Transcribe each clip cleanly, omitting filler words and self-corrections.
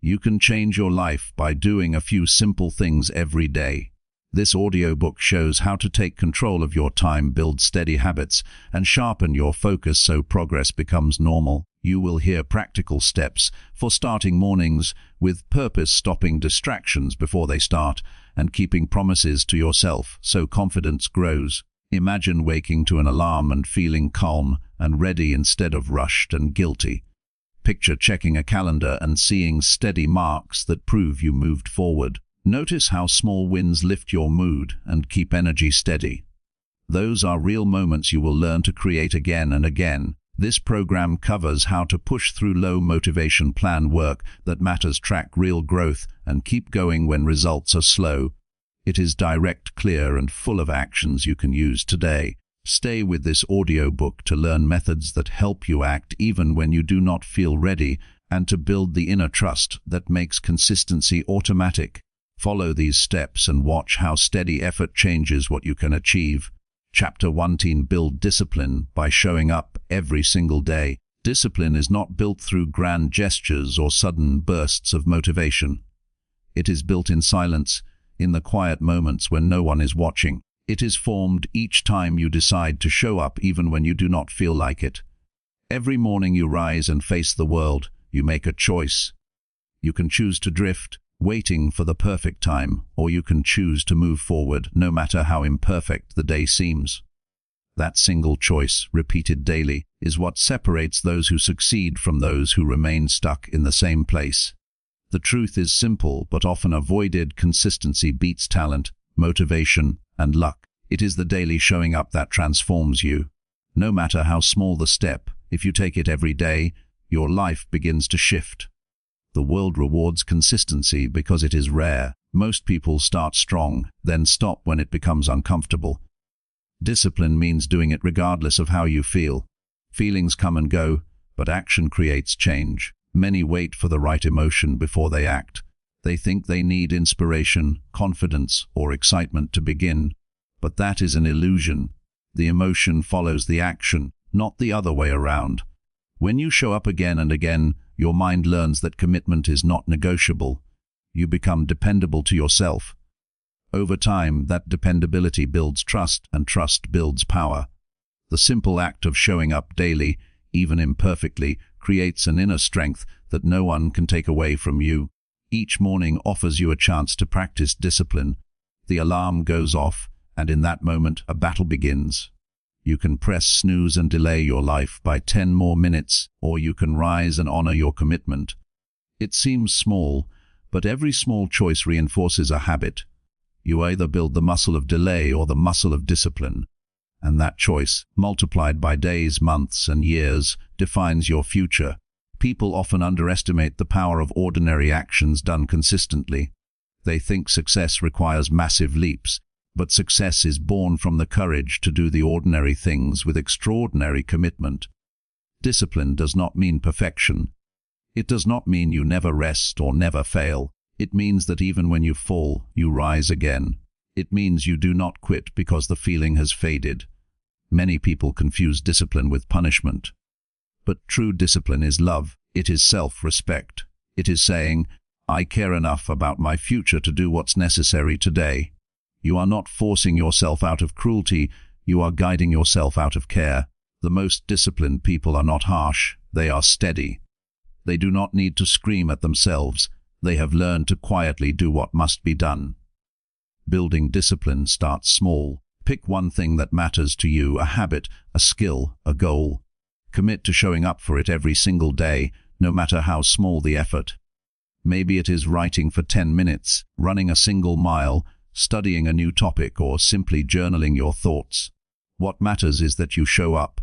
You can change your life by doing a few simple things every day. This audiobook shows how to take control of your time, build steady habits, and sharpen your focus so progress becomes normal. You will hear practical steps for starting mornings with purpose, stopping distractions before they start, and keeping promises to yourself so confidence grows. Imagine waking to an alarm and feeling calm and ready instead of rushed and guilty. Picture checking a calendar and seeing steady marks that prove you moved forward. Notice how small wins lift your mood and keep energy steady. Those are real moments you will learn to create again and again. This program covers how to push through low motivation, plan work that matters, track real growth, and keep going when results are slow. It is direct, clear, and full of actions you can use today. Stay with this audiobook to learn methods that help you act even when you do not feel ready, and to build the inner trust that makes consistency automatic. Follow these steps and watch how steady effort changes what you can achieve. Chapter 1: Build discipline by showing up every single day. Discipline is not built through grand gestures or sudden bursts of motivation. It is built in silence, in the quiet moments when no one is watching. It is formed each time you decide to show up even when you do not feel like it. Every morning you rise and face the world. You make a choice. You can choose to drift, waiting for the perfect time, or you can choose to move forward, no matter how imperfect the day seems. That single choice, repeated daily, is what separates those who succeed from those who remain stuck in the same place. The truth is simple but often avoided: consistency beats talent, motivation, and luck. It is the daily showing up that transforms you. No matter how small the step, if you take it every day, your life begins to shift. The world rewards consistency because it is rare. Most people start strong, then stop when it becomes uncomfortable. Discipline means doing it regardless of how you feel. Feelings come and go, but action creates change. Many wait for the right emotion before they act. They think they need inspiration, confidence, or excitement to begin. But that is an illusion. The emotion follows the action, not the other way around. When you show up again and again, your mind learns that commitment is not negotiable. You become dependable to yourself. Over time, that dependability builds trust, and trust builds power. The simple act of showing up daily, even imperfectly, creates an inner strength that no one can take away from you. Each morning offers you a chance to practice discipline. The alarm goes off, and in that moment, a battle begins. You can press snooze and delay your life by 10 more minutes, or you can rise and honor your commitment. It seems small, but every small choice reinforces a habit. You either build the muscle of delay or the muscle of discipline. And that choice, multiplied by days, months, and years, defines your future. People often underestimate the power of ordinary actions done consistently. They think success requires massive leaps. But success is born from the courage to do the ordinary things with extraordinary commitment. Discipline does not mean perfection. It does not mean you never rest or never fail. It means that even when you fall, you rise again. It means you do not quit because the feeling has faded. Many people confuse discipline with punishment. But true discipline is love. It is self-respect. It is saying, I care enough about my future to do what's necessary today. You are not forcing yourself out of cruelty, you are guiding yourself out of care. The most disciplined people are not harsh, they are steady. They do not need to scream at themselves, they have learned to quietly do what must be done. Building discipline starts small. Pick one thing that matters to you, a habit, a skill, a goal. Commit to showing up for it every single day, no matter how small the effort. Maybe it is writing for 10 minutes, running a single mile, studying a new topic, or simply journaling your thoughts. What matters is that you show up.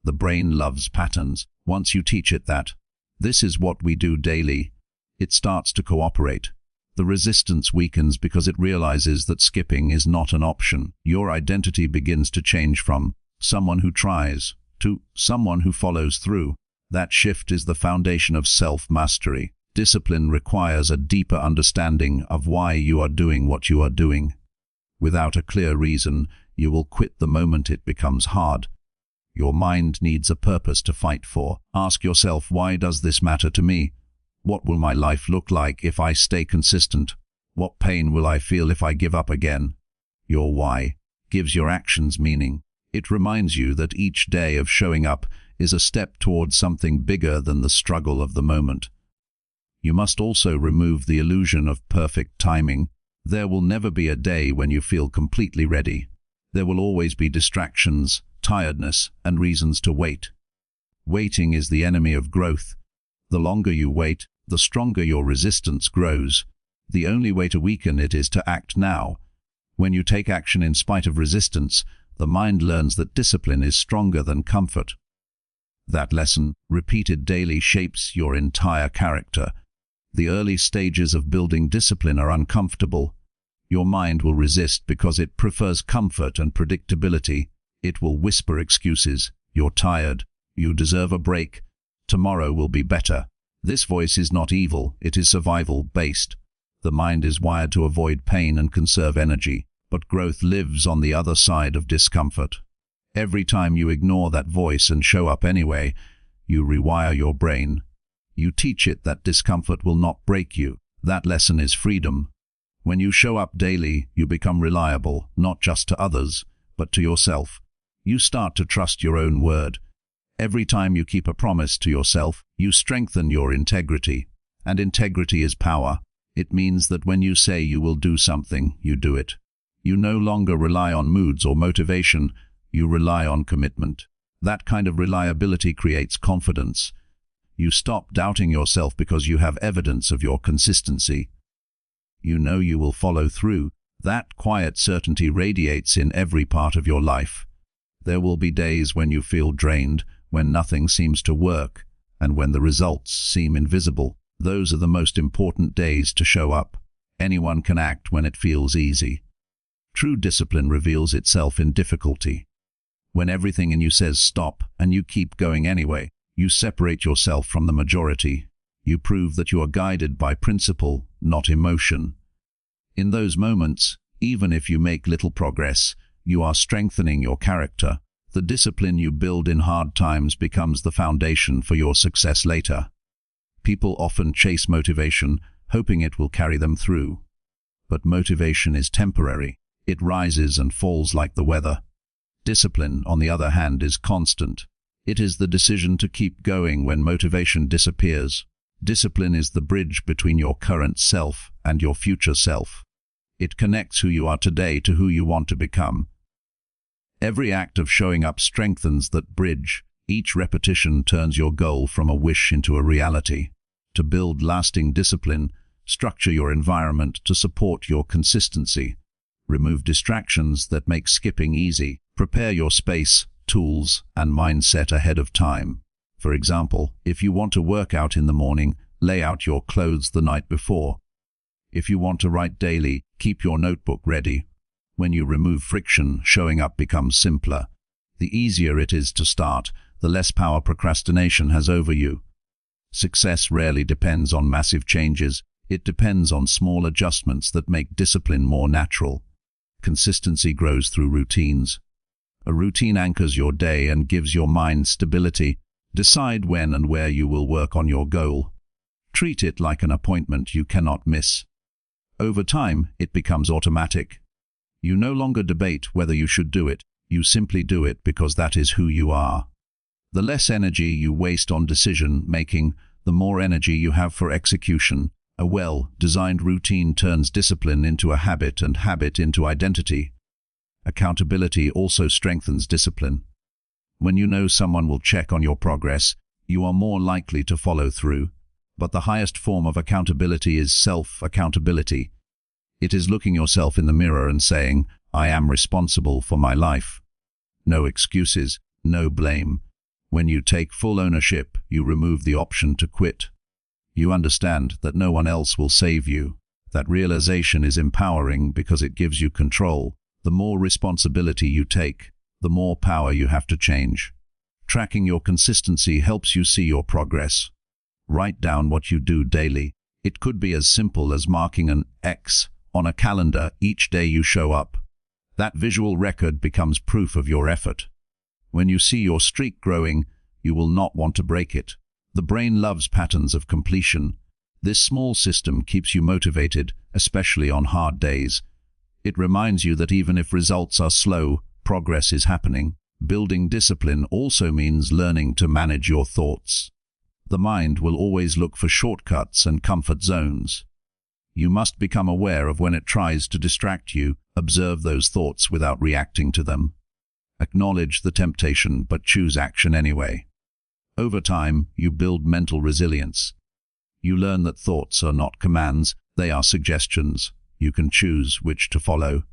The brain loves patterns. Once you teach it that this is what we do daily, it starts to cooperate. The resistance weakens because it realizes that skipping is not an option. Your identity begins to change from someone who tries to someone who follows through. That shift is the foundation of self-mastery. Discipline requires a deeper understanding of why you are doing what you are doing. Without a clear reason, you will quit the moment it becomes hard. Your mind needs a purpose to fight for. Ask yourself, why does this matter to me? What will my life look like if I stay consistent? What pain will I feel if I give up again? Your why gives your actions meaning. It reminds you that each day of showing up is a step towards something bigger than the struggle of the moment. You must also remove the illusion of perfect timing. There will never be a day when you feel completely ready. There will always be distractions, tiredness, and reasons to wait. Waiting is the enemy of growth. The longer you wait, the stronger your resistance grows. The only way to weaken it is to act now. When you take action in spite of resistance, the mind learns that discipline is stronger than comfort. That lesson, repeated daily, shapes your entire character. The early stages of building discipline are uncomfortable. Your mind will resist because it prefers comfort and predictability. It will whisper excuses. You're tired. You deserve a break. Tomorrow will be better. This voice is not evil, it is survival-based. The mind is wired to avoid pain and conserve energy, but growth lives on the other side of discomfort. Every time you ignore that voice and show up anyway, you rewire your brain. You teach it that discomfort will not break you. That lesson is freedom. When you show up daily, you become reliable, not just to others, but to yourself. You start to trust your own word. Every time you keep a promise to yourself, you strengthen your integrity. And integrity is power. It means that when you say you will do something, you do it. You no longer rely on moods or motivation, you rely on commitment. That kind of reliability creates confidence. You stop doubting yourself because you have evidence of your consistency. You know you will follow through. That quiet certainty radiates in every part of your life. There will be days when you feel drained, when nothing seems to work, and when the results seem invisible. Those are the most important days to show up. Anyone can act when it feels easy. True discipline reveals itself in difficulty. When everything in you says stop, and you keep going anyway, you separate yourself from the majority. You prove that you are guided by principle, not emotion. In those moments, even if you make little progress, you are strengthening your character. The discipline you build in hard times becomes the foundation for your success later. People often chase motivation, hoping it will carry them through. But motivation is temporary. It rises and falls like the weather. Discipline, on the other hand, is constant. It is the decision to keep going when motivation disappears. Discipline is the bridge between your current self and your future self. It connects who you are today to who you want to become. Every act of showing up strengthens that bridge. Each repetition turns your goal from a wish into a reality. To build lasting discipline, structure your environment to support your consistency. Remove distractions that make skipping easy. Prepare your space, tools, and mindset ahead of time. For example, if you want to work out in the morning, lay out your clothes the night before. If you want to write daily, keep your notebook ready. When you remove friction, showing up becomes simpler. The easier it is to start, the less power procrastination has over you. Success rarely depends on massive changes. It depends on small adjustments that make discipline more natural. Consistency grows through routines. A routine anchors your day and gives your mind stability. Decide when and where you will work on your goal. Treat it like an appointment you cannot miss. Over time, it becomes automatic. You no longer debate whether you should do it. You simply do it because that is who you are. The less energy you waste on decision-making, the more energy you have for execution. A well-designed routine turns discipline into a habit and habit into identity. Accountability also strengthens discipline. When you know someone will check on your progress, you are more likely to follow through. But the highest form of accountability is self-accountability. It is looking yourself in the mirror and saying, I am responsible for my life. No excuses, no blame. When you take full ownership, you remove the option to quit. You understand that no one else will save you. That realization is empowering because it gives you control. The more responsibility you take, the more power you have to change. Tracking your consistency helps you see your progress. Write down what you do daily. It could be as simple as marking an X on a calendar each day you show up. That visual record becomes proof of your effort. When you see your streak growing, you will not want to break it. The brain loves patterns of completion. This small system keeps you motivated, especially on hard days. It reminds you that even if results are slow, progress is happening. Building discipline also means learning to manage your thoughts. The mind will always look for shortcuts and comfort zones. You must become aware of when it tries to distract you. Observe those thoughts without reacting to them. Acknowledge the temptation, but choose action anyway. Over time, you build mental resilience. You learn that thoughts are not commands, they are suggestions. You can choose which to follow.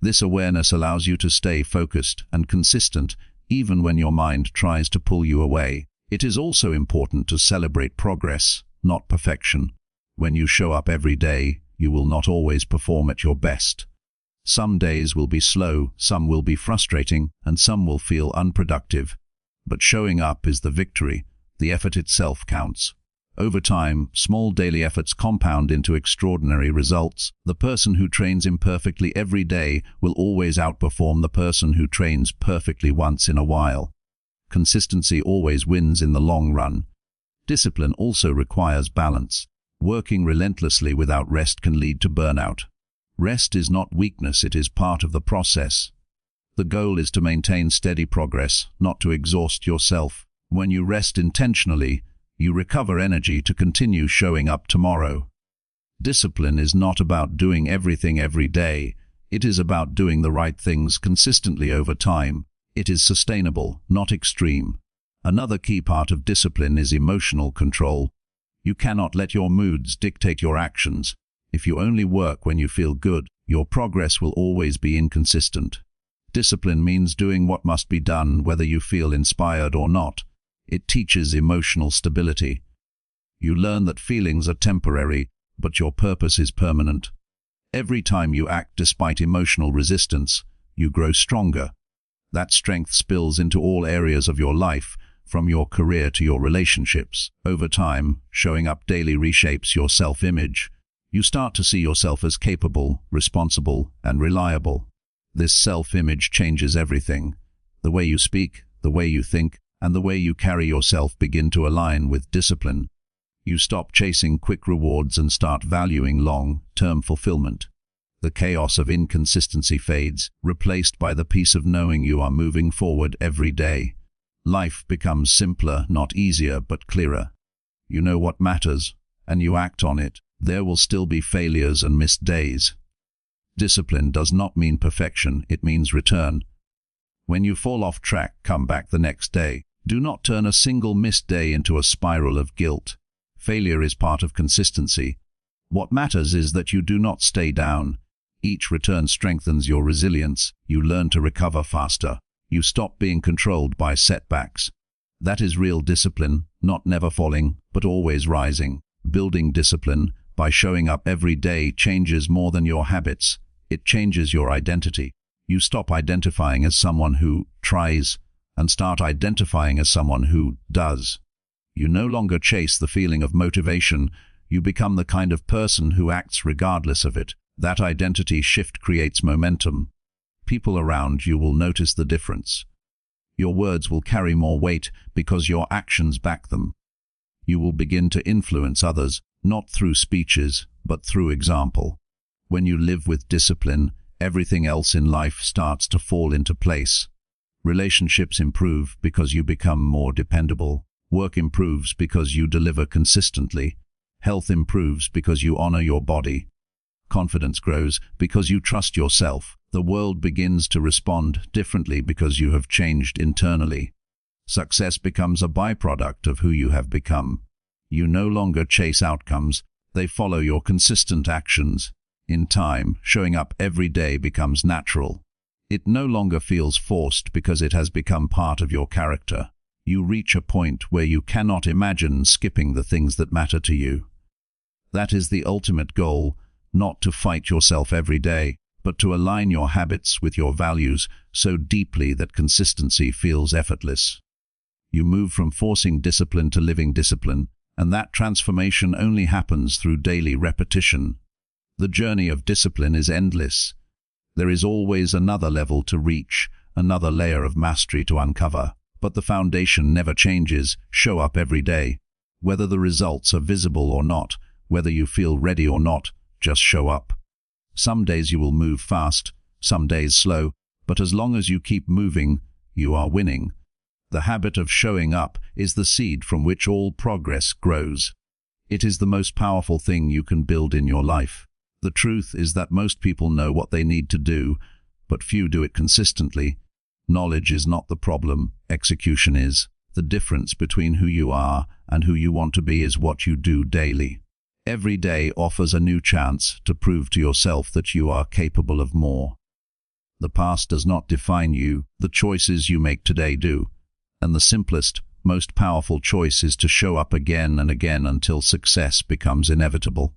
This awareness allows you to stay focused and consistent even when your mind tries to pull you away. It is also important to celebrate progress, not perfection. When you show up every day, you will not always perform at your best. Some days will be slow, some will be frustrating, and some will feel unproductive. But showing up is the victory. The effort itself counts. Over time, small daily efforts compound into extraordinary results. The person who trains imperfectly every day will always outperform the person who trains perfectly once in a while. Consistency always wins in the long run. Discipline also requires balance. Working relentlessly without rest can lead to burnout. Rest is not weakness, it is part of the process. The goal is to maintain steady progress, not to exhaust yourself. When you rest intentionally, you recover energy to continue showing up tomorrow. Discipline is not about doing everything every day. It is about doing the right things consistently over time. It is sustainable, not extreme. Another key part of discipline is emotional control. You cannot let your moods dictate your actions. If you only work when you feel good, your progress will always be inconsistent. Discipline means doing what must be done whether you feel inspired or not. It teaches emotional stability. You learn that feelings are temporary, but your purpose is permanent. Every time you act despite emotional resistance, you grow stronger. That strength spills into all areas of your life, from your career to your relationships. Over time, showing up daily reshapes your self-image. You start to see yourself as capable, responsible, and reliable. This self-image changes everything. The way you speak, the way you think, and the way you carry yourself begin to align with discipline. You stop chasing quick rewards and start valuing long-term fulfillment. The chaos of inconsistency fades, replaced by the peace of knowing you are moving forward every day. Life becomes simpler, not easier, but clearer. You know what matters, and you act on it. There will still be failures and missed days. Discipline does not mean perfection, it means return. When you fall off track, come back the next day. Do not turn a single missed day into a spiral of guilt. Failure is part of consistency. What matters is that you do not stay down. Each return strengthens your resilience. You learn to recover faster. You stop being controlled by setbacks. That is real discipline, not never falling, but always rising. Building discipline by showing up every day changes more than your habits. It changes your identity. You stop identifying as someone who tries and start identifying as someone who does. You no longer chase the feeling of motivation. You become the kind of person who acts regardless of it. That identity shift creates momentum. People around you will notice the difference. Your words will carry more weight because your actions back them. You will begin to influence others, not through speeches, but through example. When you live with discipline, everything else in life starts to fall into place. Relationships improve because you become more dependable. Work improves because you deliver consistently. Health improves because you honor your body. Confidence grows because you trust yourself. The world begins to respond differently because you have changed internally. Success becomes a byproduct of who you have become. You no longer chase outcomes, they follow your consistent actions. In time, showing up every day becomes natural. It no longer feels forced because it has become part of your character. You reach a point where you cannot imagine skipping the things that matter to you. That is the ultimate goal, not to fight yourself every day, but to align your habits with your values so deeply that consistency feels effortless. You move from forcing discipline to living discipline, and that transformation only happens through daily repetition. The journey of discipline is endless. There is always another level to reach, another layer of mastery to uncover. But the foundation never changes. Show up every day. Whether the results are visible or not, Whether you feel ready or not, just show up. Some days you will move fast, some days slow, but as long as you keep moving, you are winning. The habit of showing up is the seed from which all progress grows. It is the most powerful thing you can build in your life. The truth is that most people know what they need to do, but few do it consistently. Knowledge is not the problem, execution is. The difference between who you are and who you want to be is what you do daily. Every day offers a new chance to prove to yourself that you are capable of more. The past does not define you, the choices you make today do. And the simplest, most powerful choice is to show up again and again until success becomes inevitable.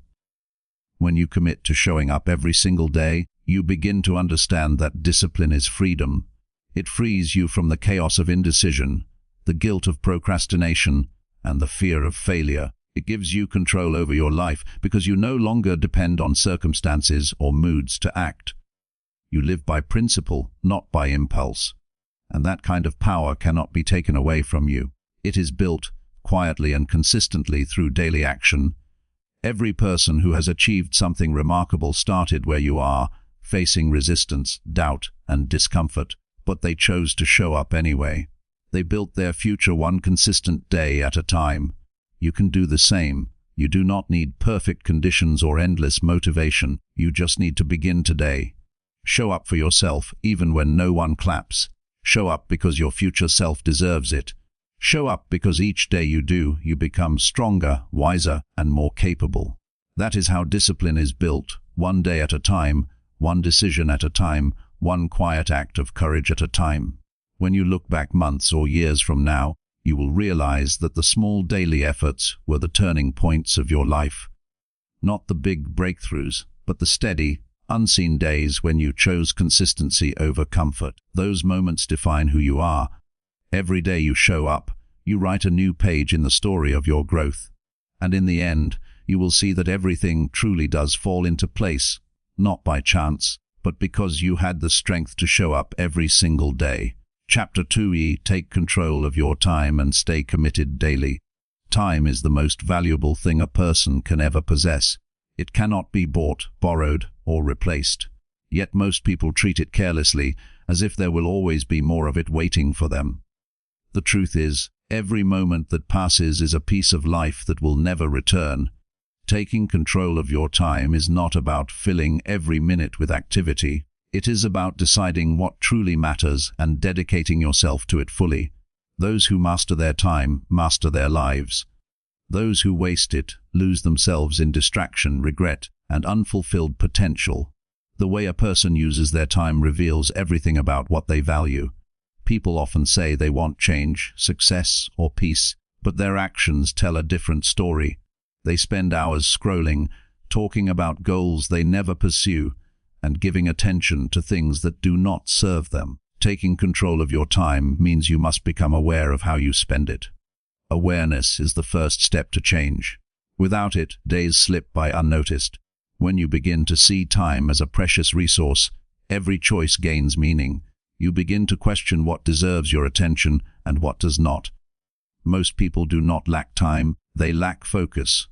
When you commit to showing up every single day, you begin to understand that discipline is freedom. It frees you from the chaos of indecision, the guilt of procrastination, and the fear of failure. It gives you control over your life because you no longer depend on circumstances or moods to act. You live by principle, not by impulse. And that kind of power cannot be taken away from you. It is built quietly and consistently through daily action. Every person who has achieved something remarkable started where you are, facing resistance, doubt, and discomfort, but they chose to show up anyway. They built their future one consistent day at a time. You can do the same. You do not need perfect conditions or endless motivation. You just need to begin today. Show up for yourself, even when no one claps. Show up because your future self deserves it. Show up because each day you do, you become stronger, wiser, and more capable. That is how discipline is built, one day at a time, one decision at a time, one quiet act of courage at a time. When you look back months or years from now, you will realize that the small daily efforts were the turning points of your life. Not the big breakthroughs, but the steady, unseen days when you chose consistency over comfort. Those moments define who you are. Every day you show up, you write a new page in the story of your growth. And in the end, you will see that everything truly does fall into place, not by chance, but because you had the strength to show up every single day. Chapter 2e, take control of your time and stay committed daily. Time is the most valuable thing a person can ever possess. It cannot be bought, borrowed, or replaced. Yet most people treat it carelessly, as if there will always be more of it waiting for them. The truth is, every moment that passes is a piece of life that will never return. Taking control of your time is not about filling every minute with activity. It is about deciding what truly matters and dedicating yourself to it fully. Those who master their time master their lives. Those who waste it lose themselves in distraction, regret, and unfulfilled potential. The way a person uses their time reveals everything about what they value. People often say they want change, success, or peace, but their actions tell a different story. They spend hours scrolling, talking about goals they never pursue, and giving attention to things that do not serve them. Taking control of your time means you must become aware of how you spend it. Awareness is the first step to change. Without it, days slip by unnoticed. When you begin to see time as a precious resource, every choice gains meaning. You begin to question what deserves your attention and what does not. Most people do not lack time, they lack focus.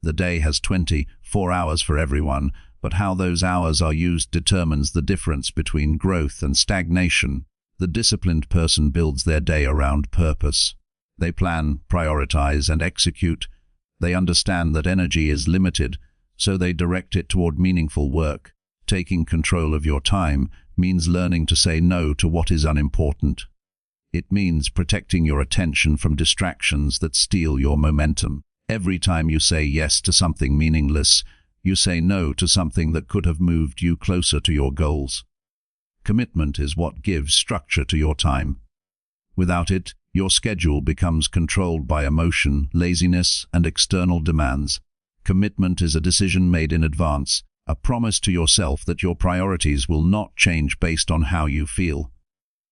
The day has 24 hours for everyone, but how those hours are used determines the difference between growth and stagnation. The disciplined person builds their day around purpose. They plan, prioritize, and execute. They understand that energy is limited, so they direct it toward meaningful work. Taking control of your time means learning to say no to what is unimportant. It means protecting your attention from distractions that steal your momentum. Every time you say yes to something meaningless, you say no to something that could have moved you closer to your goals. Commitment is what gives structure to your time. Without it, your schedule becomes controlled by emotion, laziness, and external demands. Commitment is a decision made in advance, a promise to yourself that your priorities will not change based on how you feel.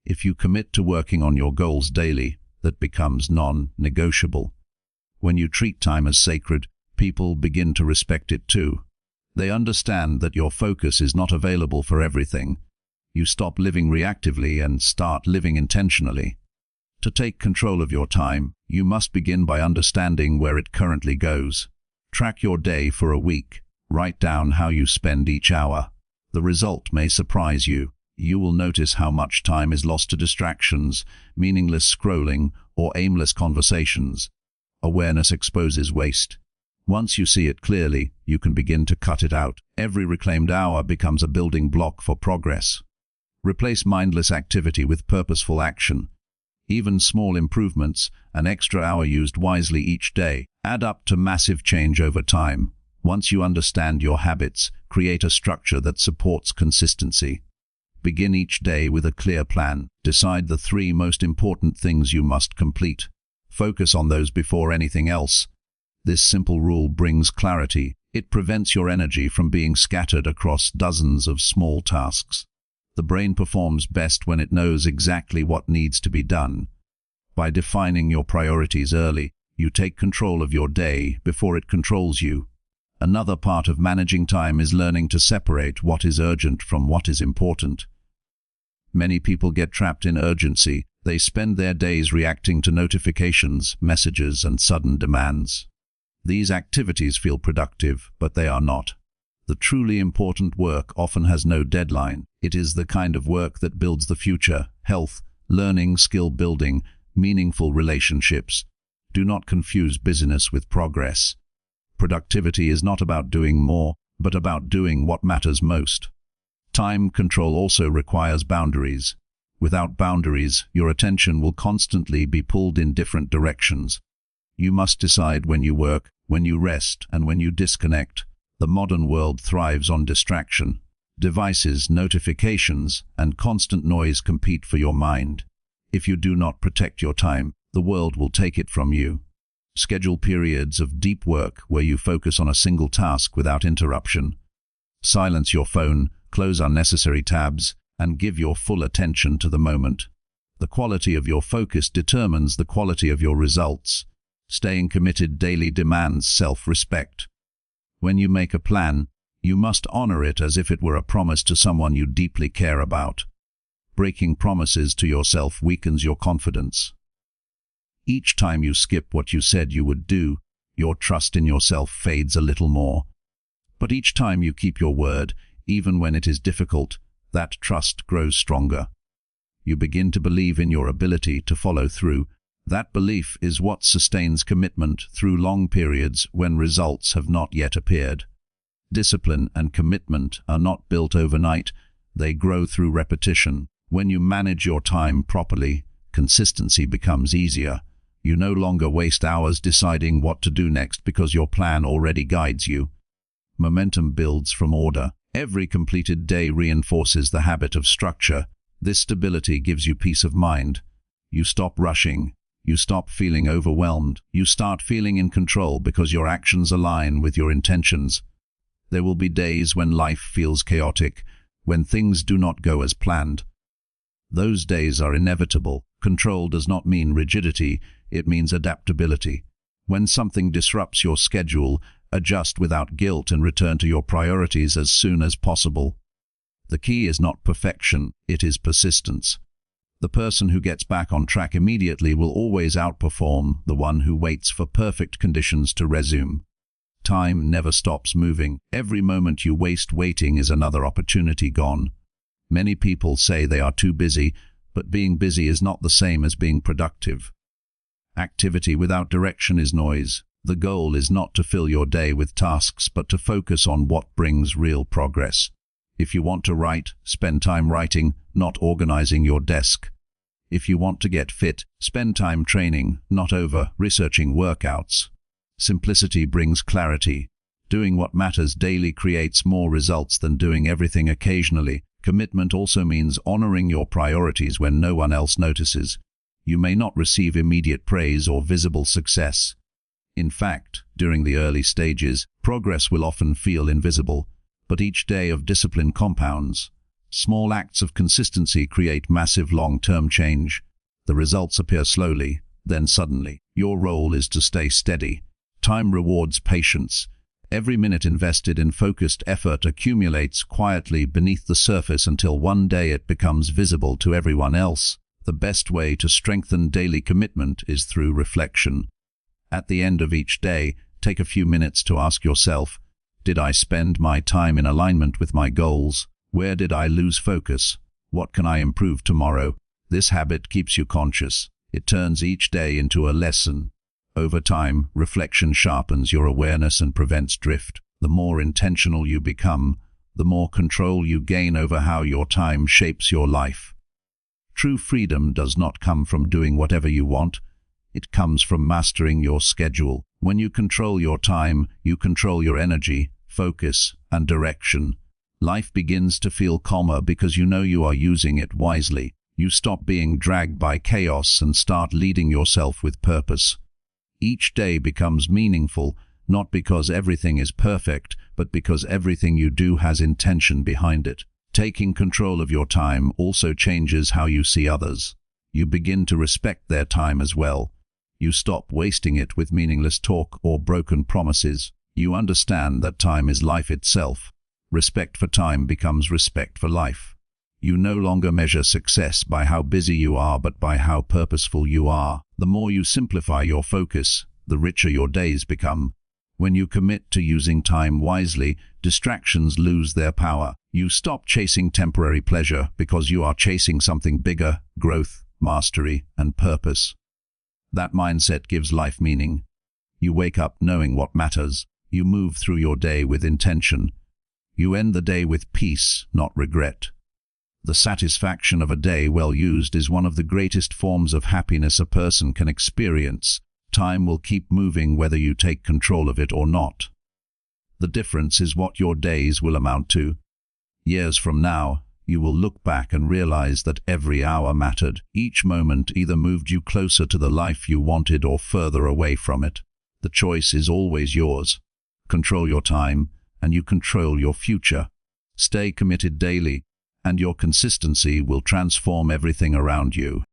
If you commit to working on your goals daily, that becomes non-negotiable. When you treat time as sacred, people begin to respect it too. They understand that your focus is not available for everything. You stop living reactively and start living intentionally. To take control of your time, you must begin by understanding where it currently goes. Track your day for a week. Write down how you spend each hour. The result may surprise you. You will notice how much time is lost to distractions, meaningless scrolling, or aimless conversations. Awareness exposes waste. Once you see it clearly, you can begin to cut it out. Every reclaimed hour becomes a building block for progress. Replace mindless activity with purposeful action. Even small improvements, an extra hour used wisely each day, add up to massive change over time. Once you understand your habits, create a structure that supports consistency. Begin each day with a clear plan. Decide the 3 most important things you must complete. Focus on those before anything else. This simple rule brings clarity. It prevents your energy from being scattered across dozens of small tasks. The brain performs best when it knows exactly what needs to be done. By defining your priorities early, you take control of your day before it controls you. Another part of managing time is learning to separate what is urgent from what is important. Many people get trapped in urgency. They spend their days reacting to notifications, messages, and sudden demands. These activities feel productive, but they are not. The truly important work often has no deadline. It is the kind of work that builds the future: health, learning, skill building, meaningful relationships. Do not confuse busyness with progress. Productivity is not about doing more, but about doing what matters most. Time control also requires boundaries. Without boundaries, your attention will constantly be pulled in different directions. You must decide when you work, when you rest, and when you disconnect. The modern world thrives on distraction. Devices, notifications, and constant noise compete for your mind. If you do not protect your time, the world will take it from you. Schedule periods of deep work where you focus on a single task without interruption. Silence your phone, close unnecessary tabs, and give your full attention to the moment. The quality of your focus determines the quality of your results. Staying committed daily demands self-respect. When you make a plan, you must honor it as if it were a promise to someone you deeply care about. Breaking promises to yourself weakens your confidence. Each time you skip what you said you would do, your trust in yourself fades a little more. But each time you keep your word, even when it is difficult, that trust grows stronger. You begin to believe in your ability to follow through. That belief is what sustains commitment through long periods when results have not yet appeared. Discipline and commitment are not built overnight. They grow through repetition. When you manage your time properly, consistency becomes easier. You no longer waste hours deciding what to do next because your plan already guides you. Momentum builds from order. Every completed day reinforces the habit of structure. This stability gives you peace of mind. You stop rushing. You stop feeling overwhelmed. You start feeling in control because your actions align with your intentions. There will be days when life feels chaotic, when things do not go as planned. Those days are inevitable. Control does not mean rigidity, it means adaptability. When something disrupts your schedule, adjust without guilt and return to your priorities as soon as possible. The key is not perfection, it is persistence. The person who gets back on track immediately will always outperform the one who waits for perfect conditions to resume. Time never stops moving. Every moment you waste waiting is another opportunity gone. Many people say they are too busy, but being busy is not the same as being productive. Activity without direction is noise. The goal is not to fill your day with tasks, but to focus on what brings real progress. If you want to write, spend time writing, not organizing your desk. If you want to get fit, spend time training, not over-researching workouts. Simplicity brings clarity. Doing what matters daily creates more results than doing everything occasionally. Commitment also means honoring your priorities when no one else notices. You may not receive immediate praise or visible success. In fact, during the early stages, progress will often feel invisible, but each day of discipline compounds. Small acts of consistency create massive long-term change. The results appear slowly, then suddenly. Your role is to stay steady. Time rewards patience. Every minute invested in focused effort accumulates quietly beneath the surface until one day it becomes visible to everyone else. The best way to strengthen daily commitment is through reflection. At the end of each day, Take a few minutes to ask yourself, did I spend my time in alignment with my goals? Where did I lose focus? What can I improve tomorrow? This habit keeps you conscious. It turns each day into a lesson. Over time, reflection sharpens your awareness and prevents drift. The more intentional you become, the more control you gain over how your time shapes your life. True freedom does not come from doing whatever you want. It comes from mastering your schedule. When you control your time, you control your energy, focus, and direction. Life begins to feel calmer because you know you are using it wisely. You stop being dragged by chaos and start leading yourself with purpose. Each day becomes meaningful, not because everything is perfect, but because everything you do has intention behind it. Taking control of your time also changes how you see others. You begin to respect their time as well. You stop wasting it with meaningless talk or broken promises. You understand that time is life itself. Respect for time becomes respect for life. You no longer measure success by how busy you are, but by how purposeful you are. The more you simplify your focus, the richer your days become. When you commit to using time wisely, distractions lose their power. You stop chasing temporary pleasure because you are chasing something bigger: growth, mastery, and purpose. That mindset gives life meaning. You wake up knowing what matters. You move through your day with intention. You end the day with peace, not regret. The satisfaction of a day well used is one of the greatest forms of happiness a person can experience. Time will keep moving whether you take control of it or not. The difference is what your days will amount to. Years from now, you will look back and realize that every hour mattered. Each moment either moved you closer to the life you wanted or further away from it. The choice is always yours. Control your time, and you control your future. Stay committed daily, and your consistency will transform everything around you.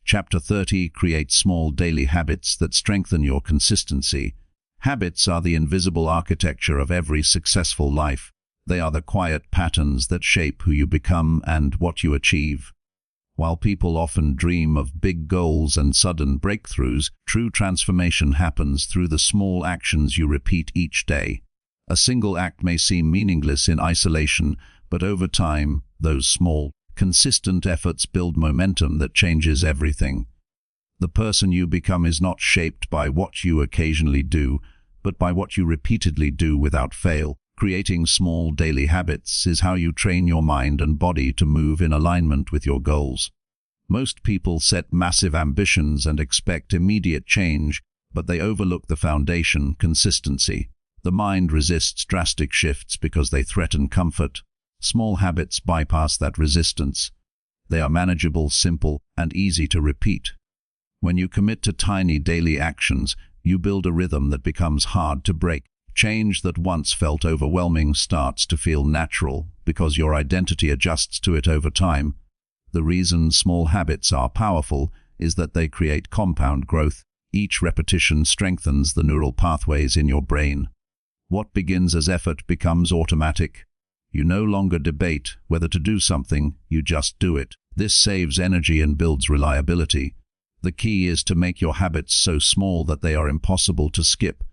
Chapter 30. Create small daily habits that strengthen your consistency. Habits are the invisible architecture of every successful life. They are the quiet patterns that shape who you become and what you achieve. While people often dream of big goals and sudden breakthroughs, true transformation happens through the small actions you repeat each day. A single act may seem meaningless in isolation, but over time, those small, consistent efforts build momentum that changes everything. The person you become is not shaped by what you occasionally do, but by what you repeatedly do without fail. Creating small daily habits is how you train your mind and body to move in alignment with your goals. Most people set massive ambitions and expect immediate change, but they overlook the foundation: consistency. The mind resists drastic shifts because they threaten comfort. Small habits bypass that resistance. They are manageable, simple, and easy to repeat. When you commit to tiny daily actions, you build a rhythm that becomes hard to break. Change that once felt overwhelming starts to feel natural because your identity adjusts to it over time. The reason small habits are powerful is that they create compound growth. Each repetition strengthens the neural pathways in your brain. What begins as effort becomes automatic. You no longer debate whether to do something, you just do it. This saves energy and builds reliability. The key is to make your habits so small that they are impossible to skip.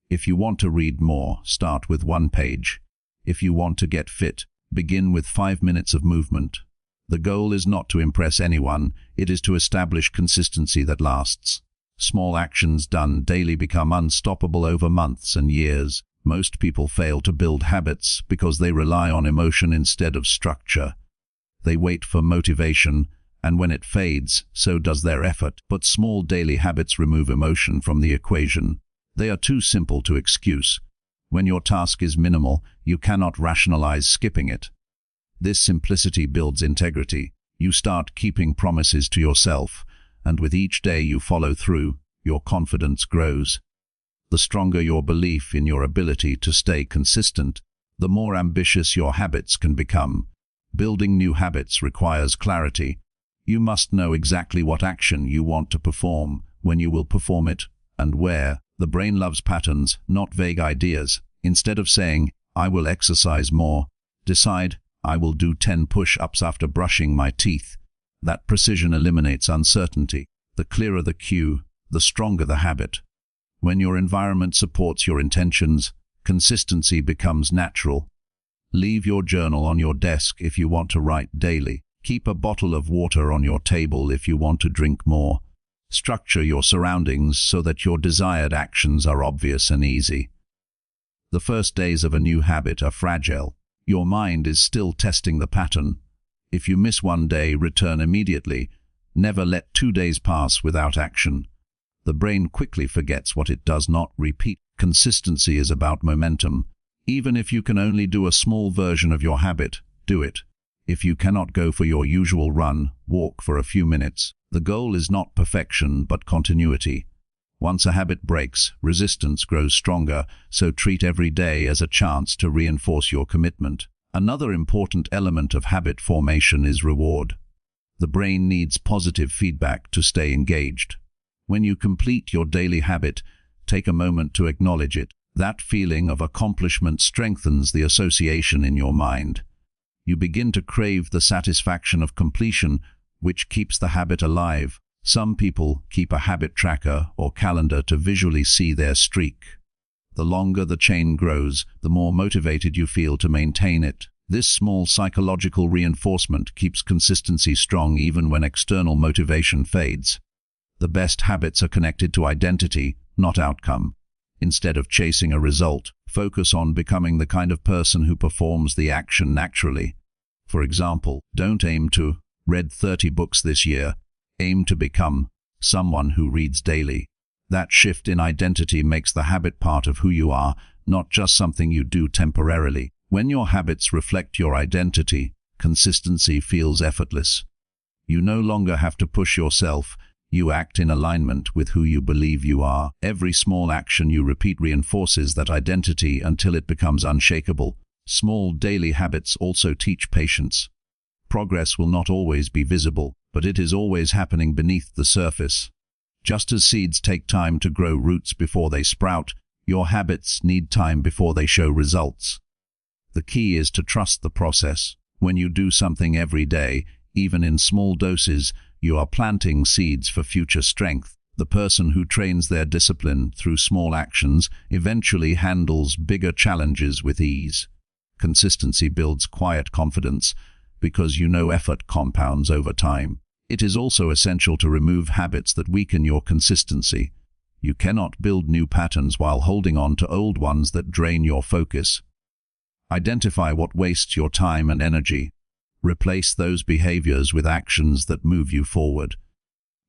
If you want to read more, start with 1 page. If you want to get fit, begin with 5 minutes of movement. The goal is not to impress anyone, it is to establish consistency that lasts. Small actions done daily become unstoppable over months and years. Most people fail to build habits because they rely on emotion instead of structure. They wait for motivation, and when it fades, so does their effort. But small daily habits remove emotion from the equation. They are too simple to excuse. When your task is minimal, you cannot rationalize skipping it. This simplicity builds integrity. You start keeping promises to yourself, and with each day you follow through, your confidence grows. The stronger your belief in your ability to stay consistent, the more ambitious your habits can become. Building new habits requires clarity. You must know exactly what action you want to perform, when you will perform it, and where. The brain loves patterns, not vague ideas. Instead of saying, "I will exercise more," decide, "I will do 10 push-ups after brushing my teeth." That precision eliminates uncertainty. The clearer the cue, the stronger the habit. When your environment supports your intentions, consistency becomes natural. Leave your journal on your desk if you want to write daily. Keep a bottle of water on your table if you want to drink more. Structure your surroundings so that your desired actions are obvious and easy. The first days of a new habit are fragile. Your mind is still testing the pattern. If you miss one day, return immediately. Never let 2 days pass without action. The brain quickly forgets what it does not repeat. Consistency is about momentum. Even if you can only do a small version of your habit, do it. If you cannot go for your usual run, walk for a few minutes. The goal is not perfection, but continuity. Once a habit breaks, resistance grows stronger, so treat every day as a chance to reinforce your commitment. Another important element of habit formation is reward. The brain needs positive feedback to stay engaged. When you complete your daily habit, take a moment to acknowledge it. That feeling of accomplishment strengthens the association in your mind. You begin to crave the satisfaction of completion, which keeps the habit alive. Some people keep a habit tracker or calendar to visually see their streak. The longer the chain grows, the more motivated you feel to maintain it. This small psychological reinforcement keeps consistency strong even when external motivation fades. The best habits are connected to identity, not outcome. Instead of chasing a result, focus on becoming the kind of person who performs the action naturally. For example, don't aim to read 30 books this year. Aim to become someone who reads daily. That shift in identity makes the habit part of who you are, not just something you do temporarily. When your habits reflect your identity, consistency feels effortless. You no longer have to push yourself. You act in alignment with who you believe you are. Every small action you repeat reinforces that identity until it becomes unshakable. Small daily habits also teach patience. Progress will not always be visible, but it is always happening beneath the surface. Just as seeds take time to grow roots before they sprout, your habits need time before they show results. The key is to trust the process. When you do something every day, even in small doses, you are planting seeds for future strength. The person who trains their discipline through small actions eventually handles bigger challenges with ease. Consistency builds quiet confidence because you know effort compounds over time. It is also essential to remove habits that weaken your consistency. You cannot build new patterns while holding on to old ones that drain your focus. Identify what wastes your time and energy. Replace those behaviors with actions that move you forward.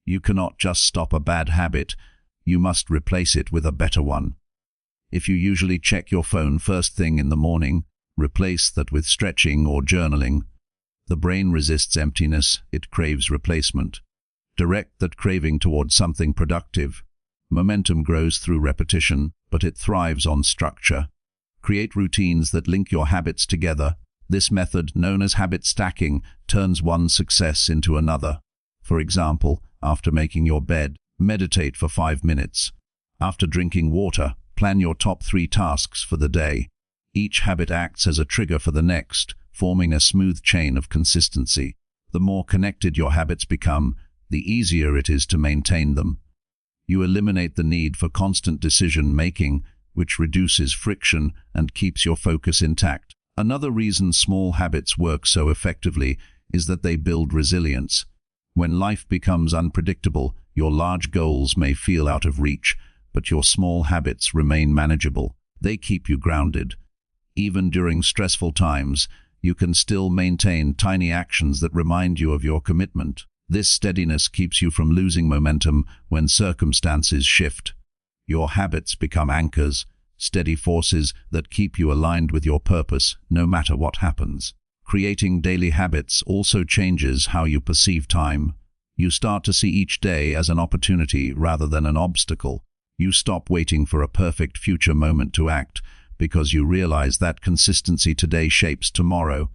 You cannot just stop a bad habit, you must replace it with a better one. If you usually check your phone first thing in the morning, replace that with stretching or journaling. The brain resists emptiness, it craves replacement. Direct that craving towards something productive. Momentum grows through repetition, but it thrives on structure. Create routines that link your habits together. This method, known as habit stacking, turns one success into another. For example, after making your bed, meditate for 5 minutes. After drinking water, plan your top 3 tasks for the day. Each habit acts as a trigger for the next, forming a smooth chain of consistency. The more connected your habits become, the easier it is to maintain them. You eliminate the need for constant decision-making, which reduces friction and keeps your focus intact. Another reason small habits work so effectively is that they build resilience. When life becomes unpredictable, your large goals may feel out of reach, but your small habits remain manageable. They keep you grounded. Even during stressful times, you can still maintain tiny actions that remind you of your commitment. This steadiness keeps you from losing momentum when circumstances shift. Your habits become anchors, steady forces that keep you aligned with your purpose, no matter what happens. Creating daily habits also changes how you perceive time. You start to see each day as an opportunity rather than an obstacle. You stop waiting for a perfect future moment to act, because you realize that consistency today shapes tomorrow.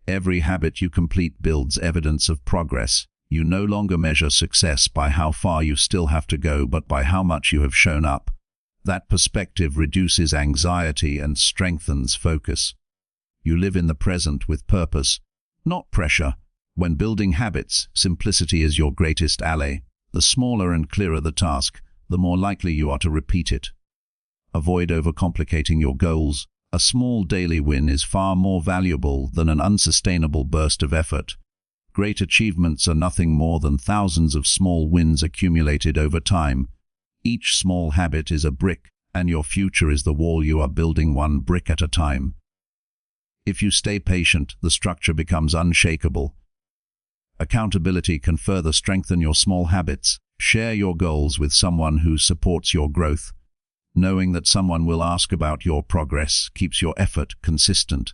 Every habit you complete builds evidence of progress. You no longer measure success by how far you still have to go, but by how much you have shown up. That perspective reduces anxiety and strengthens focus. You live in the present with purpose, not pressure. When building habits, simplicity is your greatest ally. The smaller and clearer the task, the more likely you are to repeat it. Avoid overcomplicating your goals. A small daily win is far more valuable than an unsustainable burst of effort. Great achievements are nothing more than thousands of small wins accumulated over time. Each small habit is a brick, and your future is the wall you are building one brick at a time. If you stay patient, the structure becomes unshakable. Accountability can further strengthen your small habits. Share your goals with someone who supports your growth. Knowing that someone will ask about your progress keeps your effort consistent.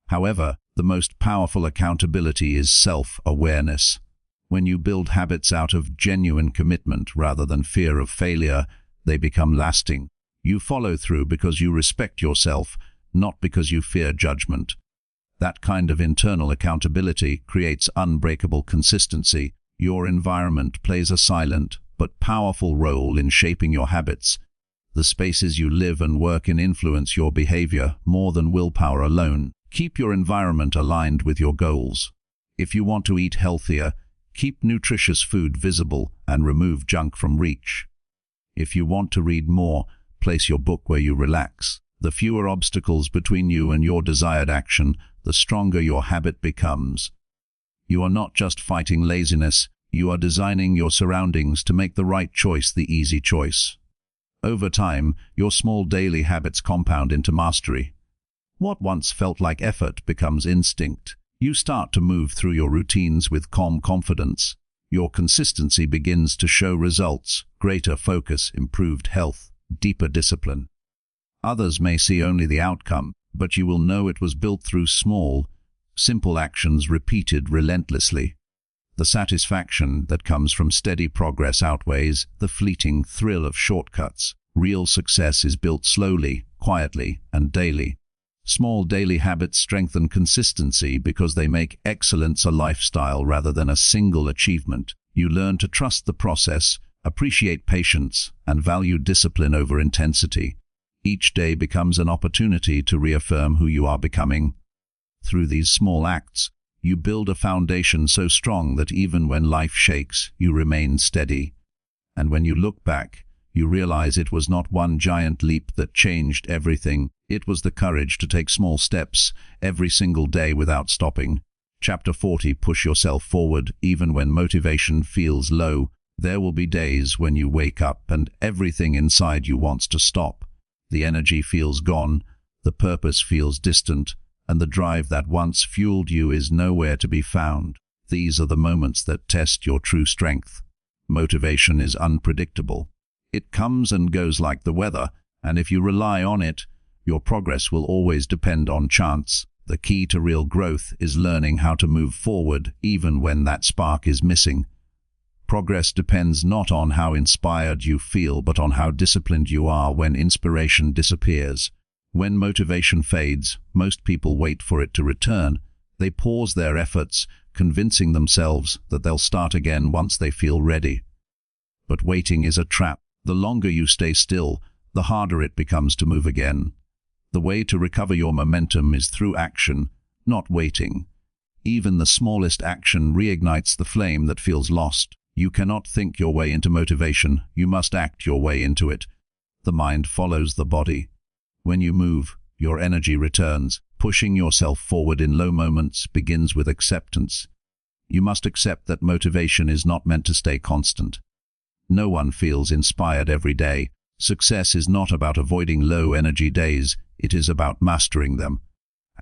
However, the most powerful accountability is self-awareness. When you build habits out of genuine commitment rather than fear of failure, they become lasting. You follow through because you respect yourself, not because you fear judgment. That kind of internal accountability creates unbreakable consistency. Your environment plays a silent but powerful role in shaping your habits. The spaces you live and work in influence your behavior more than willpower alone. Keep your environment aligned with your goals. If you want to eat healthier, keep nutritious food visible and remove junk from reach. If you want to read more, place your book where you relax. The fewer obstacles between you and your desired action, the stronger your habit becomes. You are not just fighting laziness, you are designing your surroundings to make the right choice the easy choice. Over time, your small daily habits compound into mastery. What once felt like effort becomes instinct. You start to move through your routines with calm confidence. Your consistency begins to show results: greater focus, improved health, deeper discipline. Others may see only the outcome, but you will know it was built through small, simple actions repeated relentlessly. The satisfaction that comes from steady progress outweighs the fleeting thrill of shortcuts. Real success is built slowly, quietly, and daily. Small daily habits strengthen consistency because they make excellence a lifestyle rather than a single achievement. You learn to trust the process, appreciate patience, and value discipline over intensity. Each day becomes an opportunity to reaffirm who you are becoming. Through these small acts, you build a foundation so strong that even when life shakes, you remain steady. And when you look back, you realize it was not one giant leap that changed everything. It was the courage to take small steps every single day without stopping. Chapter 40. Push yourself forward even when motivation feels low. There will be days when you wake up and everything inside you wants to stop. The energy feels gone, the purpose feels distant, and the drive that once fueled you is nowhere to be found. These are the moments that test your true strength. Motivation is unpredictable. It comes and goes like the weather, and if you rely on it, your progress will always depend on chance. The key to real growth is learning how to move forward even when that spark is missing. Progress depends not on how inspired you feel, but on how disciplined you are when inspiration disappears. When motivation fades, most people wait for it to return. They pause their efforts, convincing themselves that they'll start again once they feel ready. But waiting is a trap. The longer you stay still, the harder it becomes to move again. The way to recover your momentum is through action, not waiting. Even the smallest action reignites the flame that feels lost. You cannot think your way into motivation, you must act your way into it. The mind follows the body. When you move, your energy returns. Pushing yourself forward in low moments begins with acceptance. You must accept that motivation is not meant to stay constant. No one feels inspired every day. Success is not about avoiding low-energy days, it is about mastering them.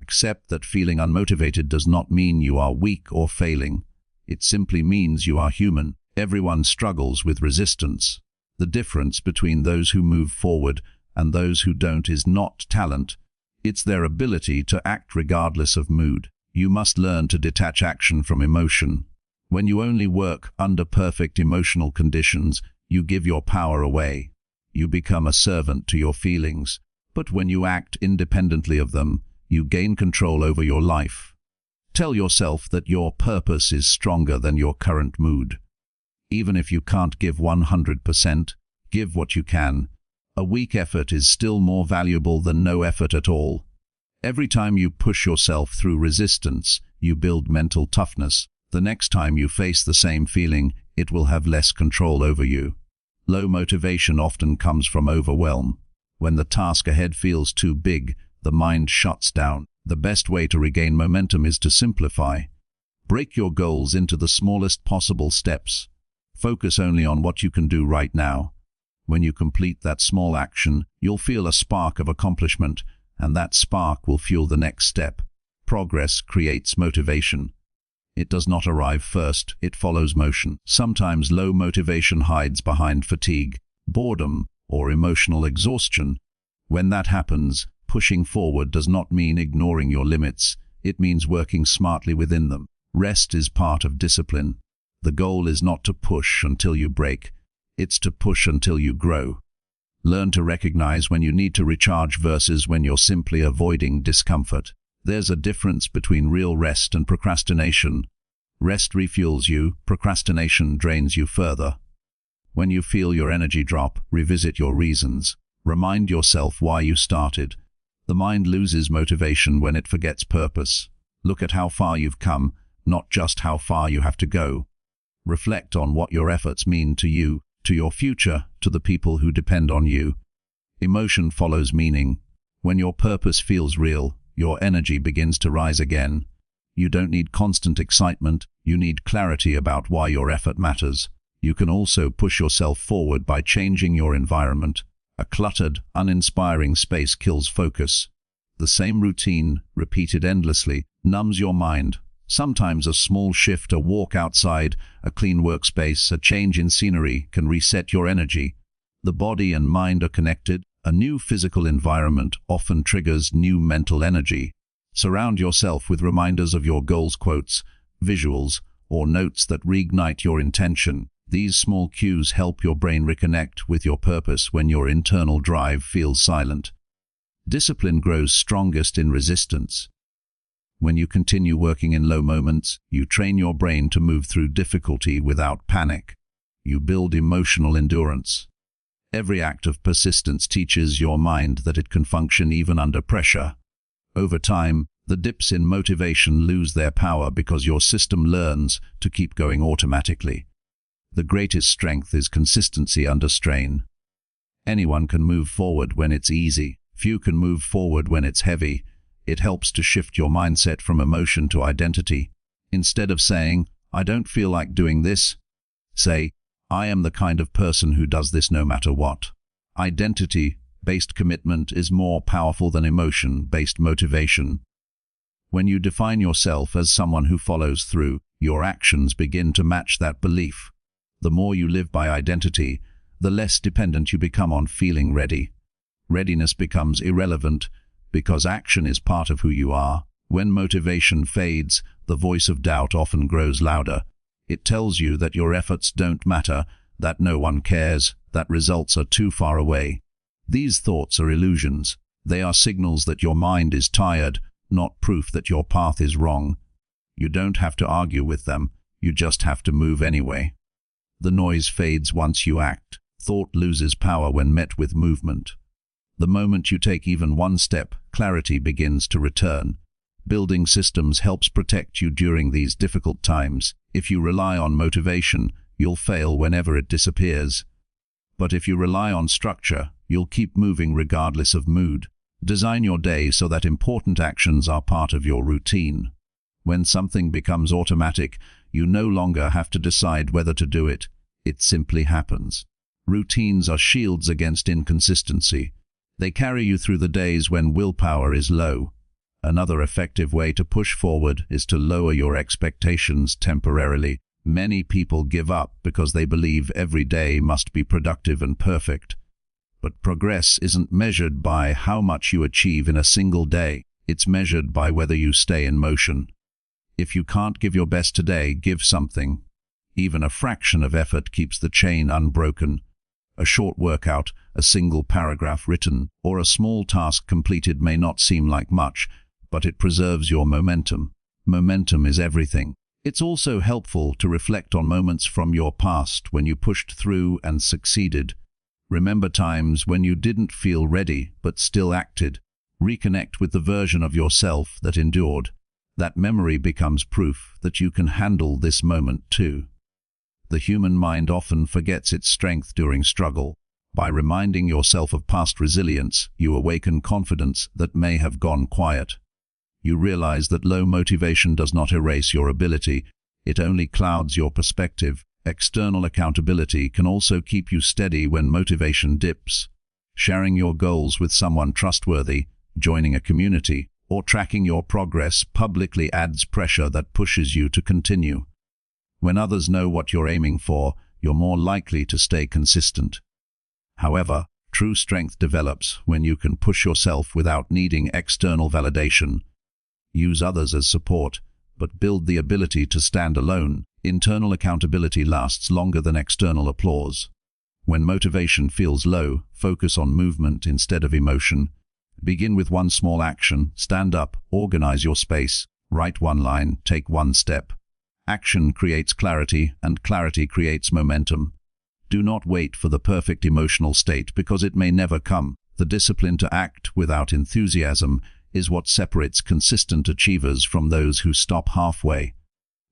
Accept that feeling unmotivated does not mean you are weak or failing. It simply means you are human. Everyone struggles with resistance. The difference between those who move forward and those who don't is not talent. It's their ability to act regardless of mood. You must learn to detach action from emotion. When you only work under perfect emotional conditions, you give your power away. You become a servant to your feelings. But when you act independently of them, you gain control over your life. Tell yourself that your purpose is stronger than your current mood. Even if you can't give 100%, give what you can. A weak effort is still more valuable than no effort at all. Every time you push yourself through resistance, you build mental toughness. The next time you face the same feeling, it will have less control over you. Low motivation often comes from overwhelm. When the task ahead feels too big, the mind shuts down. The best way to regain momentum is to simplify. Break your goals into the smallest possible steps. Focus only on what you can do right now. When you complete that small action, you'll feel a spark of accomplishment, and that spark will fuel the next step. Progress creates motivation. It does not arrive first, it follows motion. Sometimes low motivation hides behind fatigue, boredom, or emotional exhaustion. When that happens, pushing forward does not mean ignoring your limits, it means working smartly within them. Rest is part of discipline. The goal is not to push until you break, it's to push until you grow. Learn to recognize when you need to recharge versus when you're simply avoiding discomfort. There's a difference between real rest and procrastination. Rest refuels you, procrastination drains you further. When you feel your energy drop, revisit your reasons. Remind yourself why you started. The mind loses motivation when it forgets purpose. Look at how far you've come, not just how far you have to go. Reflect on what your efforts mean to you, to your future, to the people who depend on you. Emotion follows meaning. When your purpose feels real, your energy begins to rise again. You don't need constant excitement, you need clarity about why your effort matters. You can also push yourself forward by changing your environment. A cluttered, uninspiring space kills focus. The same routine, repeated endlessly, numbs your mind. Sometimes a small shift, a walk outside, a clean workspace, a change in scenery can reset your energy. The body and mind are connected. A new physical environment often triggers new mental energy. Surround yourself with reminders of your goals, quotes, visuals, or notes that reignite your intention. These small cues help your brain reconnect with your purpose when your internal drive feels silent. Discipline grows strongest in resistance. When you continue working in low moments, you train your brain to move through difficulty without panic. You build emotional endurance. Every act of persistence teaches your mind that it can function even under pressure. Over time, the dips in motivation lose their power because your system learns to keep going automatically. The greatest strength is consistency under strain. Anyone can move forward when it's easy. Few can move forward when it's heavy. It helps to shift your mindset from emotion to identity. Instead of saying, "I don't feel like doing this," say, "I am the kind of person who does this no matter what." Identity-based commitment is more powerful than emotion-based motivation. When you define yourself as someone who follows through, your actions begin to match that belief. The more you live by identity, the less dependent you become on feeling ready. Readiness becomes irrelevant because action is part of who you are. When motivation fades, the voice of doubt often grows louder. It tells you that your efforts don't matter, that no one cares, that results are too far away. These thoughts are illusions. They are signals that your mind is tired, not proof that your path is wrong. You don't have to argue with them, you just have to move anyway. The noise fades once you act. Thought loses power when met with movement. The moment you take even one step, clarity begins to return. Building systems helps protect you during these difficult times. If you rely on motivation, you'll fail whenever it disappears. But if you rely on structure, you'll keep moving regardless of mood. Design your day so that important actions are part of your routine. When something becomes automatic, you no longer have to decide whether to do it. It simply happens. Routines are shields against inconsistency. They carry you through the days when willpower is low. Another effective way to push forward is to lower your expectations temporarily. Many people give up because they believe every day must be productive and perfect. But progress isn't measured by how much you achieve in a single day. It's measured by whether you stay in motion. If you can't give your best today, give something. Even a fraction of effort keeps the chain unbroken. A short workout, a single paragraph written, or a small task completed may not seem like much, but it preserves your momentum. Momentum is everything. It's also helpful to reflect on moments from your past when you pushed through and succeeded. Remember times when you didn't feel ready but still acted. Reconnect with the version of yourself that endured. That memory becomes proof that you can handle this moment too. The human mind often forgets its strength during struggle. By reminding yourself of past resilience, you awaken confidence that may have gone quiet. You realize that low motivation does not erase your ability, it only clouds your perspective. External accountability can also keep you steady when motivation dips. Sharing your goals with someone trustworthy, joining a community, or tracking your progress publicly adds pressure that pushes you to continue. When others know what you're aiming for, you're more likely to stay consistent. However, true strength develops when you can push yourself without needing external validation. Use others as support, but build the ability to stand alone. Internal accountability lasts longer than external applause. When motivation feels low, focus on movement instead of emotion. Begin with one small action, stand up, organize your space, write one line, take one step. Action creates clarity, and clarity creates momentum. Do not wait for the perfect emotional state because it may never come. The discipline to act without enthusiasm is what separates consistent achievers from those who stop halfway.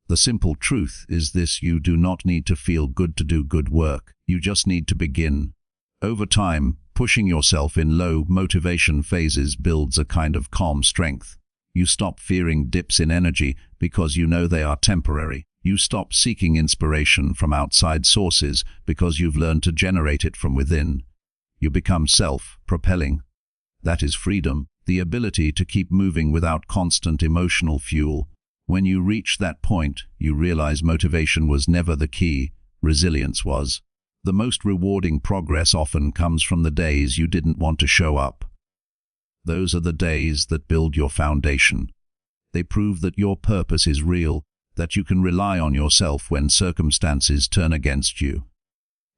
The simple truth is this: you do not need to feel good to do good work. You just need to begin. Over time, pushing yourself in low motivation phases builds a kind of calm strength. You stop fearing dips in energy because you know they are temporary. You stop seeking inspiration from outside sources because you've learned to generate it from within. You become self-propelling. That is freedom, the ability to keep moving without constant emotional fuel. When you reach that point, you realize motivation was never the key, resilience was. The most rewarding progress often comes from the days you didn't want to show up. Those are the days that build your foundation. They prove that your purpose is real, that you can rely on yourself when circumstances turn against you.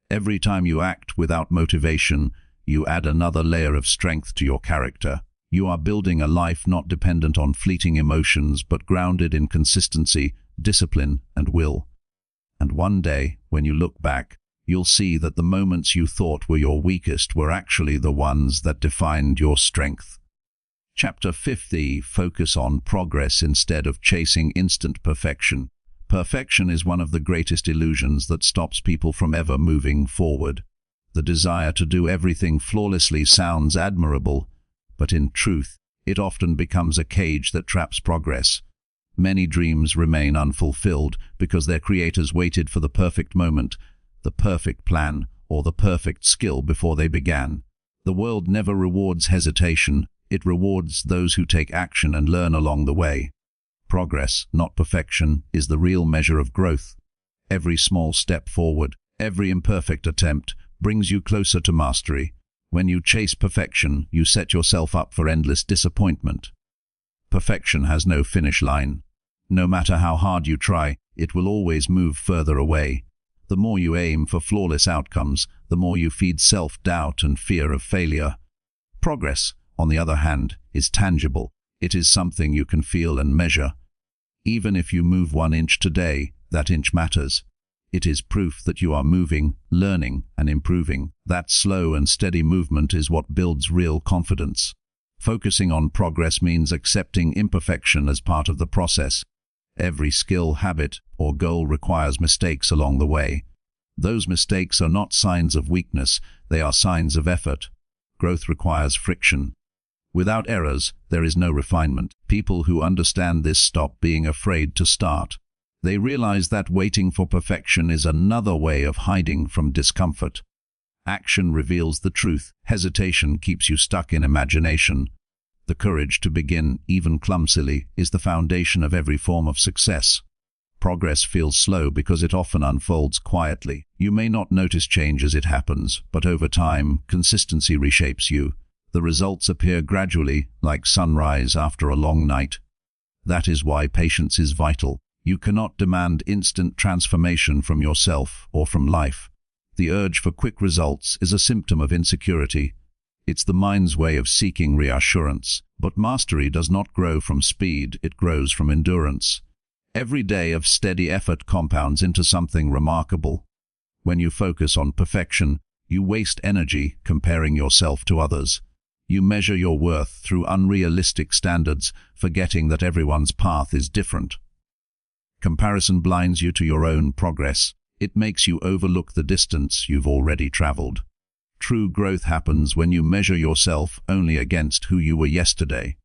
Every time you act without motivation, you add another layer of strength to your character. You are building a life not dependent on fleeting emotions, but grounded in consistency, discipline, and will. And one day, when you look back, you'll see that the moments you thought were your weakest were actually the ones that defined your strength. Chapter 50. Focus on progress instead of chasing instant perfection. Perfection is one of the greatest illusions that stops people from ever moving forward. The desire to do everything flawlessly sounds admirable, but in truth, it often becomes a cage that traps progress. Many dreams remain unfulfilled because their creators waited for the perfect moment, the perfect plan, or the perfect skill before they began. The world never rewards hesitation, it rewards those who take action and learn along the way. Progress, not perfection, is the real measure of growth. Every small step forward, every imperfect attempt, brings you closer to mastery. When you chase perfection, you set yourself up for endless disappointment. Perfection has no finish line. No matter how hard you try, it will always move further away. The more you aim for flawless outcomes, the more you feed self-doubt and fear of failure. Progress, on the other hand, is tangible. It is something you can feel and measure. Even if you move 1 inch today, that inch matters. It is proof that you are moving, learning, and improving. That slow and steady movement is what builds real confidence. Focusing on progress means accepting imperfection as part of the process. Every skill, habit, or goal requires mistakes along the way. Those mistakes are not signs of weakness, they are signs of effort. Growth requires friction. Without errors, there is no refinement. People who understand this stop being afraid to start. They realize that waiting for perfection is another way of hiding from discomfort. Action reveals the truth. Hesitation keeps you stuck in imagination. The courage to begin, even clumsily, is the foundation of every form of success. Progress feels slow because it often unfolds quietly. You may not notice change as it happens, but over time, consistency reshapes you. The results appear gradually, like sunrise after a long night. That is why patience is vital. You cannot demand instant transformation from yourself or from life. The urge for quick results is a symptom of insecurity. It's the mind's way of seeking reassurance. But mastery does not grow from speed, it grows from endurance. Every day of steady effort compounds into something remarkable. When you focus on perfection, you waste energy comparing yourself to others. You measure your worth through unrealistic standards, forgetting that everyone's path is different. Comparison blinds you to your own progress. It makes you overlook the distance you've already traveled. True growth happens when you measure yourself only against who you were yesterday.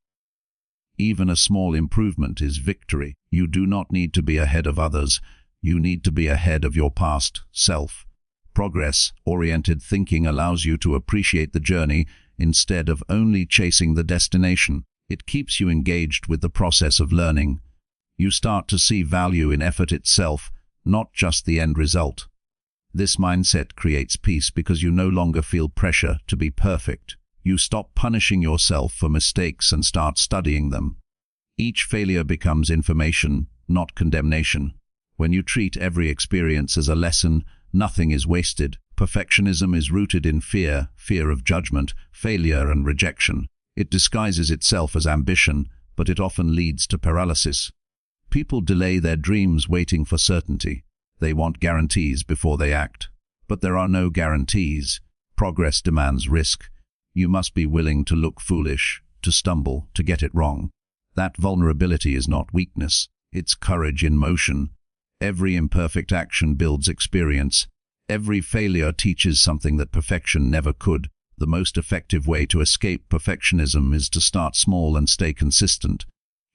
Even a small improvement is victory. You do not need to be ahead of others. You need to be ahead of your past self. Progress-oriented thinking allows you to appreciate the journey instead of only chasing the destination. It keeps you engaged with the process of learning. You start to see value in effort itself, not just the end result. This mindset creates peace because you no longer feel pressure to be perfect. You stop punishing yourself for mistakes and start studying them. Each failure becomes information, not condemnation. When you treat every experience as a lesson, nothing is wasted. Perfectionism is rooted in fear of judgment, failure and rejection. It disguises itself as ambition, but it often leads to paralysis. People delay their dreams waiting for certainty. They want guarantees before they act. But there are no guarantees. Progress demands risk. You must be willing to look foolish, to stumble, to get it wrong. That vulnerability is not weakness. It's courage in motion. Every imperfect action builds experience. Every failure teaches something that perfection never could. The most effective way to escape perfectionism is to start small and stay consistent.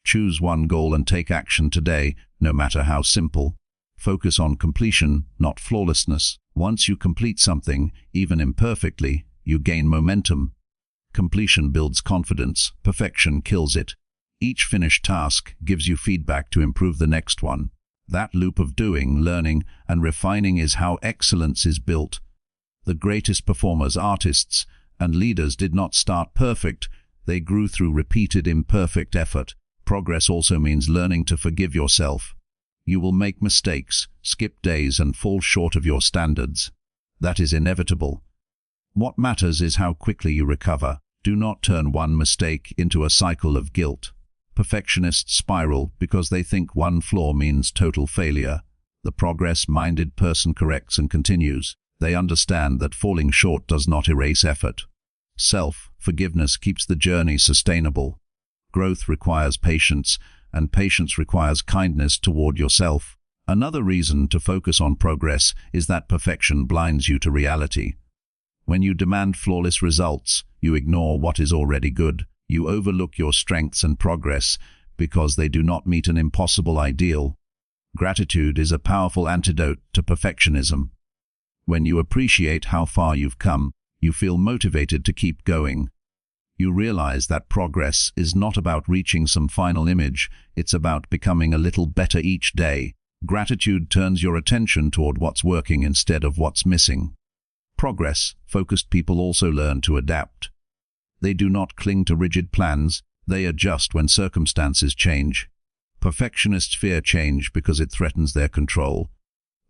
Choose one goal and take action today, no matter how simple. Focus on completion, not flawlessness. Once you complete something, even imperfectly, you gain momentum. Completion builds confidence. Perfection kills it. Each finished task gives you feedback to improve the next one. That loop of doing, learning, and refining is how excellence is built. The greatest performers, artists, and leaders did not start perfect. They grew through repeated imperfect effort. Progress also means learning to forgive yourself. You will make mistakes, skip days, and fall short of your standards. That is inevitable. What matters is how quickly you recover. Do not turn one mistake into a cycle of guilt. Perfectionists spiral because they think one flaw means total failure. The progress-minded person corrects and continues. They understand that falling short does not erase effort. Self-forgiveness keeps the journey sustainable. Growth requires patience, and patience requires kindness toward yourself. Another reason to focus on progress is that perfection blinds you to reality. When you demand flawless results, you ignore what is already good. You overlook your strengths and progress because they do not meet an impossible ideal. Gratitude is a powerful antidote to perfectionism. When you appreciate how far you've come, you feel motivated to keep going. You realize that progress is not about reaching some final image, it's about becoming a little better each day. Gratitude turns your attention toward what's working instead of what's missing. Progress-focused people also learn to adapt. They do not cling to rigid plans, they adjust when circumstances change. Perfectionists fear change because it threatens their control.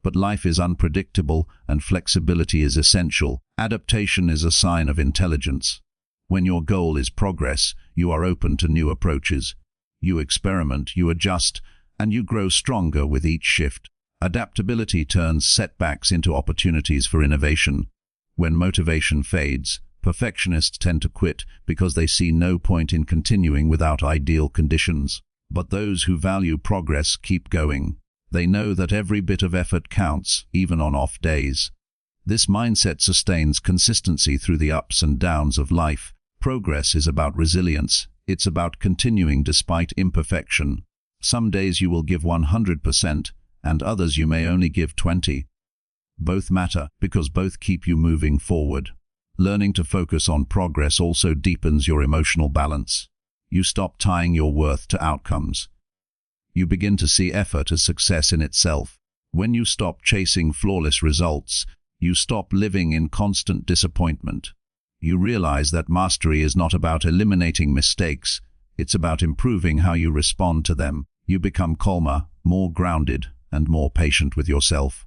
But life is unpredictable and flexibility is essential. Adaptation is a sign of intelligence. When your goal is progress, you are open to new approaches. You experiment, you adjust, and you grow stronger with each shift. Adaptability turns setbacks into opportunities for innovation. When motivation fades, perfectionists tend to quit because they see no point in continuing without ideal conditions. But those who value progress keep going. They know that every bit of effort counts, even on off days. This mindset sustains consistency through the ups and downs of life. Progress is about resilience. It's about continuing despite imperfection. Some days you will give 100%, and others you may only give 20%. Both matter because both keep you moving forward. Learning to focus on progress also deepens your emotional balance. You stop tying your worth to outcomes. You begin to see effort as success in itself. When you stop chasing flawless results, you stop living in constant disappointment. You realize that mastery is not about eliminating mistakes, it's about improving how you respond to them. You become calmer, more grounded, and more patient with yourself.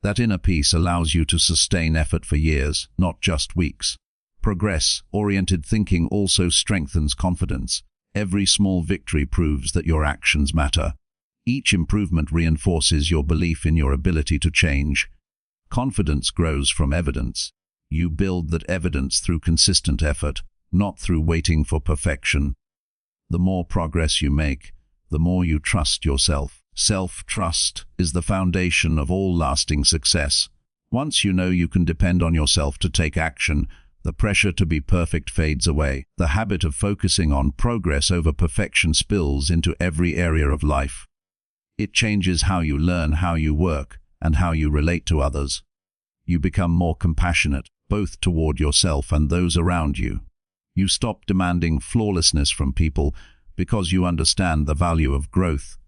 That inner peace allows you to sustain effort for years, not just weeks. Progress-oriented thinking also strengthens confidence. Every small victory proves that your actions matter. Each improvement reinforces your belief in your ability to change. Confidence grows from evidence. You build that evidence through consistent effort, not through waiting for perfection. The more progress you make, the more you trust yourself. Self-trust is the foundation of all lasting success. Once you know you can depend on yourself to take action, the pressure to be perfect fades away. The habit of focusing on progress over perfection spills into every area of life. It changes how you learn, how you work, and how you relate to others. You become more compassionate, both toward yourself and those around you. You stop demanding flawlessness from people because you understand the value of growth.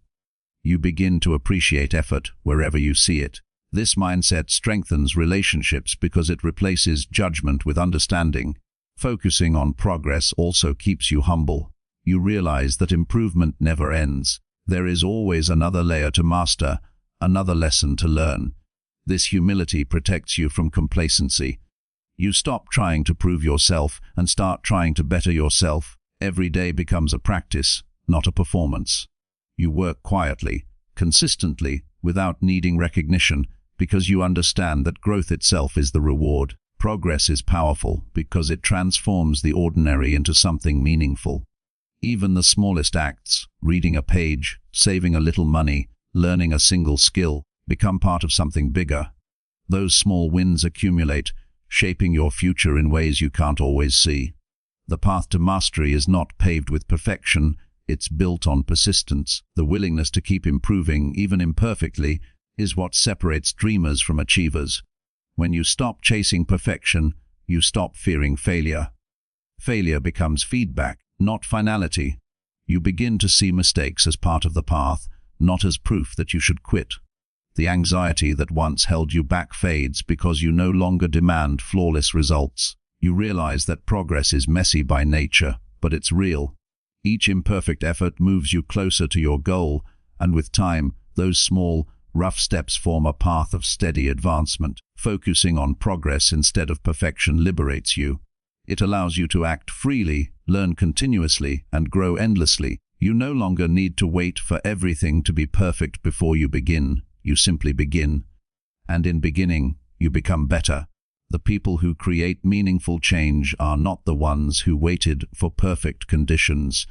You begin to appreciate effort wherever you see it. This mindset strengthens relationships because it replaces judgment with understanding. Focusing on progress also keeps you humble. You realize that improvement never ends. There is always another layer to master, another lesson to learn. This humility protects you from complacency. You stop trying to prove yourself and start trying to better yourself. Every day becomes a practice, not a performance. You work quietly, consistently, without needing recognition, because you understand that growth itself is the reward. Progress is powerful because it transforms the ordinary into something meaningful. Even the smallest acts, reading a page, saving a little money, learning a single skill, become part of something bigger. Those small wins accumulate, shaping your future in ways you can't always see. The path to mastery is not paved with perfection, it's built on persistence. The willingness to keep improving, even imperfectly, is what separates dreamers from achievers. When you stop chasing perfection, you stop fearing failure. Failure becomes feedback, not finality. You begin to see mistakes as part of the path, not as proof that you should quit. The anxiety that once held you back fades because you no longer demand flawless results. You realize that progress is messy by nature, but it's real. Each imperfect effort moves you closer to your goal, and with time, those small, rough steps form a path of steady advancement. Focusing on progress instead of perfection liberates you. It allows you to act freely, learn continuously, and grow endlessly. You no longer need to wait for everything to be perfect before you begin. You simply begin. And in beginning, you become better. The people who create meaningful change are not the ones who waited for perfect conditions.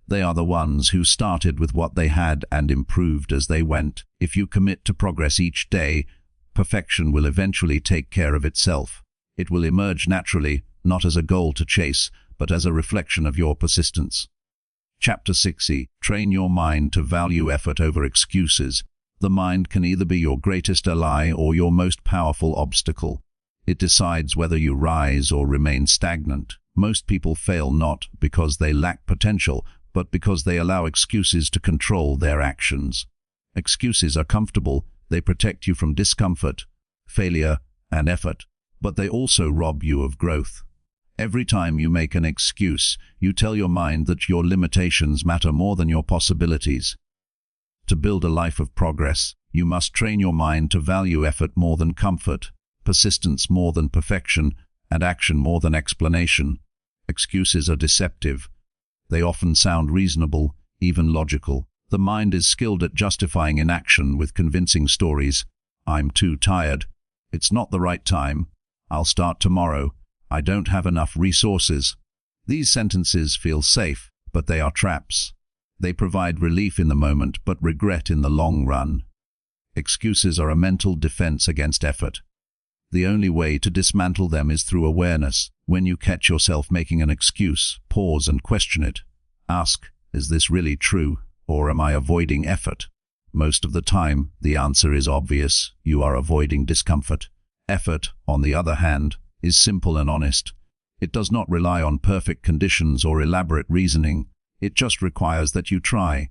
They are the ones who started with what they had and improved as they went. If you commit to progress each day, perfection will eventually take care of itself. It will emerge naturally, not as a goal to chase, but as a reflection of your persistence. Chapter 60. Train your mind to value effort over excuses. The mind can either be your greatest ally or your most powerful obstacle. It decides whether you rise or remain stagnant. Most people fail not because they lack potential, but because they allow excuses to control their actions. Excuses are comfortable, they protect you from discomfort, failure, and effort, but they also rob you of growth. Every time you make an excuse, you tell your mind that your limitations matter more than your possibilities. To build a life of progress, you must train your mind to value effort more than comfort, persistence more than perfection, and action more than explanation. Excuses are deceptive. They often sound reasonable, even logical. The mind is skilled at justifying inaction with convincing stories. I'm too tired. It's not the right time. I'll start tomorrow. I don't have enough resources. These sentences feel safe, but they are traps. They provide relief in the moment, but regret in the long run. Excuses are a mental defense against effort. The only way to dismantle them is through awareness. When you catch yourself making an excuse, pause and question it. Ask, is this really true, or am I avoiding effort? Most of the time, the answer is obvious. You are avoiding discomfort. Effort, on the other hand, is simple and honest. It does not rely on perfect conditions or elaborate reasoning. It just requires that you try.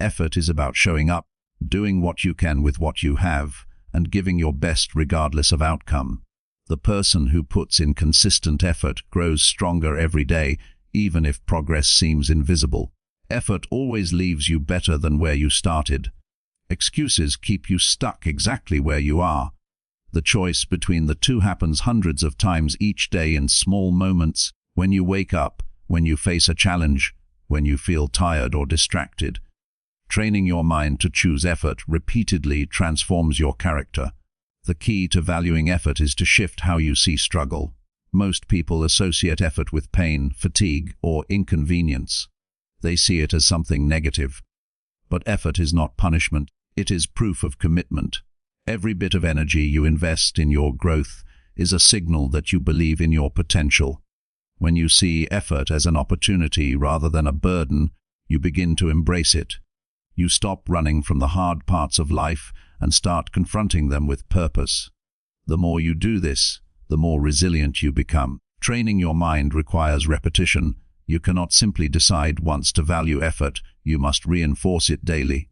Effort is about showing up, doing what you can with what you have, and giving your best regardless of outcome. The person who puts in consistent effort grows stronger every day, even if progress seems invisible. Effort always leaves you better than where you started. Excuses keep you stuck exactly where you are. The choice between the two happens hundreds of times each day in small moments, when you wake up, when you face a challenge, when you feel tired or distracted. Training your mind to choose effort repeatedly transforms your character. The key to valuing effort is to shift how you see struggle. Most people associate effort with pain, fatigue, or inconvenience. They see it as something negative. But effort is not punishment, it is proof of commitment. Every bit of energy you invest in your growth is a signal that you believe in your potential. When you see effort as an opportunity rather than a burden, you begin to embrace it. You stop running from the hard parts of life and start confronting them with purpose. The more you do this, the more resilient you become. Training your mind requires repetition. You cannot simply decide once to value effort, you must reinforce it daily.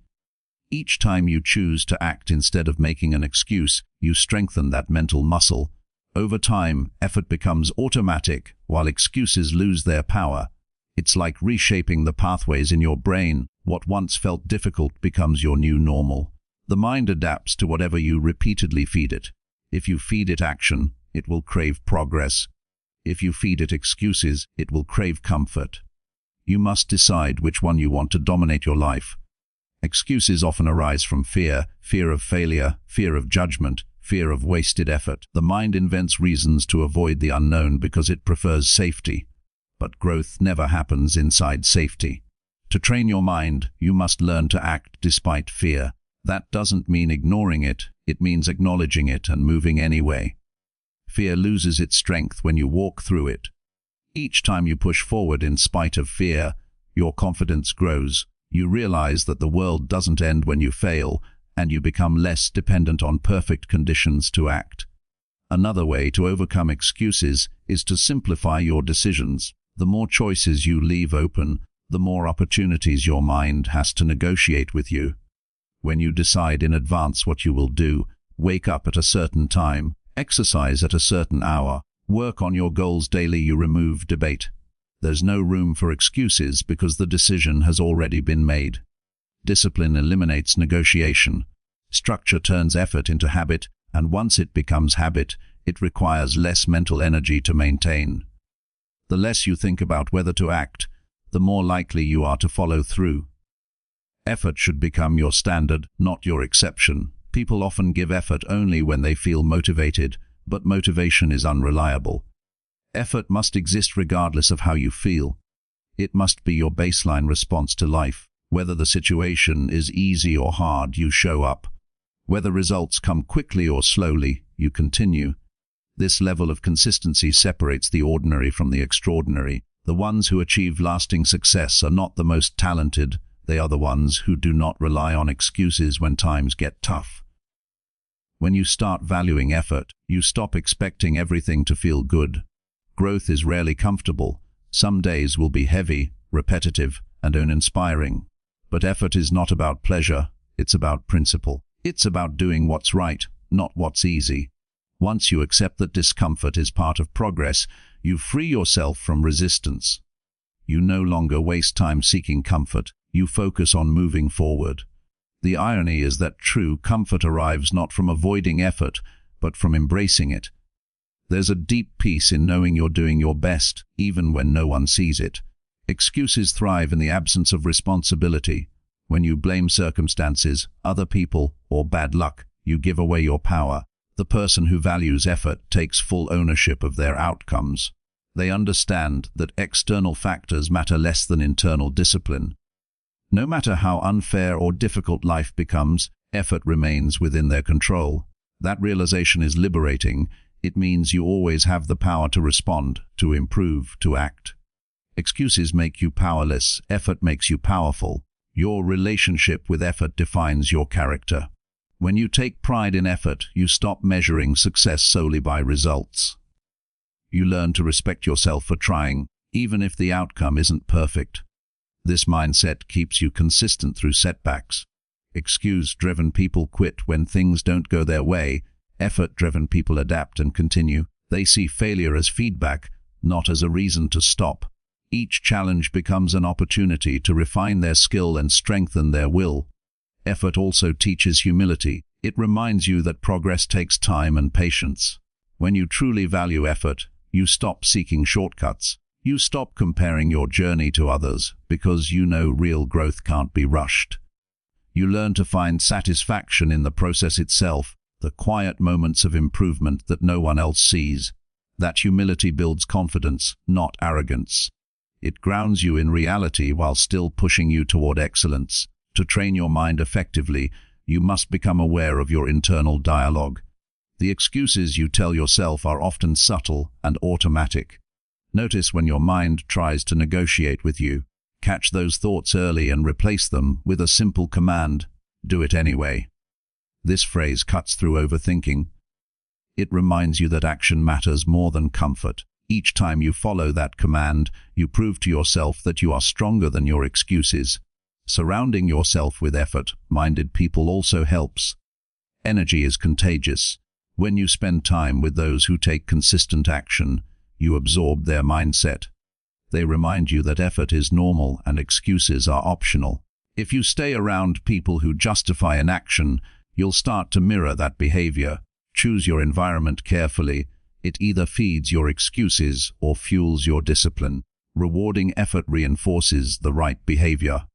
Each time you choose to act instead of making an excuse, you strengthen that mental muscle. Over time, effort becomes automatic, while excuses lose their power. It's like reshaping the pathways in your brain. What once felt difficult becomes your new normal. The mind adapts to whatever you repeatedly feed it. If you feed it action, it will crave progress. If you feed it excuses, it will crave comfort. You must decide which one you want to dominate your life. Excuses often arise from fear of failure, fear of judgment, fear of wasted effort. The mind invents reasons to avoid the unknown because it prefers safety. But growth never happens inside safety. To train your mind, you must learn to act despite fear. That doesn't mean ignoring it, it means acknowledging it and moving anyway. Fear loses its strength when you walk through it. Each time you push forward in spite of fear, your confidence grows. You realize that the world doesn't end when you fail, and you become less dependent on perfect conditions to act. Another way to overcome excuses is to simplify your decisions. The more choices you leave open, the more opportunities your mind has to negotiate with you. When you decide in advance what you will do, wake up at a certain time, exercise at a certain hour, work on your goals daily, you remove debate. There's no room for excuses because the decision has already been made. Discipline eliminates negotiation. Structure turns effort into habit, and once it becomes habit, it requires less mental energy to maintain. The less you think about whether to act, the more likely you are to follow through. Effort should become your standard, not your exception. People often give effort only when they feel motivated, but motivation is unreliable. Effort must exist regardless of how you feel. It must be your baseline response to life. Whether the situation is easy or hard, you show up. Whether results come quickly or slowly, you continue. This level of consistency separates the ordinary from the extraordinary. The ones who achieve lasting success are not the most talented, they are the ones who do not rely on excuses when times get tough. When you start valuing effort, you stop expecting everything to feel good. Growth is rarely comfortable. Some days will be heavy, repetitive, and uninspiring. But effort is not about pleasure, it's about principle. It's about doing what's right, not what's easy. Once you accept that discomfort is part of progress, you free yourself from resistance. You no longer waste time seeking comfort, you focus on moving forward. The irony is that true comfort arrives not from avoiding effort, but from embracing it. There's a deep peace in knowing you're doing your best, even when no one sees it. Excuses thrive in the absence of responsibility. When you blame circumstances, other people, or bad luck, you give away your power. The person who values effort takes full ownership of their outcomes. They understand that external factors matter less than internal discipline. No matter how unfair or difficult life becomes, effort remains within their control. That realization is liberating. It means you always have the power to respond, to improve, to act. Excuses make you powerless, effort makes you powerful. Your relationship with effort defines your character. When you take pride in effort, you stop measuring success solely by results. You learn to respect yourself for trying, even if the outcome isn't perfect. This mindset keeps you consistent through setbacks. Excuse-driven people quit when things don't go their way. Effort-driven people adapt and continue. They see failure as feedback, not as a reason to stop. Each challenge becomes an opportunity to refine their skill and strengthen their will. Effort also teaches humility. It reminds you that progress takes time and patience. When you truly value effort, you stop seeking shortcuts. You stop comparing your journey to others because you know real growth can't be rushed. You learn to find satisfaction in the process itself, the quiet moments of improvement that no one else sees. That humility builds confidence, not arrogance. It grounds you in reality while still pushing you toward excellence. To train your mind effectively, you must become aware of your internal dialogue. The excuses you tell yourself are often subtle and automatic. Notice when your mind tries to negotiate with you. Catch those thoughts early and replace them with a simple command: do it anyway. This phrase cuts through overthinking. It reminds you that action matters more than comfort. Each time you follow that command, you prove to yourself that you are stronger than your excuses. Surrounding yourself with effort-minded people also helps. Energy is contagious. When you spend time with those who take consistent action, you absorb their mindset. They remind you that effort is normal and excuses are optional. If you stay around people who justify an action, you'll start to mirror that behavior. Choose your environment carefully. It either feeds your excuses or fuels your discipline. Rewarding effort reinforces the right behavior.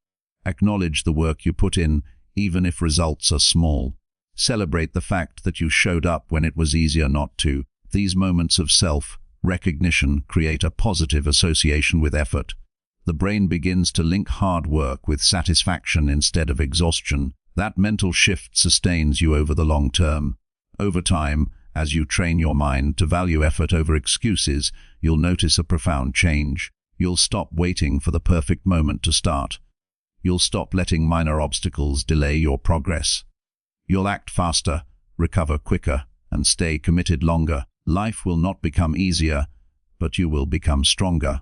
Acknowledge the work you put in, even if results are small. Celebrate the fact that you showed up when it was easier not to. These moments of self-recognition create a positive association with effort. The brain begins to link hard work with satisfaction instead of exhaustion. That mental shift sustains you over the long term. Over time, as you train your mind to value effort over excuses, you'll notice a profound change. You'll stop waiting for the perfect moment to start. You'll stop letting minor obstacles delay your progress. You'll act faster, recover quicker, and stay committed longer. Life will not become easier, but you will become stronger.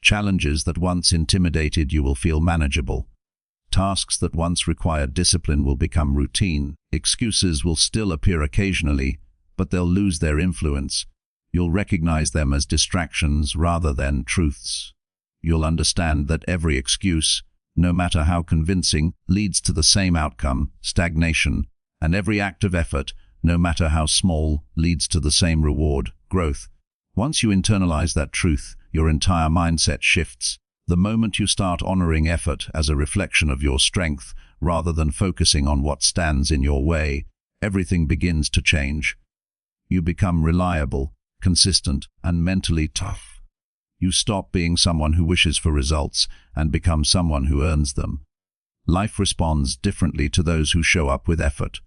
Challenges that once intimidated you will feel manageable. Tasks that once required discipline will become routine. Excuses will still appear occasionally, but they'll lose their influence. You'll recognize them as distractions rather than truths. You'll understand that every excuse, no matter how convincing, leads to the same outcome, stagnation, and every act of effort, no matter how small, leads to the same reward, growth. Once you internalize that truth, your entire mindset shifts. The moment you start honoring effort as a reflection of your strength, rather than focusing on what stands in your way, everything begins to change. You become reliable, consistent, and mentally tough. You stop being someone who wishes for results and become someone who earns them. Life responds differently to those who show up with effort.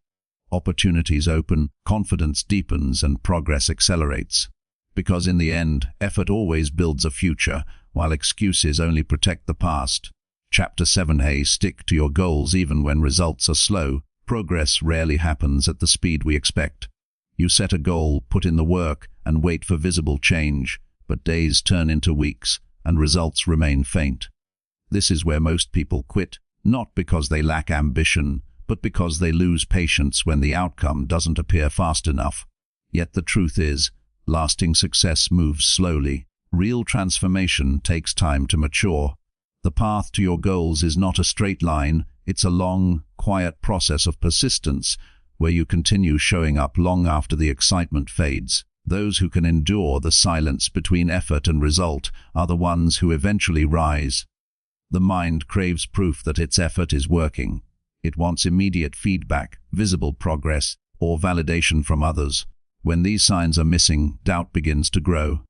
Opportunities open, confidence deepens, and progress accelerates. Because in the end, effort always builds a future, while excuses only protect the past. Chapter 7a. Stick to your goals even when results are slow. Progress rarely happens at the speed we expect. You set a goal, put in the work, and wait for visible change, but days turn into weeks, and results remain faint. This is where most people quit, not because they lack ambition, but because they lose patience when the outcome doesn't appear fast enough. Yet the truth is, lasting success moves slowly. Real transformation takes time to mature. The path to your goals is not a straight line, it's a long, quiet process of persistence, where you continue showing up long after the excitement fades. Those who can endure the silence between effort and result are the ones who eventually rise. The mind craves proof that its effort is working. It wants immediate feedback, visible progress, or validation from others. When these signs are missing, doubt begins to grow.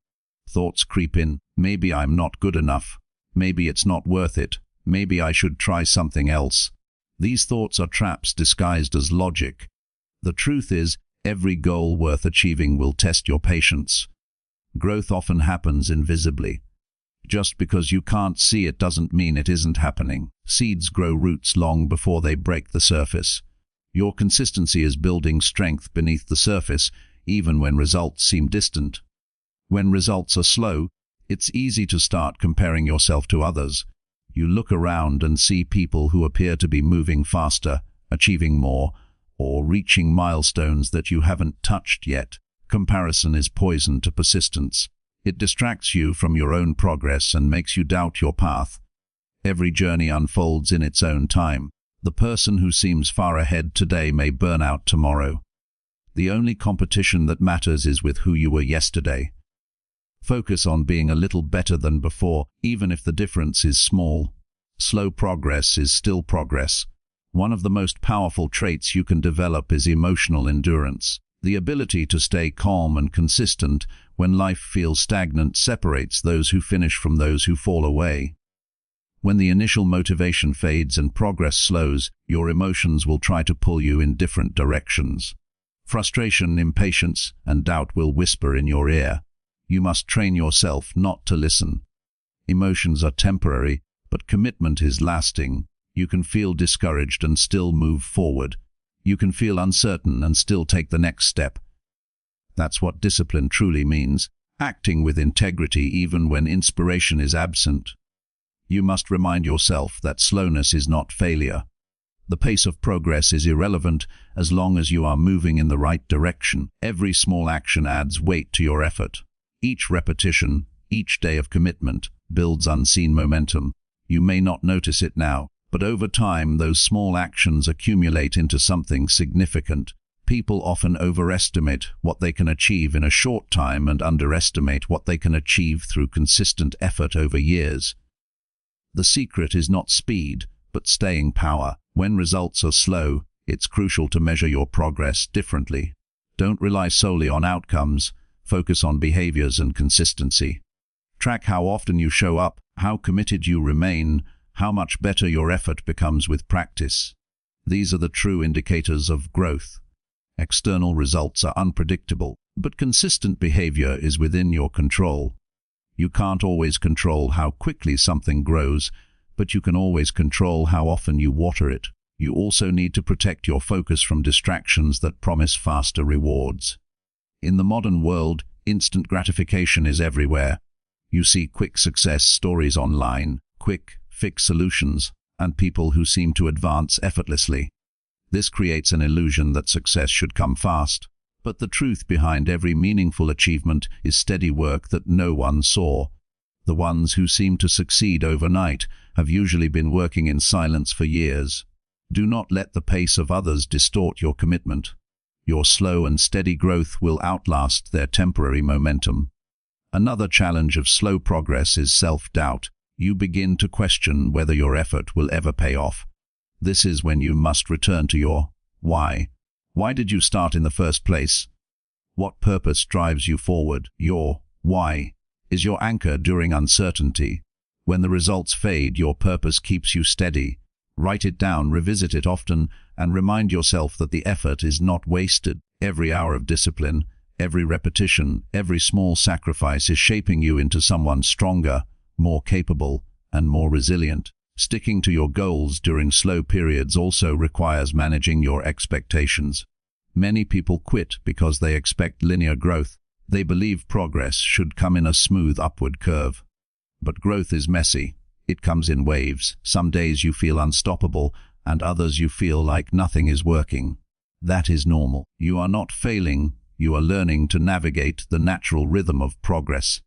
Thoughts creep in. Maybe I'm not good enough. Maybe it's not worth it. Maybe I should try something else. These thoughts are traps disguised as logic. The truth is, every goal worth achieving will test your patience. Growth often happens invisibly. Just because you can't see it doesn't mean it isn't happening. Seeds grow roots long before they break the surface. Your consistency is building strength beneath the surface, even when results seem distant. When results are slow, it's easy to start comparing yourself to others. You look around and see people who appear to be moving faster, achieving more, or reaching milestones that you haven't touched yet. Comparison is poison to persistence. It distracts you from your own progress and makes you doubt your path. Every journey unfolds in its own time. The person who seems far ahead today may burn out tomorrow. The only competition that matters is with who you were yesterday. Focus on being a little better than before, even if the difference is small. Slow progress is still progress. One of the most powerful traits you can develop is emotional endurance. The ability to stay calm and consistent when life feels stagnant separates those who finish from those who fall away. When the initial motivation fades and progress slows, your emotions will try to pull you in different directions. Frustration, impatience, and doubt will whisper in your ear. You must train yourself not to listen. Emotions are temporary, but commitment is lasting. You can feel discouraged and still move forward. You can feel uncertain and still take the next step. That's what discipline truly means, acting with integrity even when inspiration is absent. You must remind yourself that slowness is not failure. The pace of progress is irrelevant as long as you are moving in the right direction. Every small action adds weight to your effort. Each repetition, each day of commitment, builds unseen momentum. You may not notice it now, but over time those small actions accumulate into something significant. People often overestimate what they can achieve in a short time and underestimate what they can achieve through consistent effort over years. The secret is not speed, but staying power. When results are slow, it's crucial to measure your progress differently. Don't rely solely on outcomes. Focus on behaviors and consistency. Track how often you show up, how committed you remain, how much better your effort becomes with practice. These are the true indicators of growth. External results are unpredictable, but consistent behavior is within your control. You can't always control how quickly something grows, but you can always control how often you water it. You also need to protect your focus from distractions that promise faster rewards. In the modern world, instant gratification is everywhere. You see quick success stories online, quick fix solutions, and people who seem to advance effortlessly. This creates an illusion that success should come fast. But the truth behind every meaningful achievement is steady work that no one saw. The ones who seem to succeed overnight have usually been working in silence for years. Do not let the pace of others distort your commitment. Your slow and steady growth will outlast their temporary momentum. Another challenge of slow progress is self-doubt. You begin to question whether your effort will ever pay off. This is when you must return to your why. Why did you start in the first place? What purpose drives you forward? Your why is your anchor during uncertainty. When the results fade, your purpose keeps you steady. Write it down, revisit it often, and remind yourself that the effort is not wasted. Every hour of discipline, every repetition, every small sacrifice is shaping you into someone stronger, more capable, and more resilient. Sticking to your goals during slow periods also requires managing your expectations. Many people quit because they expect linear growth. They believe progress should come in a smooth upward curve. But growth is messy. It comes in waves. Some days you feel unstoppable, and others you feel like nothing is working. That is normal. You are not failing. You are learning to navigate the natural rhythm of progress.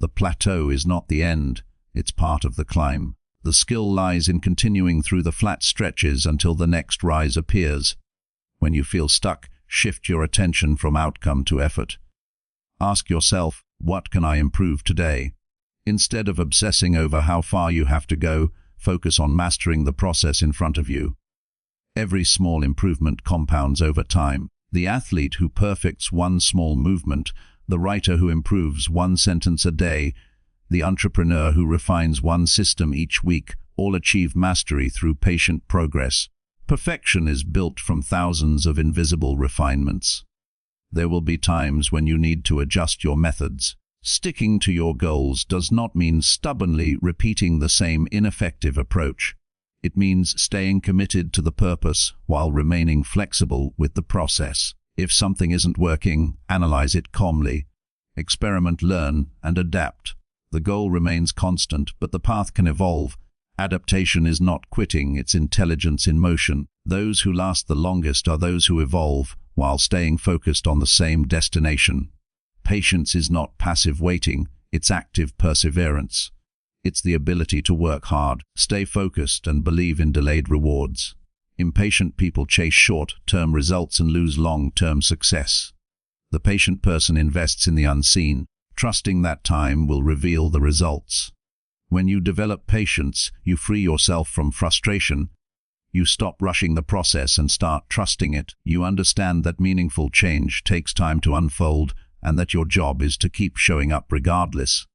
The plateau is not the end. It's part of the climb. The skill lies in continuing through the flat stretches until the next rise appears. When you feel stuck, shift your attention from outcome to effort. Ask yourself, what can I improve today? Instead of obsessing over how far you have to go, focus on mastering the process in front of you. Every small improvement compounds over time. The athlete who perfects one small movement, the writer who improves one sentence a day, the entrepreneur who refines one system each week, all achieve mastery through patient progress. Perfection is built from thousands of invisible refinements. There will be times when you need to adjust your methods. Sticking to your goals does not mean stubbornly repeating the same ineffective approach. It means staying committed to the purpose while remaining flexible with the process. If something isn't working, analyze it calmly. Experiment, learn, and adapt. The goal remains constant, but the path can evolve. Adaptation is not quitting, it's intelligence in motion. Those who last the longest are those who evolve while staying focused on the same destination. Patience is not passive waiting, it's active perseverance. It's the ability to work hard, stay focused, and believe in delayed rewards. Impatient people chase short-term results and lose long-term success. The patient person invests in the unseen, trusting that time will reveal the results. When you develop patience, you free yourself from frustration. You stop rushing the process and start trusting it. You understand that meaningful change takes time to unfold and that your job is to keep showing up regardless.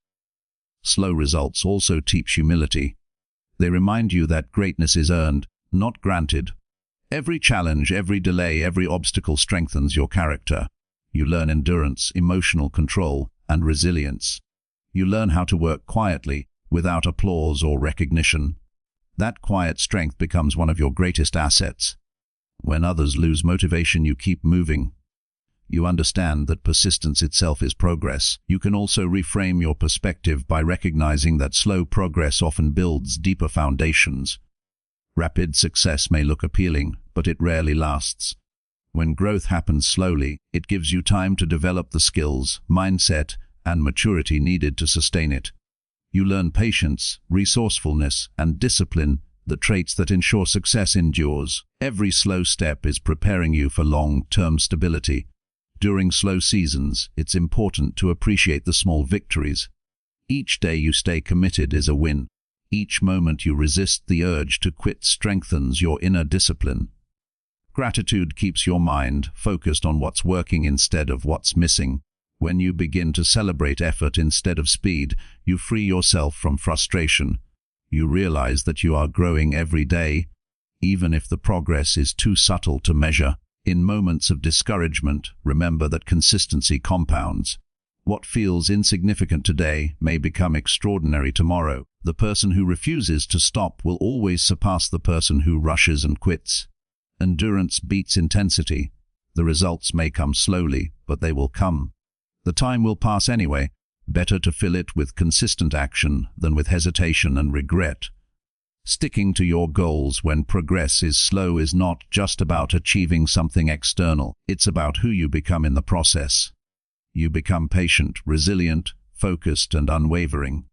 Slow results also teach humility. They remind you that greatness is earned, not granted. Every challenge, every delay, every obstacle strengthens your character. You learn endurance, emotional control, and resilience. You learn how to work quietly, without applause or recognition. That quiet strength becomes one of your greatest assets. When others lose motivation, you keep moving. You understand that persistence itself is progress. You can also reframe your perspective by recognizing that slow progress often builds deeper foundations. Rapid success may look appealing, but it rarely lasts. When growth happens slowly, it gives you time to develop the skills, mindset, and maturity needed to sustain it. You learn patience, resourcefulness, and discipline, the traits that ensure success endures. Every slow step is preparing you for long-term stability. During slow seasons, it's important to appreciate the small victories. Each day you stay committed is a win. Each moment you resist the urge to quit strengthens your inner discipline. Gratitude keeps your mind focused on what's working instead of what's missing. When you begin to celebrate effort instead of speed, you free yourself from frustration. You realize that you are growing every day, even if the progress is too subtle to measure. In moments of discouragement, remember that consistency compounds. What feels insignificant today may become extraordinary tomorrow. The person who refuses to stop will always surpass the person who rushes and quits. Endurance beats intensity. The results may come slowly, but they will come. The time will pass anyway. Better to fill it with consistent action than with hesitation and regret. Sticking to your goals when progress is slow is not just about achieving something external. It's about who you become in the process. You become patient, resilient, focused, and unwavering.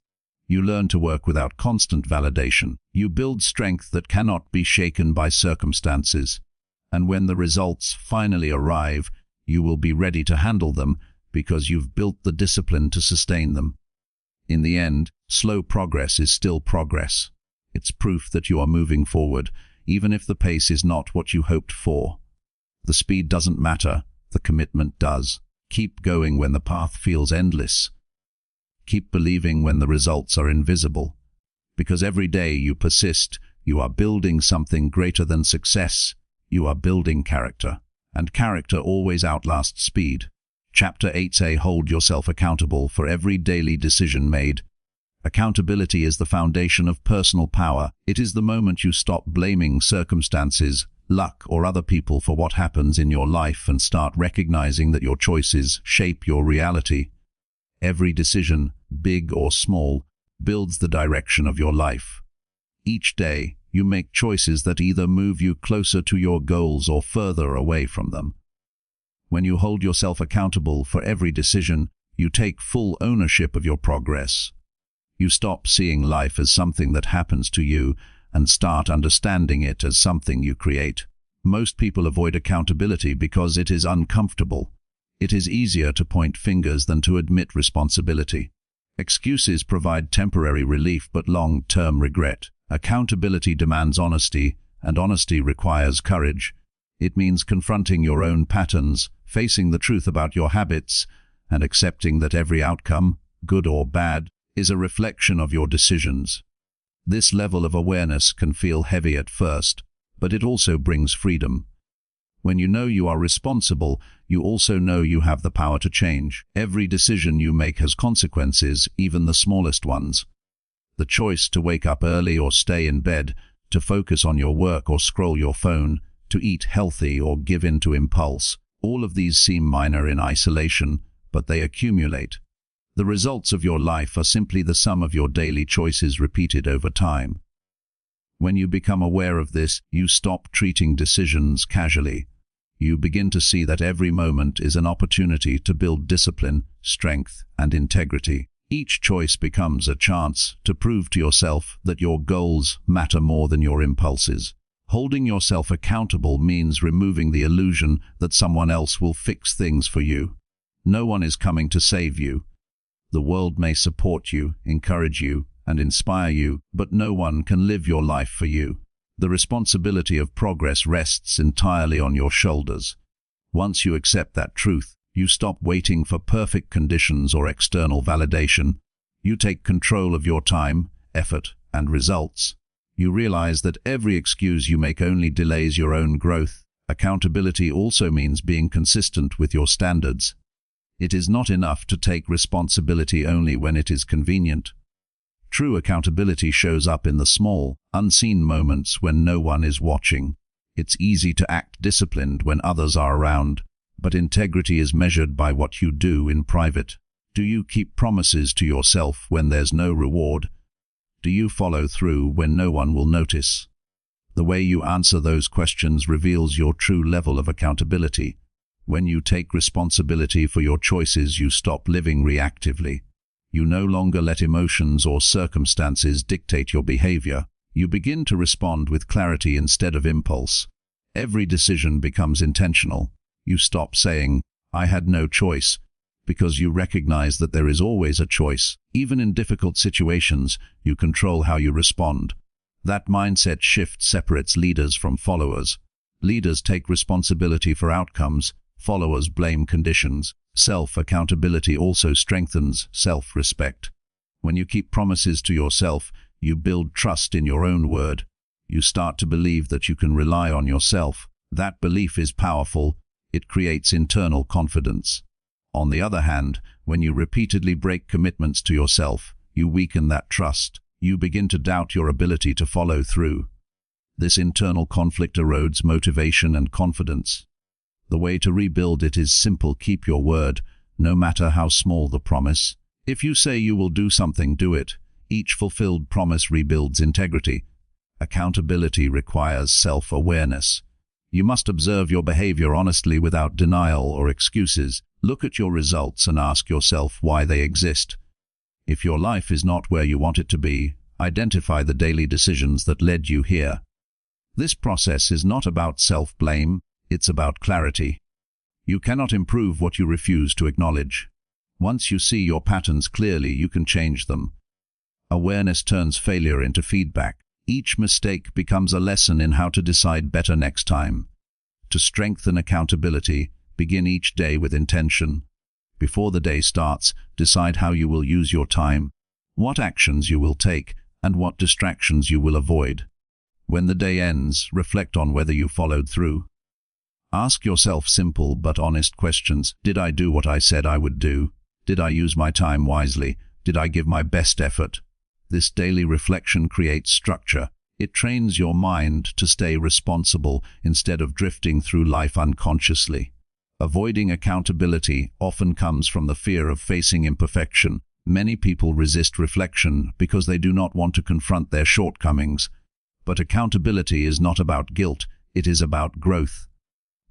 You learn to work without constant validation. You build strength that cannot be shaken by circumstances. And when the results finally arrive, you will be ready to handle them because you've built the discipline to sustain them. In the end, slow progress is still progress. It's proof that you are moving forward, even if the pace is not what you hoped for. The speed doesn't matter, the commitment does. Keep going when the path feels endless. Keep believing when the results are invisible. Because every day you persist, you are building something greater than success. You are building character. And character always outlasts speed. Chapter 8 Hold yourself accountable for every daily decision made. Accountability is the foundation of personal power. It is the moment you stop blaming circumstances, luck, or other people for what happens in your life and start recognizing that your choices shape your reality. Every decision, big or small, builds the direction of your life. Each day, you make choices that either move you closer to your goals or further away from them. When you hold yourself accountable for every decision, you take full ownership of your progress. You stop seeing life as something that happens to you and start understanding it as something you create. Most people avoid accountability because it is uncomfortable. It is easier to point fingers than to admit responsibility. Excuses provide temporary relief but long-term regret. Accountability demands honesty, and honesty requires courage. It means confronting your own patterns, facing the truth about your habits, and accepting that every outcome, good or bad, is a reflection of your decisions. This level of awareness can feel heavy at first, but it also brings freedom. When you know you are responsible, you also know you have the power to change. Every decision you make has consequences, even the smallest ones. The choice to wake up early or stay in bed, to focus on your work or scroll your phone, to eat healthy or give in to impulse. All of these seem minor in isolation, but they accumulate. The results of your life are simply the sum of your daily choices repeated over time. When you become aware of this, you stop treating decisions casually. You begin to see that every moment is an opportunity to build discipline, strength, and integrity. Each choice becomes a chance to prove to yourself that your goals matter more than your impulses. Holding yourself accountable means removing the illusion that someone else will fix things for you. No one is coming to save you. The world may support you, encourage you, and inspire you, but no one can live your life for you. The responsibility of progress rests entirely on your shoulders. Once you accept that truth, you stop waiting for perfect conditions or external validation. You take control of your time, effort, and results. You realize that every excuse you make only delays your own growth. Accountability also means being consistent with your standards. It is not enough to take responsibility only when it is convenient. True accountability shows up in the small, unseen moments when no one is watching. It's easy to act disciplined when others are around, but integrity is measured by what you do in private. Do you keep promises to yourself when there's no reward? Do you follow through when no one will notice? The way you answer those questions reveals your true level of accountability. When you take responsibility for your choices, you stop living reactively. You no longer let emotions or circumstances dictate your behavior. You begin to respond with clarity instead of impulse. Every decision becomes intentional. You stop saying, "I had no choice," because you recognize that there is always a choice. Even in difficult situations, you control how you respond. That mindset shift separates leaders from followers. Leaders take responsibility for outcomes, followers blame conditions. Self-accountability also strengthens self-respect. When you keep promises to yourself, you build trust in your own word. You start to believe that you can rely on yourself. That belief is powerful. It creates internal confidence. On the other hand, when you repeatedly break commitments to yourself, you weaken that trust. You begin to doubt your ability to follow through. This internal conflict erodes motivation and confidence. The way to rebuild it is simple: keep your word, no matter how small the promise. If you say you will do something, do it. Each fulfilled promise rebuilds integrity. Accountability requires self-awareness. You must observe your behavior honestly without denial or excuses. Look at your results and ask yourself why they exist. If your life is not where you want it to be, identify the daily decisions that led you here. This process is not about self-blame. It's about clarity. You cannot improve what you refuse to acknowledge. Once you see your patterns clearly, you can change them. Awareness turns failure into feedback. Each mistake becomes a lesson in how to decide better next time. To strengthen accountability, begin each day with intention. Before the day starts, decide how you will use your time, what actions you will take, and what distractions you will avoid. When the day ends, reflect on whether you followed through. Ask yourself simple but honest questions. Did I do what I said I would do? Did I use my time wisely? Did I give my best effort? This daily reflection creates structure. It trains your mind to stay responsible instead of drifting through life unconsciously. Avoiding accountability often comes from the fear of facing imperfection. Many people resist reflection because they do not want to confront their shortcomings. But accountability is not about guilt, it is about growth.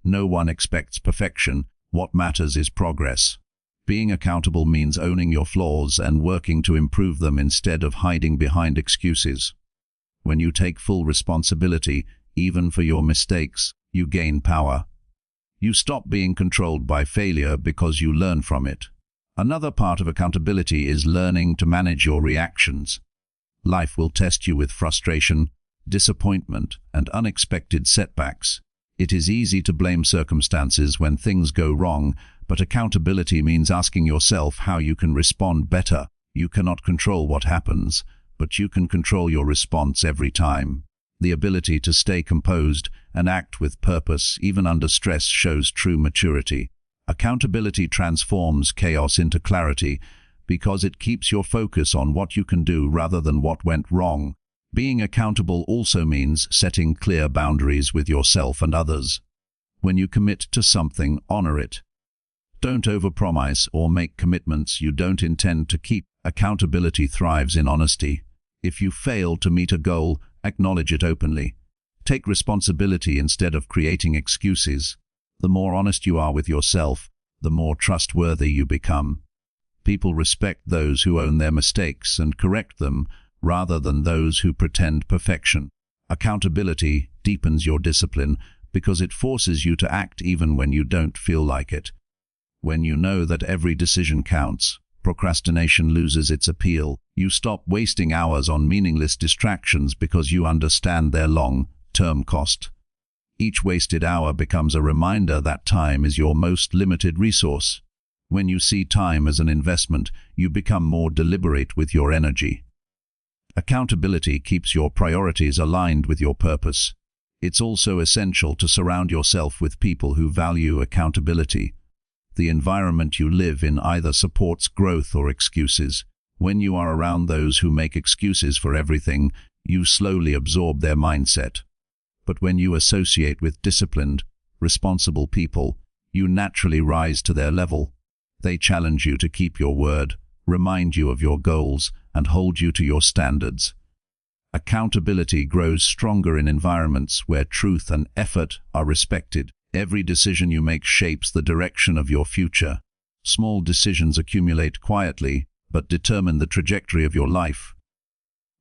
No one expects perfection. What matters is progress. Being accountable means owning your flaws and working to improve them instead of hiding behind excuses. When you take full responsibility, even for your mistakes, you gain power. You stop being controlled by failure because you learn from it. Another part of accountability is learning to manage your reactions. Life will test you with frustration, disappointment, and unexpected setbacks. It is easy to blame circumstances when things go wrong, but accountability means asking yourself how you can respond better. You cannot control what happens, but you can control your response every time. The ability to stay composed and act with purpose, even under stress, shows true maturity. Accountability transforms chaos into clarity because it keeps your focus on what you can do rather than what went wrong. Being accountable also means setting clear boundaries with yourself and others. When you commit to something, honor it. Don't overpromise or make commitments you don't intend to keep. Accountability thrives in honesty. If you fail to meet a goal, acknowledge it openly. Take responsibility instead of creating excuses. The more honest you are with yourself, the more trustworthy you become. People respect those who own their mistakes and correct them, rather than those who pretend perfection. Accountability deepens your discipline because it forces you to act even when you don't feel like it. When you know that every decision counts, procrastination loses its appeal. You stop wasting hours on meaningless distractions because you understand their long-term cost. Each wasted hour becomes a reminder that time is your most limited resource. When you see time as an investment, you become more deliberate with your energy. Accountability keeps your priorities aligned with your purpose. It's also essential to surround yourself with people who value accountability. The environment you live in either supports growth or excuses. When you are around those who make excuses for everything, you slowly absorb their mindset. But when you associate with disciplined, responsible people, you naturally rise to their level. They challenge you to keep your word, remind you of your goals, and hold you to your standards. Accountability grows stronger in environments where truth and effort are respected. Every decision you make shapes the direction of your future. Small decisions accumulate quietly, but determine the trajectory of your life.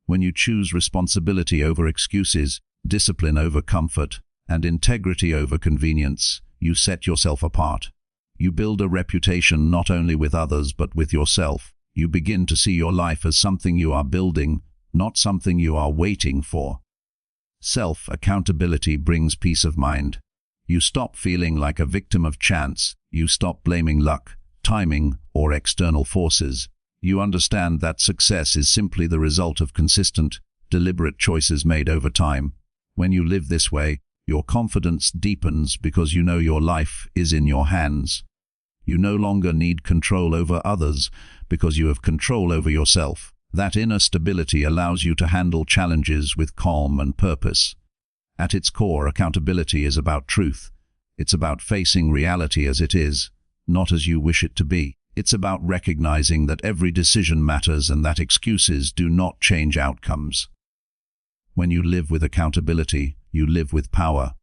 When you choose responsibility over excuses, discipline over comfort, and integrity over convenience, you set yourself apart. You build a reputation not only with others but with yourself. You begin to see your life as something you are building, not something you are waiting for. Self-accountability brings peace of mind. You stop feeling like a victim of chance. You stop blaming luck, timing, or external forces. You understand that success is simply the result of consistent, deliberate choices made over time. When you live this way, your confidence deepens because you know your life is in your hands. You no longer need control over others because you have control over yourself. That inner stability allows you to handle challenges with calm and purpose. At its core, accountability is about truth. It's about facing reality as it is, not as you wish it to be. It's about recognizing that every decision matters and that excuses do not change outcomes. When you live with accountability, you live with power.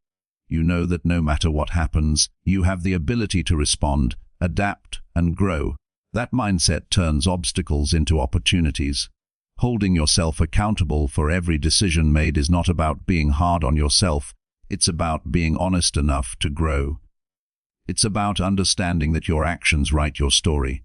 You know that no matter what happens, you have the ability to respond, adapt, and grow. That mindset turns obstacles into opportunities. Holding yourself accountable for every decision made is not about being hard on yourself. It's about being honest enough to grow. It's about understanding that your actions write your story.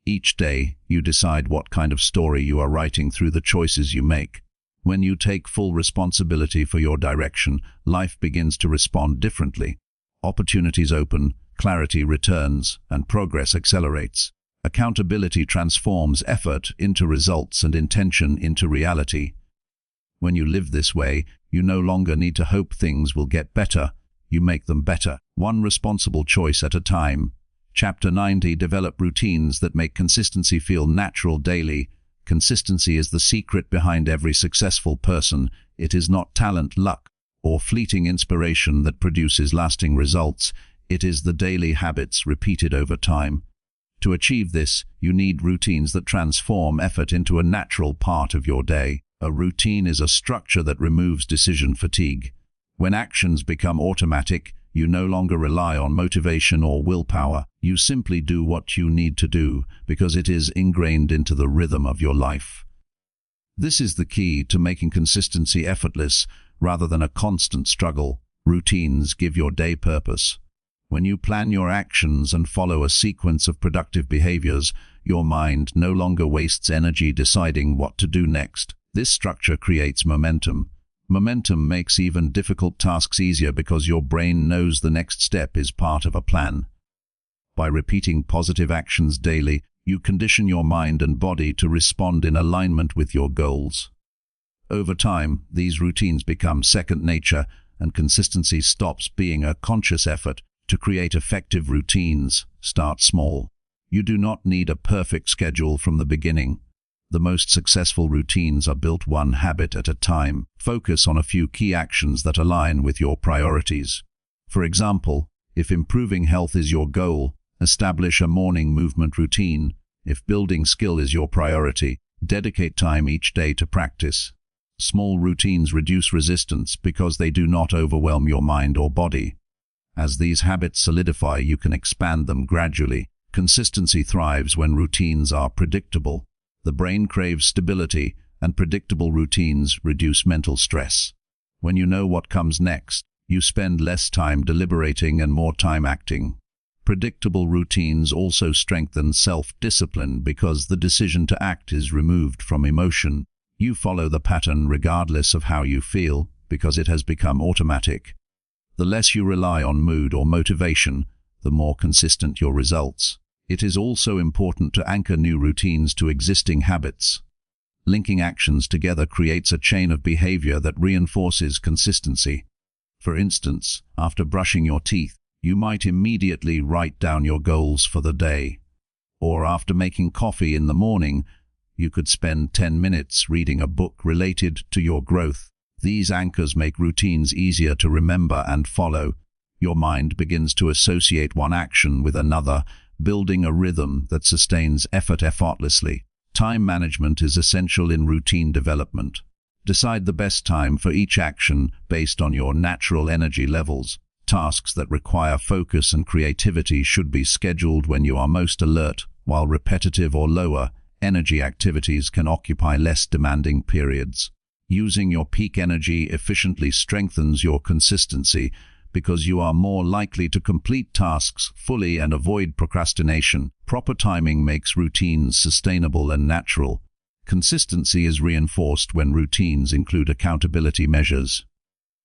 Each day, you decide what kind of story you are writing through the choices you make. When you take full responsibility for your direction, life begins to respond differently. Opportunities open, clarity returns, and progress accelerates. Accountability transforms effort into results and intention into reality. When you live this way, you no longer need to hope things will get better. You make them better, one responsible choice at a time. Chapter 90. Develop routines that make consistency feel natural daily. Consistency is the secret behind every successful person. It is not talent, luck, or fleeting inspiration that produces lasting results. It is the daily habits repeated over time. To achieve this, you need routines that transform effort into a natural part of your day. A routine is a structure that removes decision fatigue. When actions become automatic, you no longer rely on motivation or willpower. You simply do what you need to do because it is ingrained into the rhythm of your life. This is the key to making consistency effortless rather than a constant struggle. Routines give your day purpose. When you plan your actions and follow a sequence of productive behaviors, your mind no longer wastes energy deciding what to do next. This structure creates momentum. Momentum makes even difficult tasks easier because your brain knows the next step is part of a plan. By repeating positive actions daily, you condition your mind and body to respond in alignment with your goals. Over time, these routines become second nature, and consistency stops being a conscious effort. To create effective routines, start small. You do not need a perfect schedule from the beginning. The most successful routines are built one habit at a time. Focus on a few key actions that align with your priorities. For example, if improving health is your goal, establish a morning movement routine. If building skill is your priority, dedicate time each day to practice. Small routines reduce resistance because they do not overwhelm your mind or body. As these habits solidify, you can expand them gradually. Consistency thrives when routines are predictable. The brain craves stability, and predictable routines reduce mental stress. When you know what comes next, you spend less time deliberating and more time acting. Predictable routines also strengthen self-discipline because the decision to act is removed from emotion. You follow the pattern regardless of how you feel because it has become automatic. The less you rely on mood or motivation, the more consistent your results. It is also important to anchor new routines to existing habits. Linking actions together creates a chain of behavior that reinforces consistency. For instance, after brushing your teeth, you might immediately write down your goals for the day. Or after making coffee in the morning, you could spend 10 minutes reading a book related to your growth. These anchors make routines easier to remember and follow. Your mind begins to associate one action with another, building a rhythm that sustains effort effortlessly. Time management is essential in routine development. Decide the best time for each action based on your natural energy levels. Tasks that require focus and creativity should be scheduled when you are most alert, while repetitive or lower energy activities can occupy less demanding periods. Using your peak energy efficiently strengthens your consistency because you are more likely to complete tasks fully and avoid procrastination. Proper timing makes routines sustainable and natural. Consistency is reinforced when routines include accountability measures.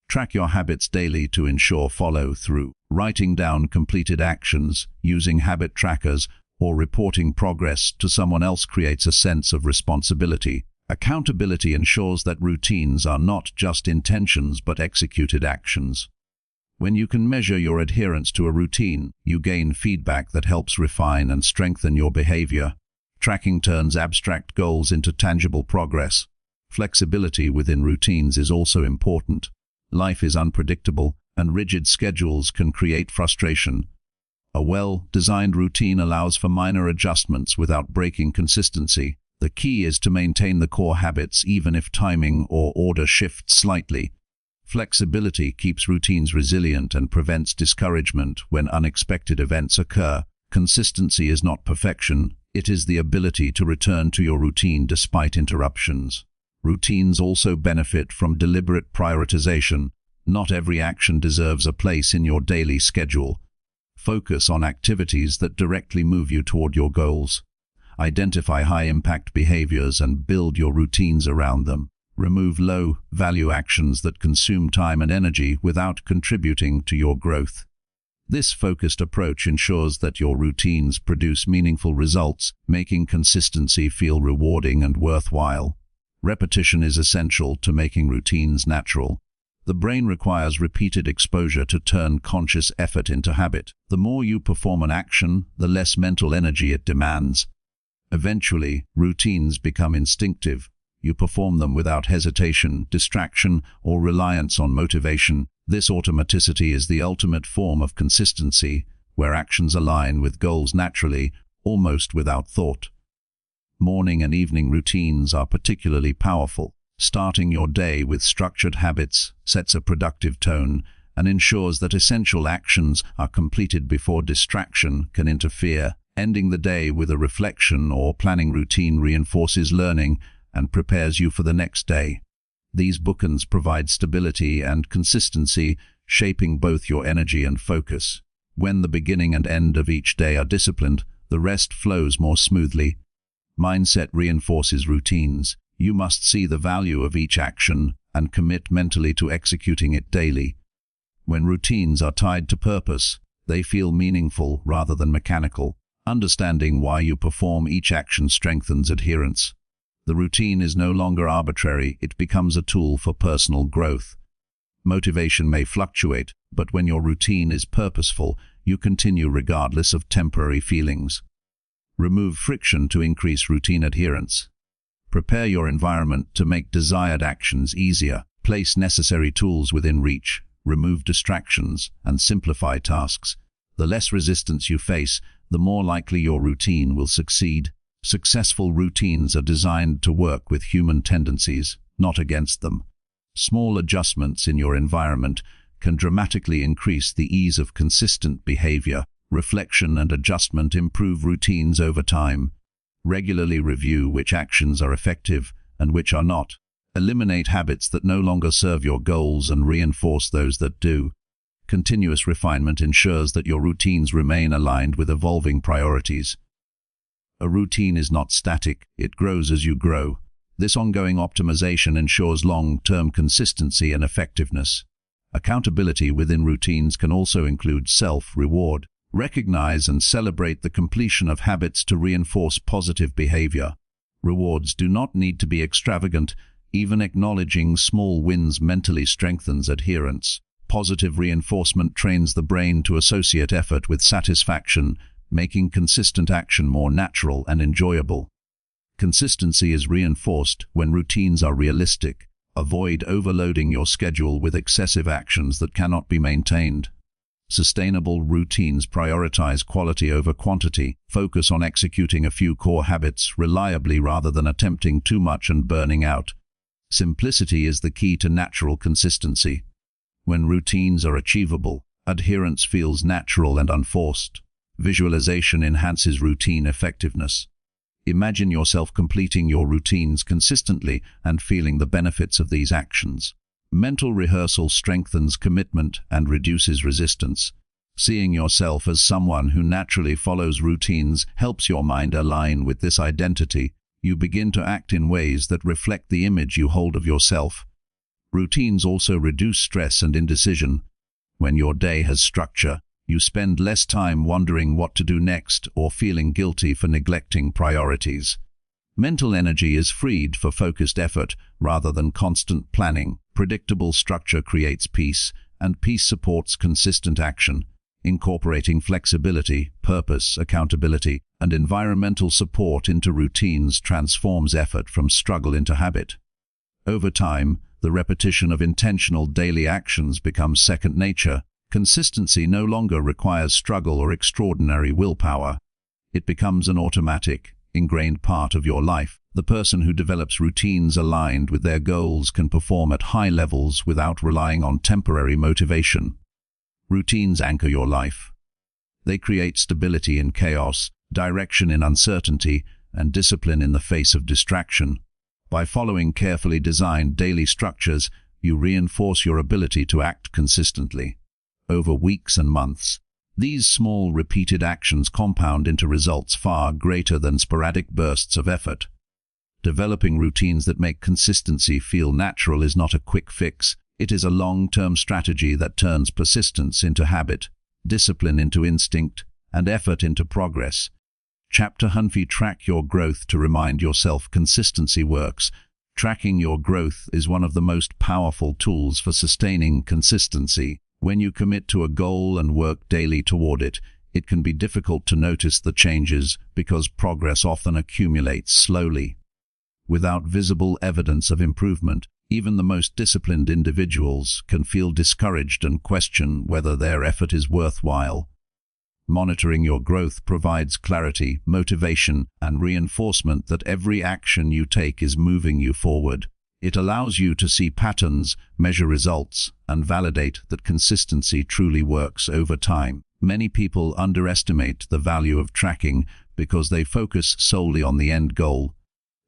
Track your habits daily to ensure follow-through. Writing down completed actions, using habit trackers, or reporting progress to someone else creates a sense of responsibility. Accountability ensures that routines are not just intentions but executed actions. When you can measure your adherence to a routine, you gain feedback that helps refine and strengthen your behavior. Tracking turns abstract goals into tangible progress. Flexibility within routines is also important. Life is unpredictable, and rigid schedules can create frustration. A well-designed routine allows for minor adjustments without breaking consistency. The key is to maintain the core habits even if timing or order shifts slightly. Flexibility keeps routines resilient and prevents discouragement when unexpected events occur. Consistency is not perfection, it is the ability to return to your routine despite interruptions. Routines also benefit from deliberate prioritization. Not every action deserves a place in your daily schedule. Focus on activities that directly move you toward your goals. Identify high-impact behaviors and build your routines around them. Remove low-value actions that consume time and energy without contributing to your growth. This focused approach ensures that your routines produce meaningful results, making consistency feel rewarding and worthwhile. Repetition is essential to making routines natural. The brain requires repeated exposure to turn conscious effort into habit. The more you perform an action, the less mental energy it demands. Eventually, routines become instinctive. You perform them without hesitation, distraction, or reliance on motivation. This automaticity is the ultimate form of consistency, where actions align with goals naturally, almost without thought. Morning and evening routines are particularly powerful. Starting your day with structured habits sets a productive tone and ensures that essential actions are completed before distraction can interfere. Ending the day with a reflection or planning routine reinforces learning and prepares you for the next day. These bookends provide stability and consistency, shaping both your energy and focus. When the beginning and end of each day are disciplined, the rest flows more smoothly. Mindset reinforces routines. You must see the value of each action and commit mentally to executing it daily. When routines are tied to purpose, they feel meaningful rather than mechanical. Understanding why you perform each action strengthens adherence. The routine is no longer arbitrary, it becomes a tool for personal growth. Motivation may fluctuate, but when your routine is purposeful, you continue regardless of temporary feelings. Remove friction to increase routine adherence. Prepare your environment to make desired actions easier. Place necessary tools within reach, remove distractions, and simplify tasks. The less resistance you face, the more likely your routine will succeed. Successful routines are designed to work with human tendencies, not against them. Small adjustments in your environment can dramatically increase the ease of consistent behavior. Reflection and adjustment improve routines over time. Regularly review which actions are effective and which are not. Eliminate habits that no longer serve your goals and reinforce those that do. Continuous refinement ensures that your routines remain aligned with evolving priorities. A routine is not static, it grows as you grow. This ongoing optimization ensures long-term consistency and effectiveness. Accountability within routines can also include self-reward. Recognize and celebrate the completion of habits to reinforce positive behavior. Rewards do not need to be extravagant. Even acknowledging small wins mentally strengthens adherence. Positive reinforcement trains the brain to associate effort with satisfaction, making consistent action more natural and enjoyable. Consistency is reinforced when routines are realistic. Avoid overloading your schedule with excessive actions that cannot be maintained. Sustainable routines prioritize quality over quantity. Focus on executing a few core habits reliably rather than attempting too much and burning out. Simplicity is the key to natural consistency. When routines are achievable, adherence feels natural and unforced. Visualization enhances routine effectiveness. Imagine yourself completing your routines consistently and feeling the benefits of these actions. Mental rehearsal strengthens commitment and reduces resistance. Seeing yourself as someone who naturally follows routines helps your mind align with this identity. You begin to act in ways that reflect the image you hold of yourself. Routines also reduce stress and indecision. When your day has structure, you spend less time wondering what to do next or feeling guilty for neglecting priorities. Mental energy is freed for focused effort rather than constant planning. Predictable structure creates peace, and peace supports consistent action. Incorporating flexibility, purpose, accountability, and environmental support into routines transforms effort from struggle into habit. Over time, the repetition of intentional daily actions becomes second nature. Consistency no longer requires struggle or extraordinary willpower. It becomes an automatic, ingrained part of your life. The person who develops routines aligned with their goals can perform at high levels without relying on temporary motivation. Routines anchor your life. They create stability in chaos, direction in uncertainty, and discipline in the face of distraction. By following carefully designed daily structures, you reinforce your ability to act consistently. Over weeks and months, these small, repeated actions compound into results far greater than sporadic bursts of effort. Developing routines that make consistency feel natural is not a quick fix. It is a long-term strategy that turns persistence into habit, discipline into instinct, and effort into progress. Chapter 1: Track your growth to remind yourself consistency works. Tracking your growth is one of the most powerful tools for sustaining consistency. When you commit to a goal and work daily toward it, it can be difficult to notice the changes because progress often accumulates slowly. Without visible evidence of improvement, even the most disciplined individuals can feel discouraged and question whether their effort is worthwhile. Monitoring your growth provides clarity, motivation, and reinforcement that every action you take is moving you forward. It allows you to see patterns, measure results, and validate that consistency truly works over time. Many people underestimate the value of tracking because they focus solely on the end goal.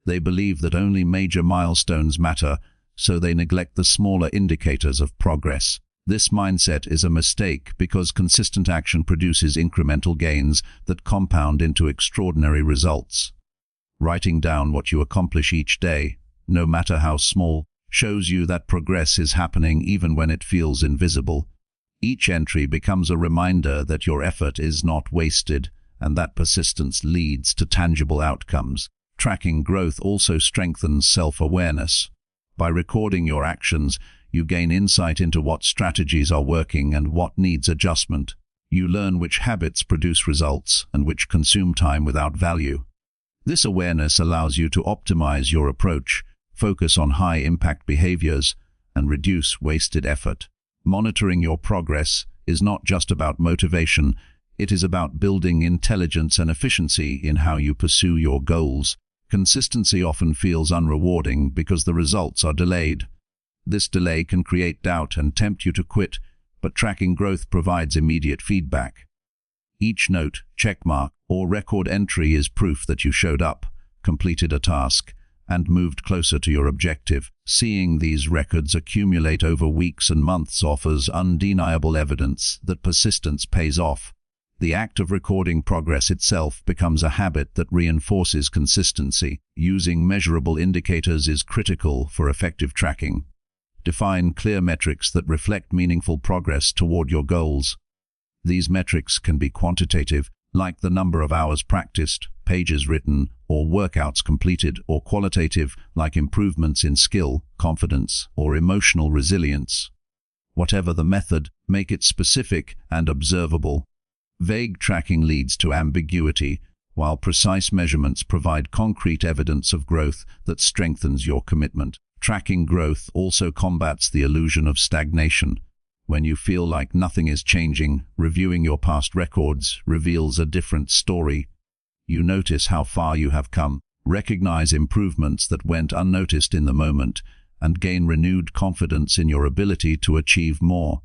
They believe that only major milestones matter, so they neglect the smaller indicators of progress. This mindset is a mistake because consistent action produces incremental gains that compound into extraordinary results. Writing down what you accomplish each day, no matter how small, shows you that progress is happening even when it feels invisible. Each entry becomes a reminder that your effort is not wasted and that persistence leads to tangible outcomes. Tracking growth also strengthens self-awareness. By recording your actions, you gain insight into what strategies are working and what needs adjustment. You learn which habits produce results and which consume time without value. This awareness allows you to optimize your approach, focus on high-impact behaviors, and reduce wasted effort. Monitoring your progress is not just about motivation, it is about building intelligence and efficiency in how you pursue your goals. Consistency often feels unrewarding because the results are delayed. This delay can create doubt and tempt you to quit, but tracking growth provides immediate feedback. Each note, checkmark, or record entry is proof that you showed up, completed a task, and moved closer to your objective. Seeing these records accumulate over weeks and months offers undeniable evidence that persistence pays off. The act of recording progress itself becomes a habit that reinforces consistency. Using measurable indicators is critical for effective tracking. Define clear metrics that reflect meaningful progress toward your goals. These metrics can be quantitative, like the number of hours practiced, pages written, or workouts completed, or qualitative, like improvements in skill, confidence, or emotional resilience. Whatever the method, make it specific and observable. Vague tracking leads to ambiguity, while precise measurements provide concrete evidence of growth that strengthens your commitment. Tracking growth also combats the illusion of stagnation. When you feel like nothing is changing, reviewing your past records reveals a different story. You notice how far you have come, recognize improvements that went unnoticed in the moment, and gain renewed confidence in your ability to achieve more.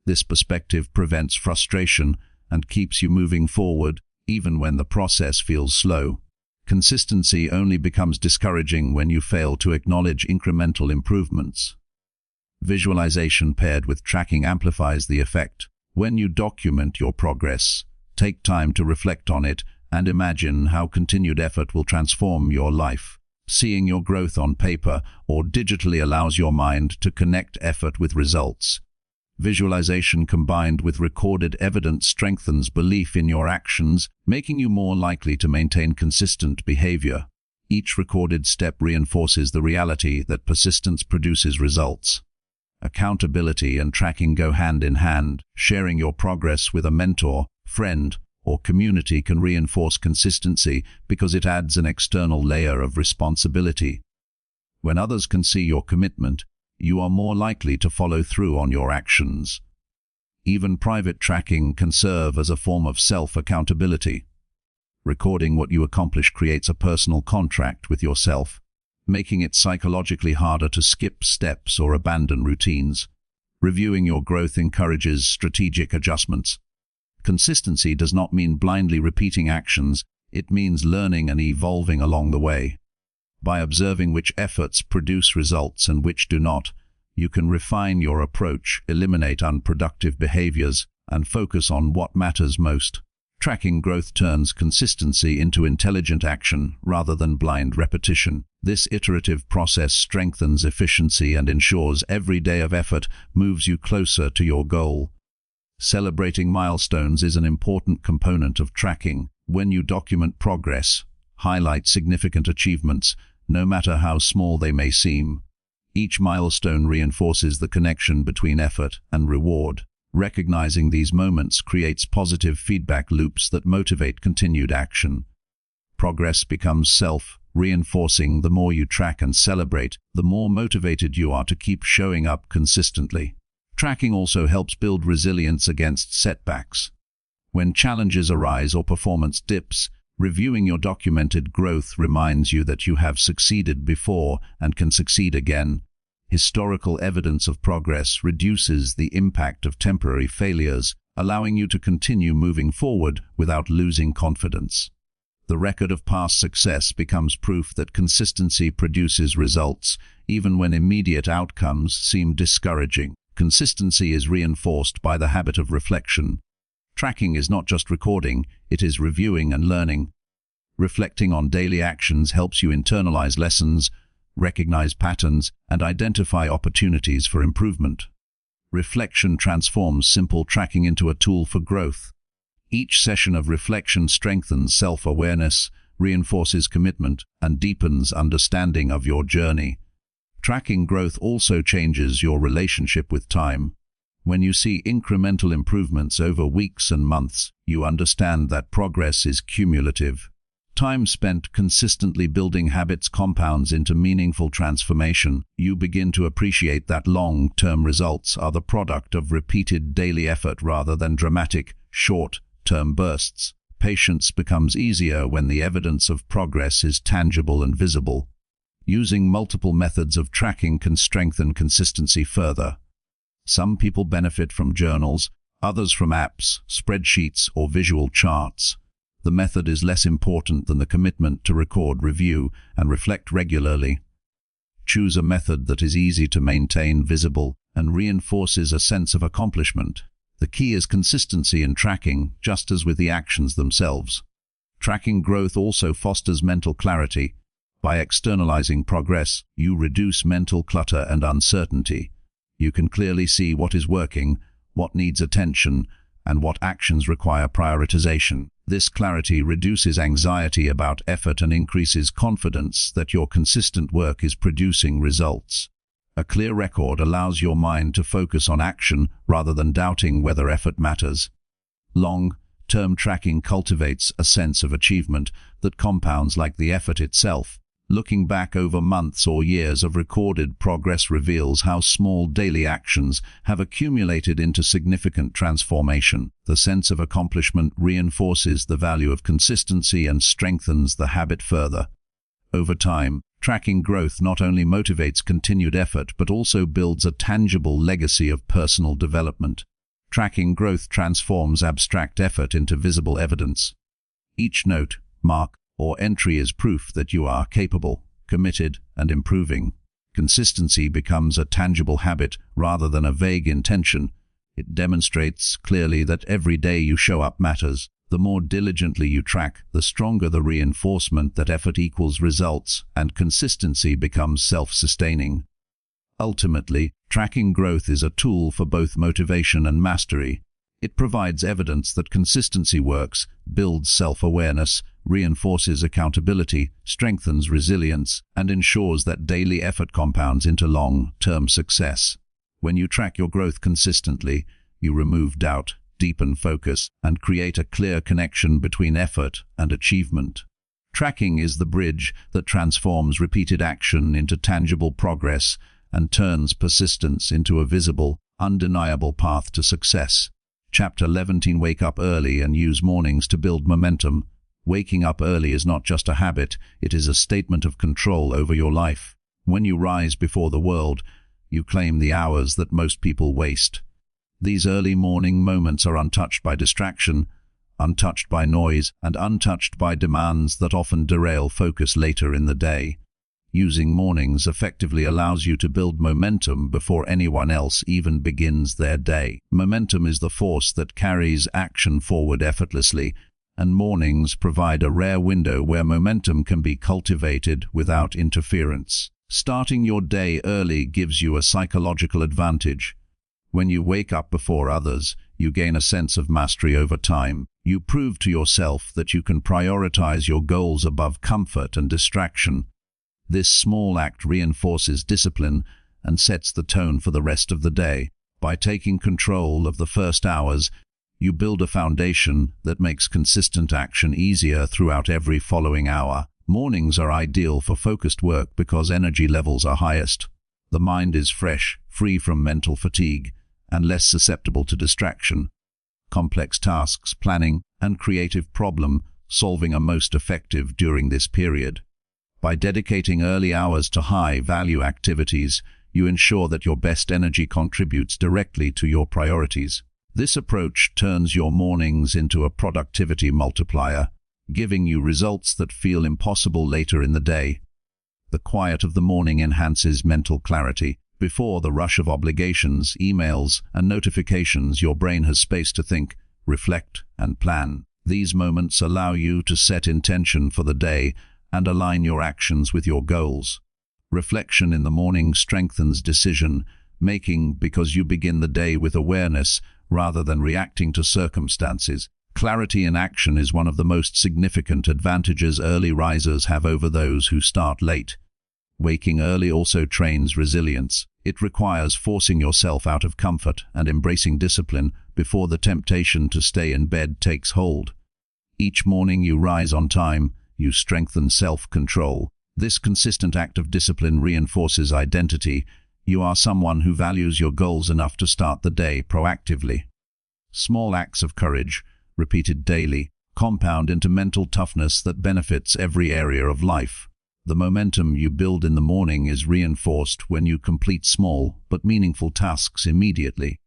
This perspective prevents frustration and keeps you moving forward, even when the process feels slow. Consistency only becomes discouraging when you fail to acknowledge incremental improvements. Visualization paired with tracking amplifies the effect. When you document your progress, take time to reflect on it and imagine how continued effort will transform your life. Seeing your growth on paper or digitally allows your mind to connect effort with results. Visualization combined with recorded evidence strengthens belief in your actions, making you more likely to maintain consistent behavior. Each recorded step reinforces the reality that persistence produces results. Accountability and tracking go hand in hand. Sharing your progress with a mentor, friend, or community can reinforce consistency because it adds an external layer of responsibility. When others can see your commitment, you are more likely to follow through on your actions. Even private tracking can serve as a form of self-accountability. Recording what you accomplish creates a personal contract with yourself, making it psychologically harder to skip steps or abandon routines. Reviewing your growth encourages strategic adjustments. Consistency does not mean blindly repeating actions, it means learning and evolving along the way. By observing which efforts produce results and which do not, you can refine your approach, eliminate unproductive behaviors, and focus on what matters most. Tracking growth turns consistency into intelligent action rather than blind repetition. This iterative process strengthens efficiency and ensures every day of effort moves you closer to your goal. Celebrating milestones is an important component of tracking. When you document progress, highlight significant achievements, no matter how small they may seem. Each milestone reinforces the connection between effort and reward. Recognizing these moments creates positive feedback loops that motivate continued action. Progress becomes self-reinforcing. The more you track and celebrate, the more motivated you are to keep showing up consistently. Tracking also helps build resilience against setbacks. When challenges arise or performance dips, reviewing your documented growth reminds you that you have succeeded before and can succeed again. Historical evidence of progress reduces the impact of temporary failures, allowing you to continue moving forward without losing confidence. The record of past success becomes proof that consistency produces results, even when immediate outcomes seem discouraging. Consistency is reinforced by the habit of reflection. Tracking is not just recording, it is reviewing and learning. Reflecting on daily actions helps you internalize lessons, recognize patterns, and identify opportunities for improvement. Reflection transforms simple tracking into a tool for growth. Each session of reflection strengthens self-awareness, reinforces commitment, and deepens understanding of your journey. Tracking growth also changes your relationship with time. When you see incremental improvements over weeks and months, you understand that progress is cumulative. Time spent consistently building habits compounds into meaningful transformation. You begin to appreciate that long-term results are the product of repeated daily effort rather than dramatic, short-term bursts. Patience becomes easier when the evidence of progress is tangible and visible. Using multiple methods of tracking can strengthen consistency further. Some people benefit from journals, others from apps, spreadsheets, or visual charts. The method is less important than the commitment to record, review, and reflect regularly. Choose a method that is easy to maintain, visible, and reinforces a sense of accomplishment. The key is consistency in tracking, just as with the actions themselves. Tracking growth also fosters mental clarity. By externalizing progress, you reduce mental clutter and uncertainty. You can clearly see what is working, what needs attention, and what actions require prioritization. This clarity reduces anxiety about effort and increases confidence that your consistent work is producing results. A clear record allows your mind to focus on action rather than doubting whether effort matters. Long-term tracking cultivates a sense of achievement that compounds like the effort itself. Looking back over months or years of recorded progress reveals how small daily actions have accumulated into significant transformation. The sense of accomplishment reinforces the value of consistency and strengthens the habit further. Over time, tracking growth not only motivates continued effort but also builds a tangible legacy of personal development. Tracking growth transforms abstract effort into visible evidence. Each note, mark, or entry is proof that you are capable, committed, and improving. Consistency becomes a tangible habit rather than a vague intention. It demonstrates clearly that every day you show up matters. The more diligently you track, the stronger the reinforcement that effort equals results, and consistency becomes self-sustaining. Ultimately, tracking growth is a tool for both motivation and mastery. It provides evidence that consistency works, builds self-awareness, reinforces accountability, strengthens resilience, and ensures that daily effort compounds into long-term success. When you track your growth consistently, you remove doubt, deepen focus, and create a clear connection between effort and achievement. Tracking is the bridge that transforms repeated action into tangible progress and turns persistence into a visible, undeniable path to success. Chapter 11. Wake up early and use mornings to build momentum. Waking up early is not just a habit, it is a statement of control over your life. When you rise before the world, you claim the hours that most people waste. These early morning moments are untouched by distraction, untouched by noise, and untouched by demands that often derail focus later in the day. Using mornings effectively allows you to build momentum before anyone else even begins their day. Momentum is the force that carries action forward effortlessly, and mornings provide a rare window where momentum can be cultivated without interference. Starting your day early gives you a psychological advantage. When you wake up before others, you gain a sense of mastery over time. You prove to yourself that you can prioritize your goals above comfort and distraction. This small act reinforces discipline and sets the tone for the rest of the day. By taking control of the first hours, you build a foundation that makes consistent action easier throughout every following hour. Mornings are ideal for focused work because energy levels are highest. The mind is fresh, free from mental fatigue, and less susceptible to distraction. Complex tasks, planning, and creative problem-solving are most effective during this period. By dedicating early hours to high-value activities, you ensure that your best energy contributes directly to your priorities. This approach turns your mornings into a productivity multiplier, giving you results that feel impossible later in the day. The quiet of the morning enhances mental clarity. Before the rush of obligations, emails, and notifications, your brain has space to think, reflect, and plan. These moments allow you to set intention for the day and align your actions with your goals. Reflection in the morning strengthens decision-making because you begin the day with awareness rather than reacting to circumstances. Clarity in action is one of the most significant advantages early risers have over those who start late. Waking early also trains resilience. It requires forcing yourself out of comfort and embracing discipline before the temptation to stay in bed takes hold. Each morning you rise on time, you strengthen self-control. This consistent act of discipline reinforces identity. You are someone who values your goals enough to start the day proactively. Small acts of courage, repeated daily, compound into mental toughness that benefits every area of life. The momentum you build in the morning is reinforced when you complete small but meaningful tasks immediately.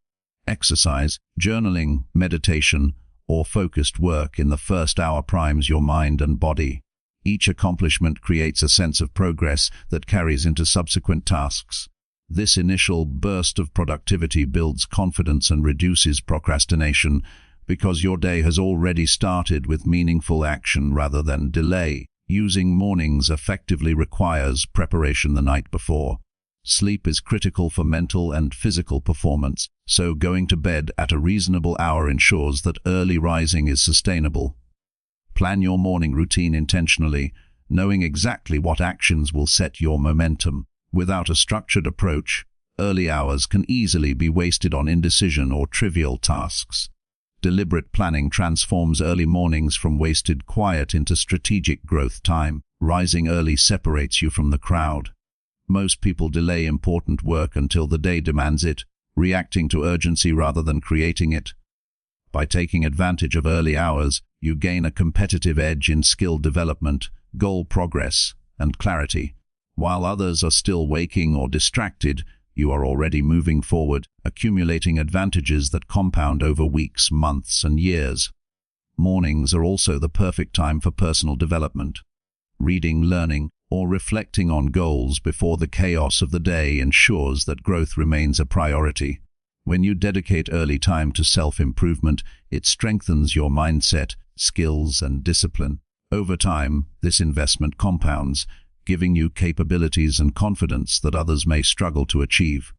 Exercise, journaling, meditation, or focused work in the first hour primes your mind and body. Each accomplishment creates a sense of progress that carries into subsequent tasks. This initial burst of productivity builds confidence and reduces procrastination because your day has already started with meaningful action rather than delay. Using mornings effectively requires preparation the night before. Sleep is critical for mental and physical performance, so going to bed at a reasonable hour ensures that early rising is sustainable. Plan your morning routine intentionally, knowing exactly what actions will set your momentum. Without a structured approach, early hours can easily be wasted on indecision or trivial tasks. Deliberate planning transforms early mornings from wasted quiet into strategic growth time. Rising early separates you from the crowd. Most people delay important work until the day demands it, reacting to urgency rather than creating it. By taking advantage of early hours, you gain a competitive edge in skill development, goal progress, and clarity. While others are still waking or distracted, you are already moving forward, accumulating advantages that compound over weeks, months, and years. Mornings are also the perfect time for personal development. Reading, learning, or reflecting on goals before the chaos of the day ensures that growth remains a priority. When you dedicate early time to self-improvement, it strengthens your mindset, skills, and discipline. Over time, this investment compounds, giving you capabilities and confidence that others may struggle to achieve.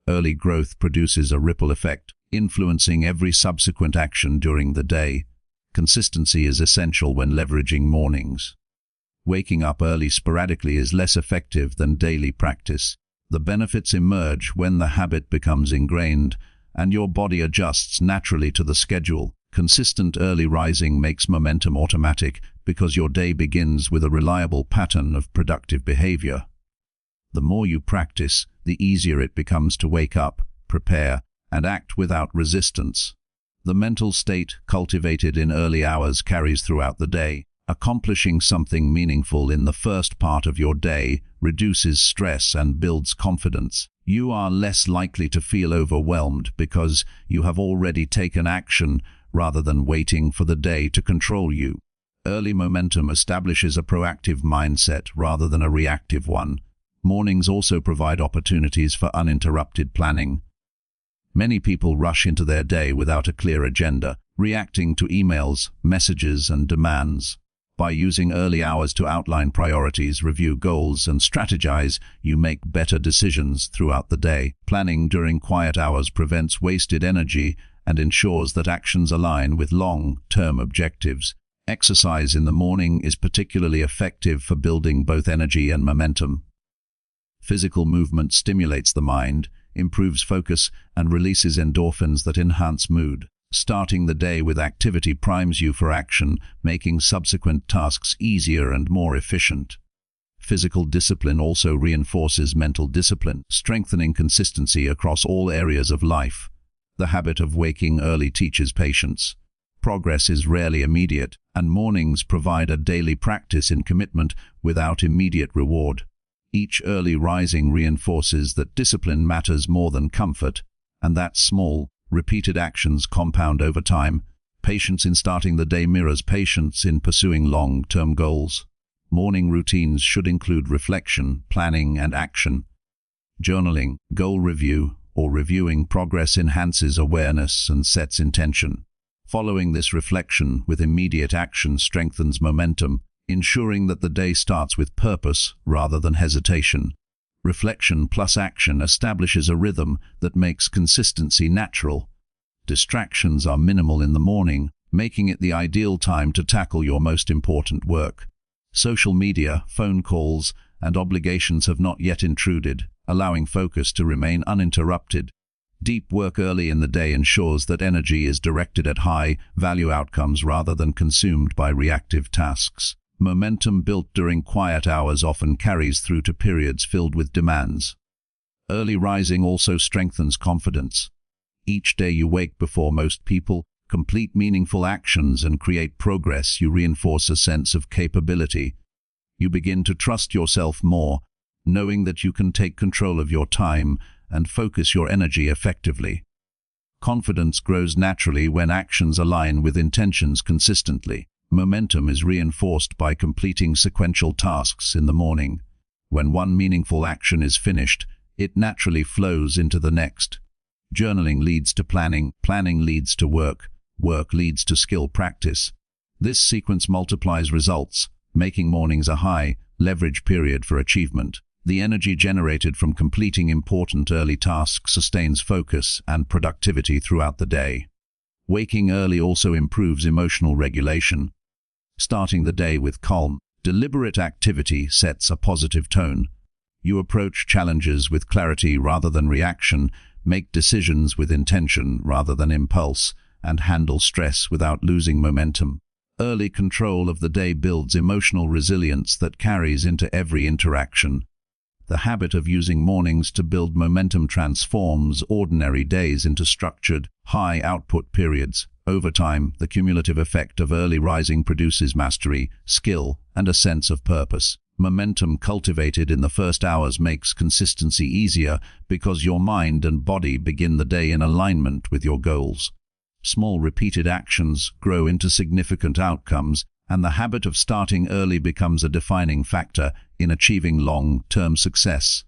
Early growth produces a ripple effect, influencing every subsequent action during the day. Consistency is essential when leveraging mornings. Waking up early sporadically is less effective than daily practice. The benefits emerge when the habit becomes ingrained, and your body adjusts naturally to the schedule. Consistent early rising makes momentum automatic because your day begins with a reliable pattern of productive behavior. The more you practice, the easier it becomes to wake up, prepare, and act without resistance. The mental state cultivated in early hours carries throughout the day. Accomplishing something meaningful in the first part of your day reduces stress and builds confidence. You are less likely to feel overwhelmed because you have already taken action rather than waiting for the day to control you. Early momentum establishes a proactive mindset rather than a reactive one. Mornings also provide opportunities for uninterrupted planning. Many people rush into their day without a clear agenda, reacting to emails, messages, and demands. By using early hours to outline priorities, review goals, and strategize, you make better decisions throughout the day. Planning during quiet hours prevents wasted energy and ensures that actions align with long-term objectives. Exercise in the morning is particularly effective for building both energy and momentum. Physical movement stimulates the mind, improves focus, and releases endorphins that enhance mood. Starting the day with activity primes you for action, making subsequent tasks easier and more efficient. Physical discipline also reinforces mental discipline, strengthening consistency across all areas of life. The habit of waking early teaches patience. Progress is rarely immediate, and mornings provide a daily practice in commitment without immediate reward. Each early rising reinforces that discipline matters more than comfort, and that small, repeated actions compound over time. Patience in starting the day mirrors patience in pursuing long-term goals. Morning routines should include reflection, planning, and action. Journaling, goal review, or reviewing progress enhances awareness and sets intention. Following this reflection with immediate action strengthens momentum, ensuring that the day starts with purpose rather than hesitation. Reflection plus action establishes a rhythm that makes consistency natural. Distractions are minimal in the morning, making it the ideal time to tackle your most important work. Social media, phone calls, and obligations have not yet intruded, allowing focus to remain uninterrupted. Deep work early in the day ensures that energy is directed at high-value outcomes rather than consumed by reactive tasks. Momentum built during quiet hours often carries through to periods filled with demands. Early rising also strengthens confidence. Each day you wake before most people, complete meaningful actions, and create progress, you reinforce a sense of capability. You begin to trust yourself more, knowing that you can take control of your time and focus your energy effectively. Confidence grows naturally when actions align with intentions consistently. Momentum is reinforced by completing sequential tasks in the morning. When one meaningful action is finished, it naturally flows into the next. Journaling leads to planning, planning leads to work, work leads to skill practice. This sequence multiplies results, making mornings a high-leverage period for achievement. The energy generated from completing important early tasks sustains focus and productivity throughout the day. Waking early also improves emotional regulation. Starting the day with calm, deliberate activity sets a positive tone. You approach challenges with clarity rather than reaction, make decisions with intention rather than impulse, and handle stress without losing momentum. Early control of the day builds emotional resilience that carries into every interaction. The habit of using mornings to build momentum transforms ordinary days into structured, high-output periods. Over time, the cumulative effect of early rising produces mastery, skill, and a sense of purpose. Momentum cultivated in the first hours makes consistency easier because your mind and body begin the day in alignment with your goals. Small repeated actions grow into significant outcomes, and the habit of starting early becomes a defining factor in achieving long-term success.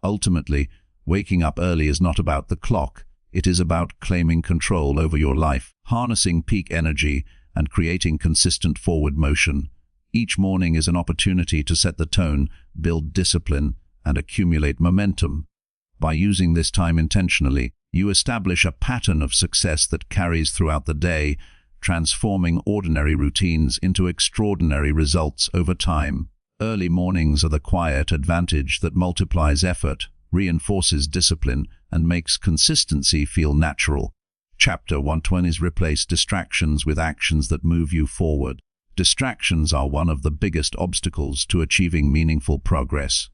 Ultimately, waking up early is not about the clock. It is about claiming control over your life, harnessing peak energy, and creating consistent forward motion. Each morning is an opportunity to set the tone, build discipline, and accumulate momentum. By using this time intentionally, you establish a pattern of success that carries throughout the day, transforming ordinary routines into extraordinary results over time. Early mornings are the quiet advantage that multiplies effort, reinforces discipline, and makes consistency feel natural. Chapter 120 is replace distractions with actions that move you forward. Distractions are one of the biggest obstacles to achieving meaningful progress.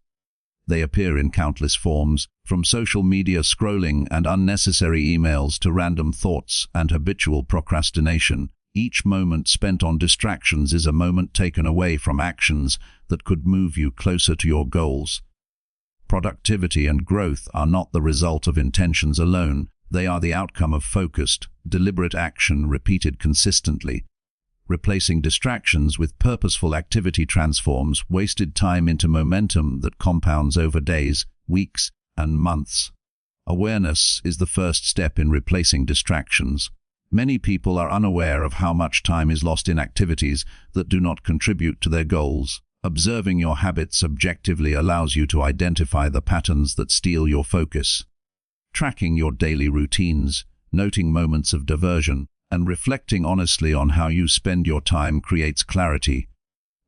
They appear in countless forms, from social media scrolling and unnecessary emails to random thoughts and habitual procrastination. Each moment spent on distractions is a moment taken away from actions that could move you closer to your goals. Productivity and growth are not the result of intentions alone. They are the outcome of focused, deliberate action repeated consistently. Replacing distractions with purposeful activity transforms wasted time into momentum that compounds over days, weeks, and months. Awareness is the first step in replacing distractions. Many people are unaware of how much time is lost in activities that do not contribute to their goals. Observing your habits objectively allows you to identify the patterns that steal your focus. Tracking your daily routines, noting moments of diversion, and reflecting honestly on how you spend your time creates clarity.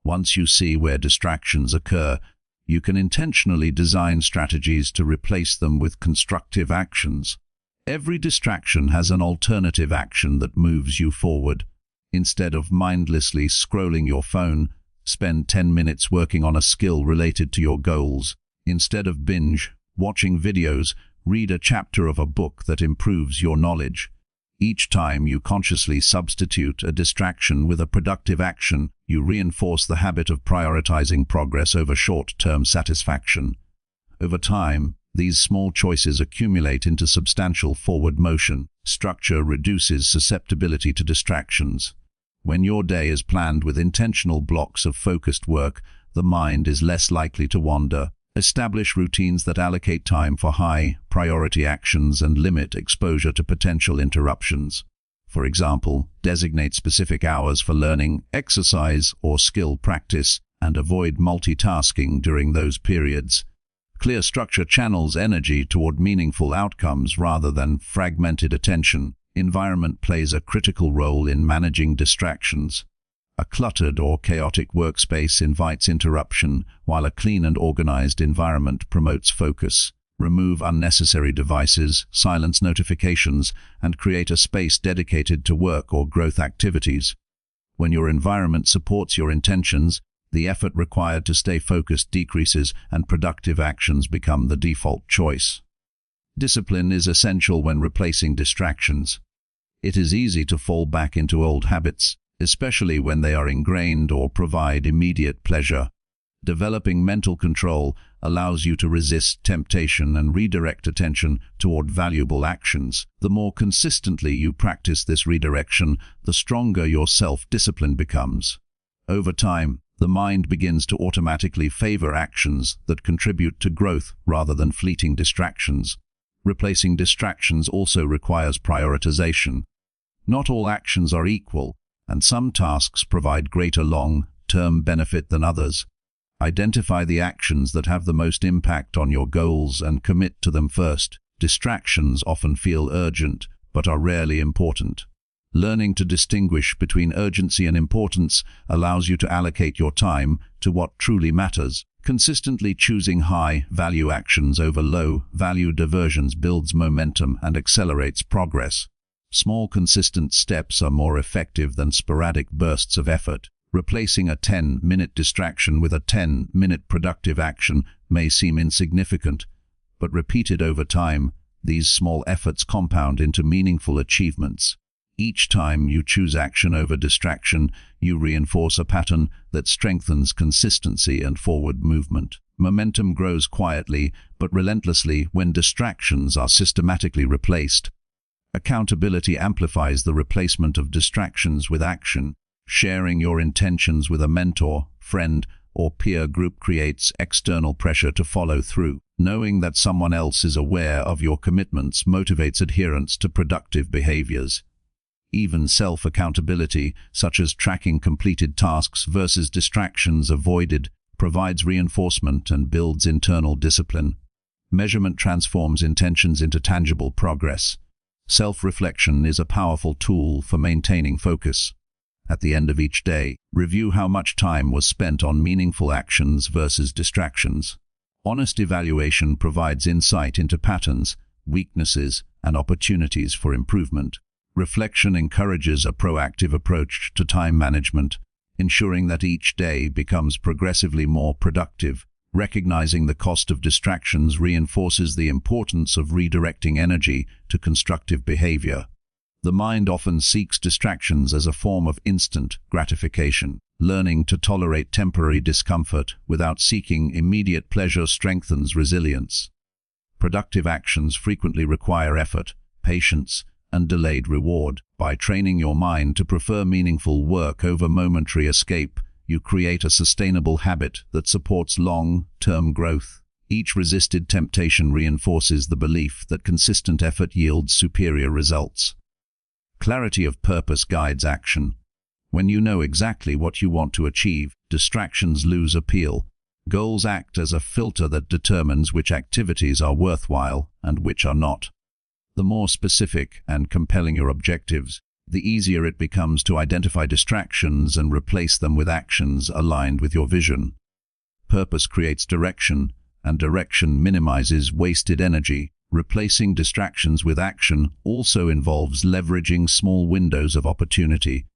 Once you see where distractions occur, you can intentionally design strategies to replace them with constructive actions. Every distraction has an alternative action that moves you forward. Instead of mindlessly scrolling your phone, spend 10 minutes working on a skill related to your goals. Instead of binge watching videos, read a chapter of a book that improves your knowledge. Each time you consciously substitute a distraction with a productive action, you reinforce the habit of prioritizing progress over short-term satisfaction. Over time, these small choices accumulate into substantial forward motion. Structure reduces susceptibility to distractions. When your day is planned with intentional blocks of focused work, the mind is less likely to wander. Establish routines that allocate time for high-priority actions and limit exposure to potential interruptions. For example, designate specific hours for learning, exercise, or skill practice, and avoid multitasking during those periods. Clear structure channels energy toward meaningful outcomes rather than fragmented attention. Environment plays a critical role in managing distractions. A cluttered or chaotic workspace invites interruption, while a clean and organized environment promotes focus. Remove unnecessary devices, silence notifications, and create a space dedicated to work or growth activities. When your environment supports your intentions, the effort required to stay focused decreases and productive actions become the default choice. Discipline is essential when replacing distractions. It is easy to fall back into old habits, especially when they are ingrained or provide immediate pleasure. Developing mental control allows you to resist temptation and redirect attention toward valuable actions. The more consistently you practice this redirection, the stronger your self-discipline becomes. Over time, the mind begins to automatically favor actions that contribute to growth rather than fleeting distractions. Replacing distractions also requires prioritization. Not all actions are equal, and some tasks provide greater long-term benefit than others. Identify the actions that have the most impact on your goals and commit to them first. Distractions often feel urgent, but are rarely important. Learning to distinguish between urgency and importance allows you to allocate your time to what truly matters. Consistently choosing high-value actions over low-value diversions builds momentum and accelerates progress. Small, consistent steps are more effective than sporadic bursts of effort. Replacing a 10-minute distraction with a 10-minute productive action may seem insignificant, but repeated over time, these small efforts compound into meaningful achievements. Each time you choose action over distraction, you reinforce a pattern that strengthens consistency and forward movement. Momentum grows quietly but relentlessly when distractions are systematically replaced. Accountability amplifies the replacement of distractions with action. Sharing your intentions with a mentor, friend, or peer group creates external pressure to follow through. Knowing that someone else is aware of your commitments motivates adherence to productive behaviors. Even self-accountability, such as tracking completed tasks versus distractions avoided, provides reinforcement and builds internal discipline. Measurement transforms intentions into tangible progress. Self-reflection is a powerful tool for maintaining focus. At the end of each day, review how much time was spent on meaningful actions versus distractions. Honest evaluation provides insight into patterns, weaknesses, and opportunities for improvement. Reflection encourages a proactive approach to time management, ensuring that each day becomes progressively more productive. Recognizing the cost of distractions reinforces the importance of redirecting energy to constructive behavior. The mind often seeks distractions as a form of instant gratification. Learning to tolerate temporary discomfort without seeking immediate pleasure strengthens resilience. Productive actions frequently require effort, patience, and delayed reward. By training your mind to prefer meaningful work over momentary escape, you create a sustainable habit that supports long-term growth. Each resisted temptation reinforces the belief that consistent effort yields superior results. Clarity of purpose guides action. When you know exactly what you want to achieve, distractions lose appeal. Goals act as a filter that determines which activities are worthwhile and which are not. The more specific and compelling your objectives, the easier it becomes to identify distractions and replace them with actions aligned with your vision. Purpose creates direction, and direction minimizes wasted energy. Replacing distractions with action also involves leveraging small windows of opportunity.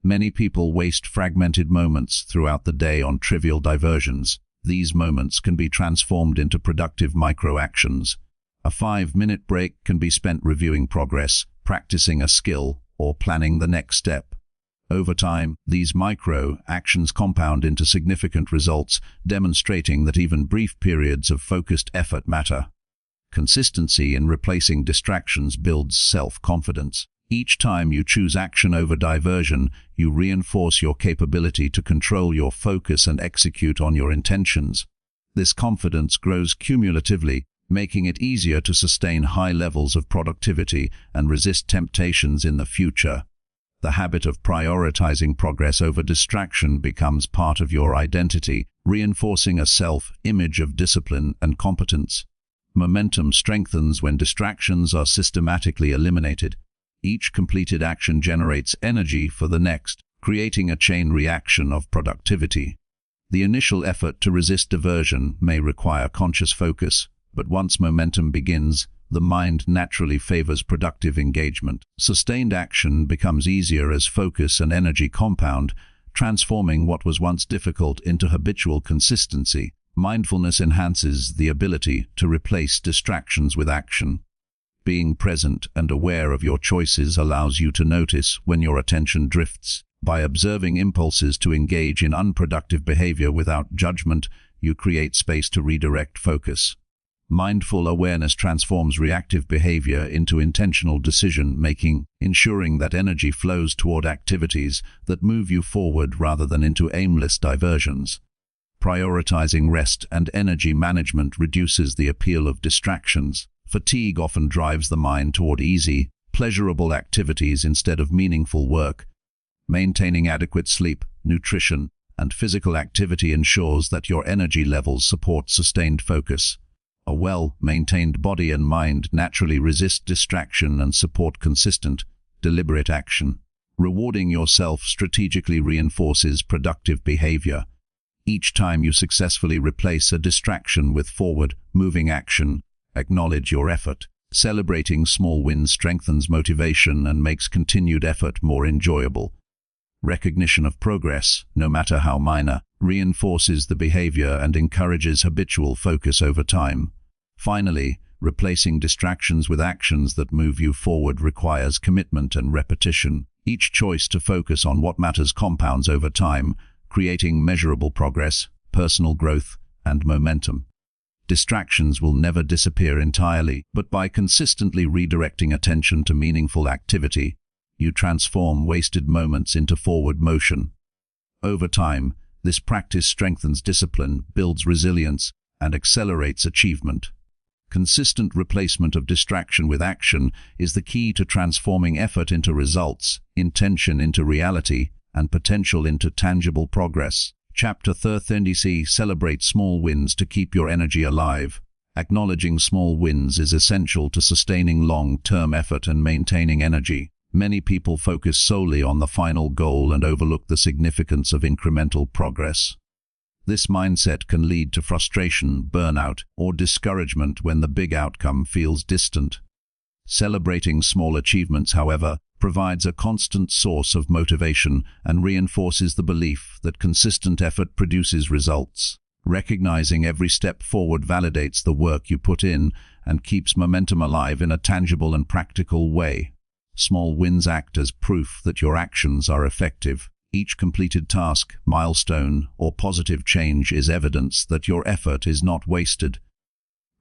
Many people waste fragmented moments throughout the day on trivial diversions. These moments can be transformed into productive micro-actions. A 5-minute break can be spent reviewing progress, practicing a skill, or planning the next step. Over time, these micro-actions compound into significant results, demonstrating that even brief periods of focused effort matter. Consistency in replacing distractions builds self-confidence. Each time you choose action over diversion, you reinforce your capability to control your focus and execute on your intentions. This confidence grows cumulatively, making it easier to sustain high levels of productivity and resist temptations in the future. The habit of prioritizing progress over distraction becomes part of your identity, reinforcing a self-image of discipline and competence. Momentum strengthens when distractions are systematically eliminated. Each completed action generates energy for the next, creating a chain reaction of productivity. The initial effort to resist diversion may require conscious focus, but once momentum begins, the mind naturally favors productive engagement. Sustained action becomes easier as focus and energy compound, transforming what was once difficult into habitual consistency. Mindfulness enhances the ability to replace distractions with action. Being present and aware of your choices allows you to notice when your attention drifts. By observing impulses to engage in unproductive behavior without judgment, you create space to redirect focus. Mindful awareness transforms reactive behavior into intentional decision-making, ensuring that energy flows toward activities that move you forward rather than into aimless diversions. Prioritizing rest and energy management reduces the appeal of distractions. Fatigue often drives the mind toward easy, pleasurable activities instead of meaningful work. Maintaining adequate sleep, nutrition, and physical activity ensures that your energy levels support sustained focus. A well-maintained body and mind naturally resist distraction and support consistent, deliberate action. Rewarding yourself strategically reinforces productive behavior. Each time you successfully replace a distraction with forward-moving action, acknowledge your effort. Celebrating small wins strengthens motivation and makes continued effort more enjoyable. Recognition of progress, no matter how minor, reinforces the behavior and encourages habitual focus over time. Finally, replacing distractions with actions that move you forward requires commitment and repetition. Each choice to focus on what matters compounds over time, creating measurable progress, personal growth, and momentum. Distractions will never disappear entirely, but by consistently redirecting attention to meaningful activity, you transform wasted moments into forward motion. Over time, this practice strengthens discipline, builds resilience, and accelerates achievement. Consistent replacement of distraction with action is the key to transforming effort into results, intention into reality, and potential into tangible progress. Chapter 30: Celebrate small wins to keep your energy alive. Acknowledging small wins is essential to sustaining long-term effort and maintaining energy. Many people focus solely on the final goal and overlook the significance of incremental progress. This mindset can lead to frustration, burnout, or discouragement when the big outcome feels distant. Celebrating small achievements, however, provides a constant source of motivation and reinforces the belief that consistent effort produces results. Recognizing every step forward validates the work you put in and keeps momentum alive in a tangible and practical way. Small wins act as proof that your actions are effective. Each completed task, milestone, or positive change is evidence that your effort is not wasted.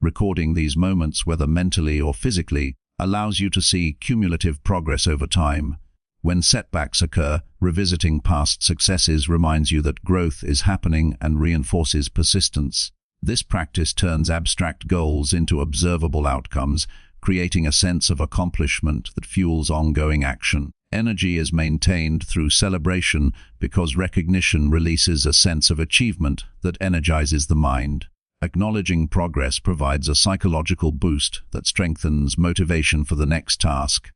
Recording these moments, whether mentally or physically, allows you to see cumulative progress over time. When setbacks occur, revisiting past successes reminds you that growth is happening and reinforces persistence. This practice turns abstract goals into observable outcomes, creating a sense of accomplishment that fuels ongoing action. Energy is maintained through celebration because recognition releases a sense of achievement that energizes the mind. Acknowledging progress provides a psychological boost that strengthens motivation for the next task.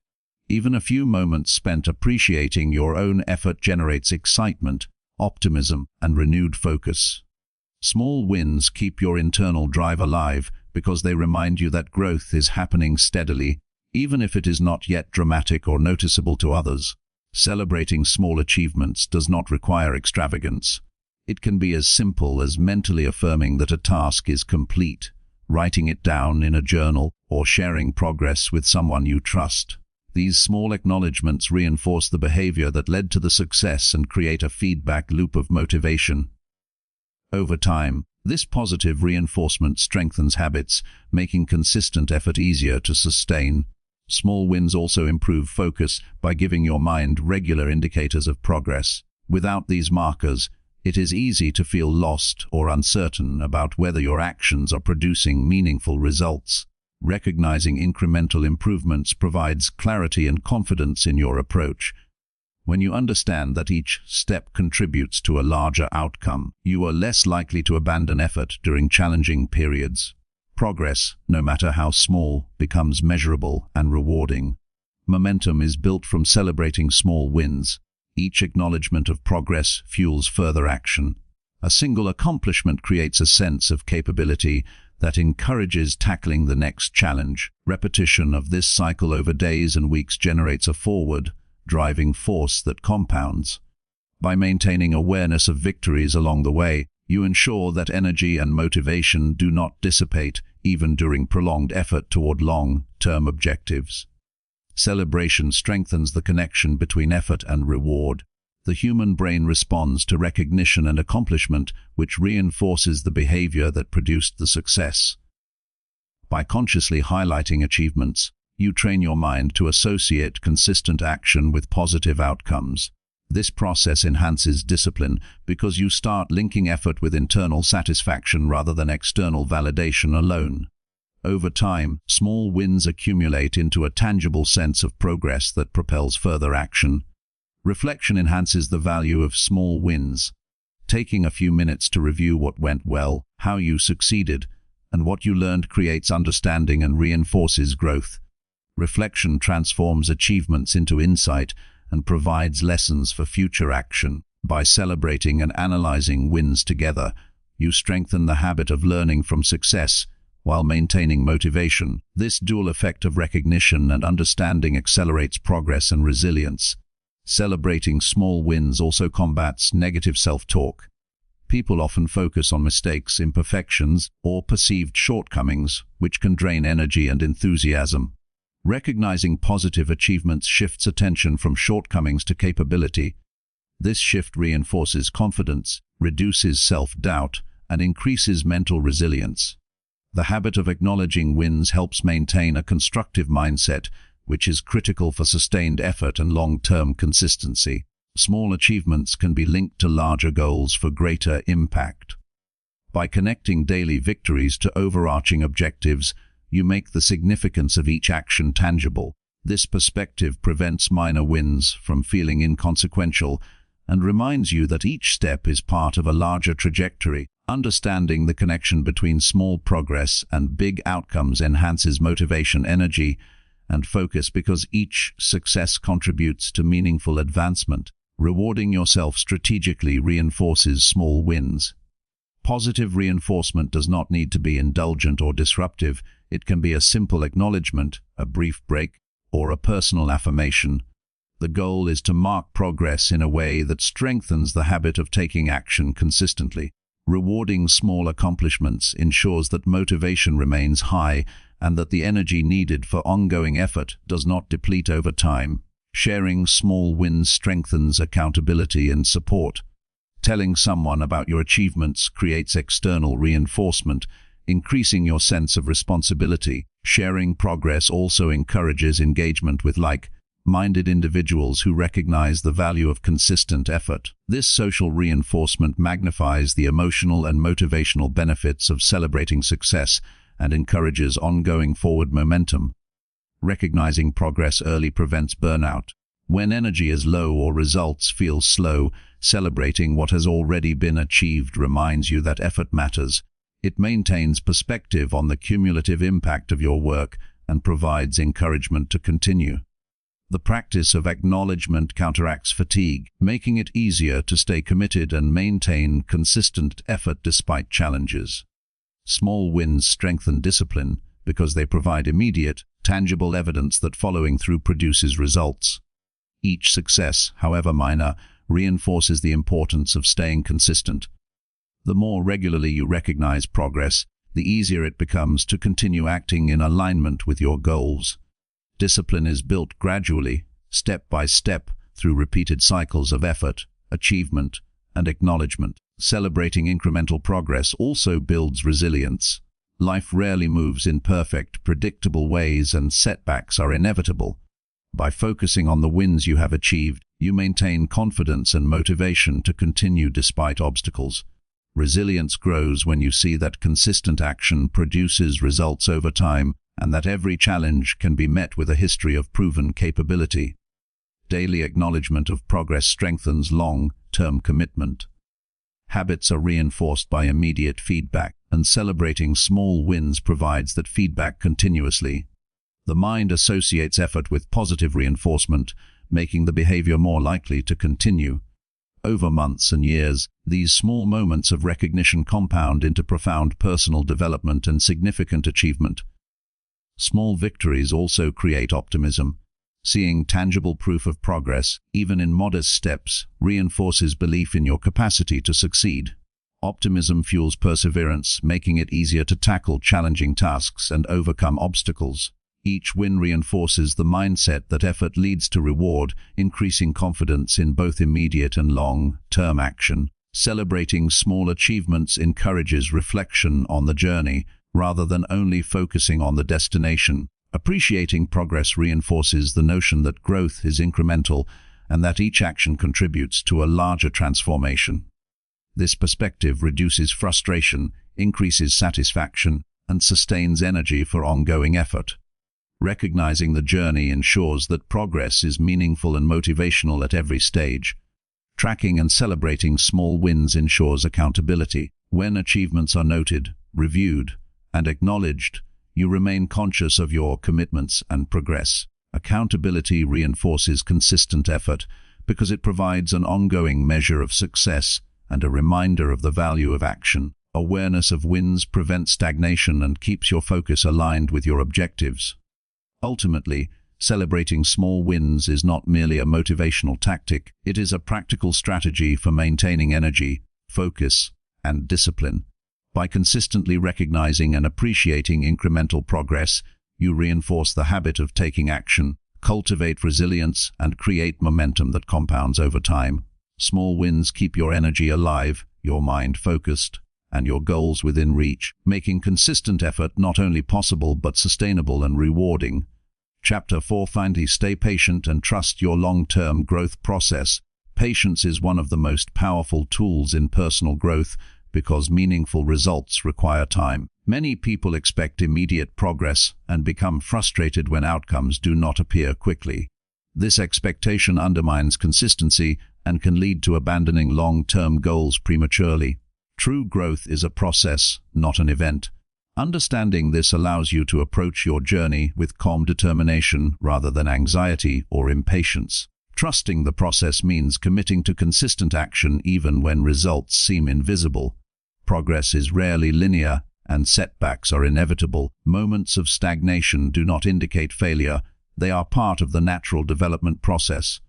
Even a few moments spent appreciating your own effort generates excitement, optimism, and renewed focus. Small wins keep your internal drive alive because they remind you that growth is happening steadily, even if it is not yet dramatic or noticeable to others. Celebrating small achievements does not require extravagance. It can be as simple as mentally affirming that a task is complete, writing it down in a journal, or sharing progress with someone you trust. These small acknowledgements reinforce the behavior that led to the success and create a feedback loop of motivation. Over time, this positive reinforcement strengthens habits, making consistent effort easier to sustain. Small wins also improve focus by giving your mind regular indicators of progress. Without these markers, it is easy to feel lost or uncertain about whether your actions are producing meaningful results. Recognizing incremental improvements provides clarity and confidence in your approach. When you understand that each step contributes to a larger outcome, you are less likely to abandon effort during challenging periods. Progress, no matter how small, becomes measurable and rewarding. Momentum is built from celebrating small wins. Each acknowledgement of progress fuels further action. A single accomplishment creates a sense of capability that encourages tackling the next challenge. Repetition of this cycle over days and weeks generates a forward, driving force that compounds. By maintaining awareness of victories along the way, you ensure that energy and motivation do not dissipate even during prolonged effort toward long-term objectives. Celebration strengthens the connection between effort and reward. The human brain responds to recognition and accomplishment, which reinforces the behavior that produced the success. By consciously highlighting achievements, you train your mind to associate consistent action with positive outcomes. This process enhances discipline because you start linking effort with internal satisfaction rather than external validation alone. Over time, small wins accumulate into a tangible sense of progress that propels further action. Reflection enhances the value of small wins. Taking a few minutes to review what went well, how you succeeded, and what you learned creates understanding and reinforces growth. Reflection transforms achievements into insight and provides lessons for future action. By celebrating and analyzing wins together, you strengthen the habit of learning from success while maintaining motivation. This dual effect of recognition and understanding accelerates progress and resilience. Celebrating small wins also combats negative self-talk. People often focus on mistakes, imperfections, or perceived shortcomings, which can drain energy and enthusiasm. Recognizing positive achievements shifts attention from shortcomings to capability. This shift reinforces confidence, reduces self-doubt, and increases mental resilience. The habit of acknowledging wins helps maintain a constructive mindset, which is critical for sustained effort and long-term consistency. Small achievements can be linked to larger goals for greater impact. By connecting daily victories to overarching objectives, you make the significance of each action tangible. This perspective prevents minor wins from feeling inconsequential and reminds you that each step is part of a larger trajectory. Understanding the connection between small progress and big outcomes enhances motivation, energy, and focus because each success contributes to meaningful advancement. Rewarding yourself strategically reinforces small wins. Positive reinforcement does not need to be indulgent or disruptive. It can be a simple acknowledgement, a brief break, or a personal affirmation. The goal is to mark progress in a way that strengthens the habit of taking action consistently. Rewarding small accomplishments ensures that motivation remains high and that the energy needed for ongoing effort does not deplete over time. Sharing small wins strengthens accountability and support. Telling someone about your achievements creates external reinforcement, increasing your sense of responsibility. Sharing progress also encourages engagement with like-minded individuals who recognize the value of consistent effort. This social reinforcement magnifies the emotional and motivational benefits of celebrating success and encourages ongoing forward momentum. Recognizing progress early prevents burnout. When energy is low or results feel slow, celebrating what has already been achieved reminds you that effort matters. It maintains perspective on the cumulative impact of your work and provides encouragement to continue. The practice of acknowledgement counteracts fatigue, making it easier to stay committed and maintain consistent effort despite challenges. Small wins strengthen discipline because they provide immediate, tangible evidence that following through produces results. Each success, however minor, reinforces the importance of staying consistent. The more regularly you recognize progress, the easier it becomes to continue acting in alignment with your goals. Discipline is built gradually, step by step, through repeated cycles of effort, achievement, and acknowledgement. Celebrating incremental progress also builds resilience. Life rarely moves in perfect, predictable ways, and setbacks are inevitable. By focusing on the wins you have achieved, you maintain confidence and motivation to continue despite obstacles. Resilience grows when you see that consistent action produces results over time, and that every challenge can be met with a history of proven capability. Daily acknowledgement of progress strengthens long-term commitment. Habits are reinforced by immediate feedback, and celebrating small wins provides that feedback continuously. The mind associates effort with positive reinforcement, making the behavior more likely to continue. Over months and years, these small moments of recognition compound into profound personal development and significant achievement. Small victories also create optimism. Seeing tangible proof of progress, even in modest steps, reinforces belief in your capacity to succeed. Optimism fuels perseverance, making it easier to tackle challenging tasks and overcome obstacles. Each win reinforces the mindset that effort leads to reward, increasing confidence in both immediate and long-term action. Celebrating small achievements encourages reflection on the journey, rather than only focusing on the destination. Appreciating progress reinforces the notion that growth is incremental and that each action contributes to a larger transformation. This perspective reduces frustration, increases satisfaction, and sustains energy for ongoing effort. Recognizing the journey ensures that progress is meaningful and motivational at every stage. Tracking and celebrating small wins ensures accountability. When achievements are noted, reviewed, and acknowledged, you remain conscious of your commitments and progress. Accountability reinforces consistent effort because it provides an ongoing measure of success and a reminder of the value of action. Awareness of wins prevents stagnation and keeps your focus aligned with your objectives. Ultimately, celebrating small wins is not merely a motivational tactic, it is a practical strategy for maintaining energy, focus, and discipline. By consistently recognizing and appreciating incremental progress, you reinforce the habit of taking action, cultivate resilience, and create momentum that compounds over time. Small wins keep your energy alive, your mind focused, and your goals within reach, making consistent effort not only possible but sustainable and rewarding. Chapter 4. Finally, stay patient and trust your long-term growth process. Patience is one of the most powerful tools in personal growth because meaningful results require time. Many people expect immediate progress and become frustrated when outcomes do not appear quickly. This expectation undermines consistency and can lead to abandoning long-term goals prematurely. True growth is a process, not an event. Understanding this allows you to approach your journey with calm determination rather than anxiety or impatience. Trusting the process means committing to consistent action even when results seem invisible. Progress is rarely linear, and setbacks are inevitable. Moments of stagnation do not indicate failure, they are part of the natural development process.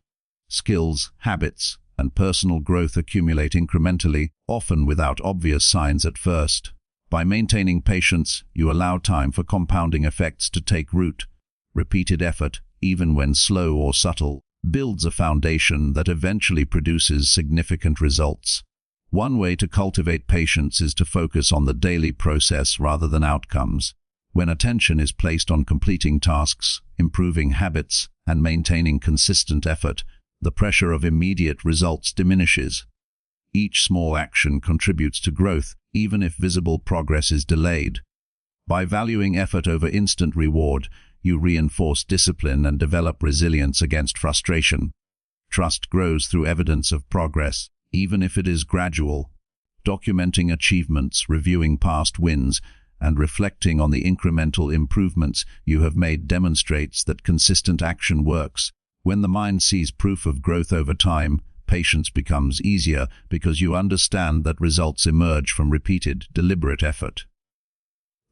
Skills, habits, and personal growth accumulate incrementally, often without obvious signs at first. By maintaining patience, you allow time for compounding effects to take root. Repeated effort, even when slow or subtle, builds a foundation that eventually produces significant results. One way to cultivate patience is to focus on the daily process rather than outcomes. When attention is placed on completing tasks, improving habits, and maintaining consistent effort, the pressure of immediate results diminishes. Each small action contributes to growth, even if visible progress is delayed. By valuing effort over instant reward, you reinforce discipline and develop resilience against frustration. Trust grows through evidence of progress, even if it is gradual. Documenting achievements, reviewing past wins, and reflecting on the incremental improvements you have made demonstrates that consistent action works. When the mind sees proof of growth over time, patience becomes easier because you understand that results emerge from repeated, deliberate effort.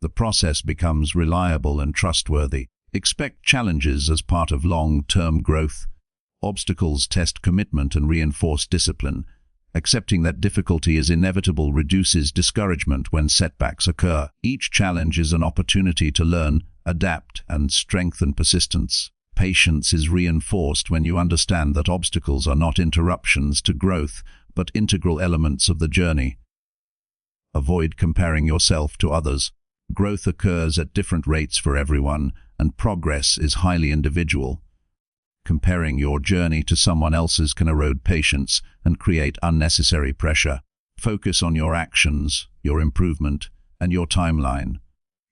The process becomes reliable and trustworthy. Expect challenges as part of long-term growth. Obstacles test commitment and reinforce discipline. Accepting that difficulty is inevitable reduces discouragement when setbacks occur. Each challenge is an opportunity to learn, adapt, and strengthen persistence. Patience is reinforced when you understand that obstacles are not interruptions to growth, but integral elements of the journey. Avoid comparing yourself to others. Growth occurs at different rates for everyone, and progress is highly individual. Comparing your journey to someone else's can erode patience and create unnecessary pressure. Focus on your actions, your improvement, and your timeline.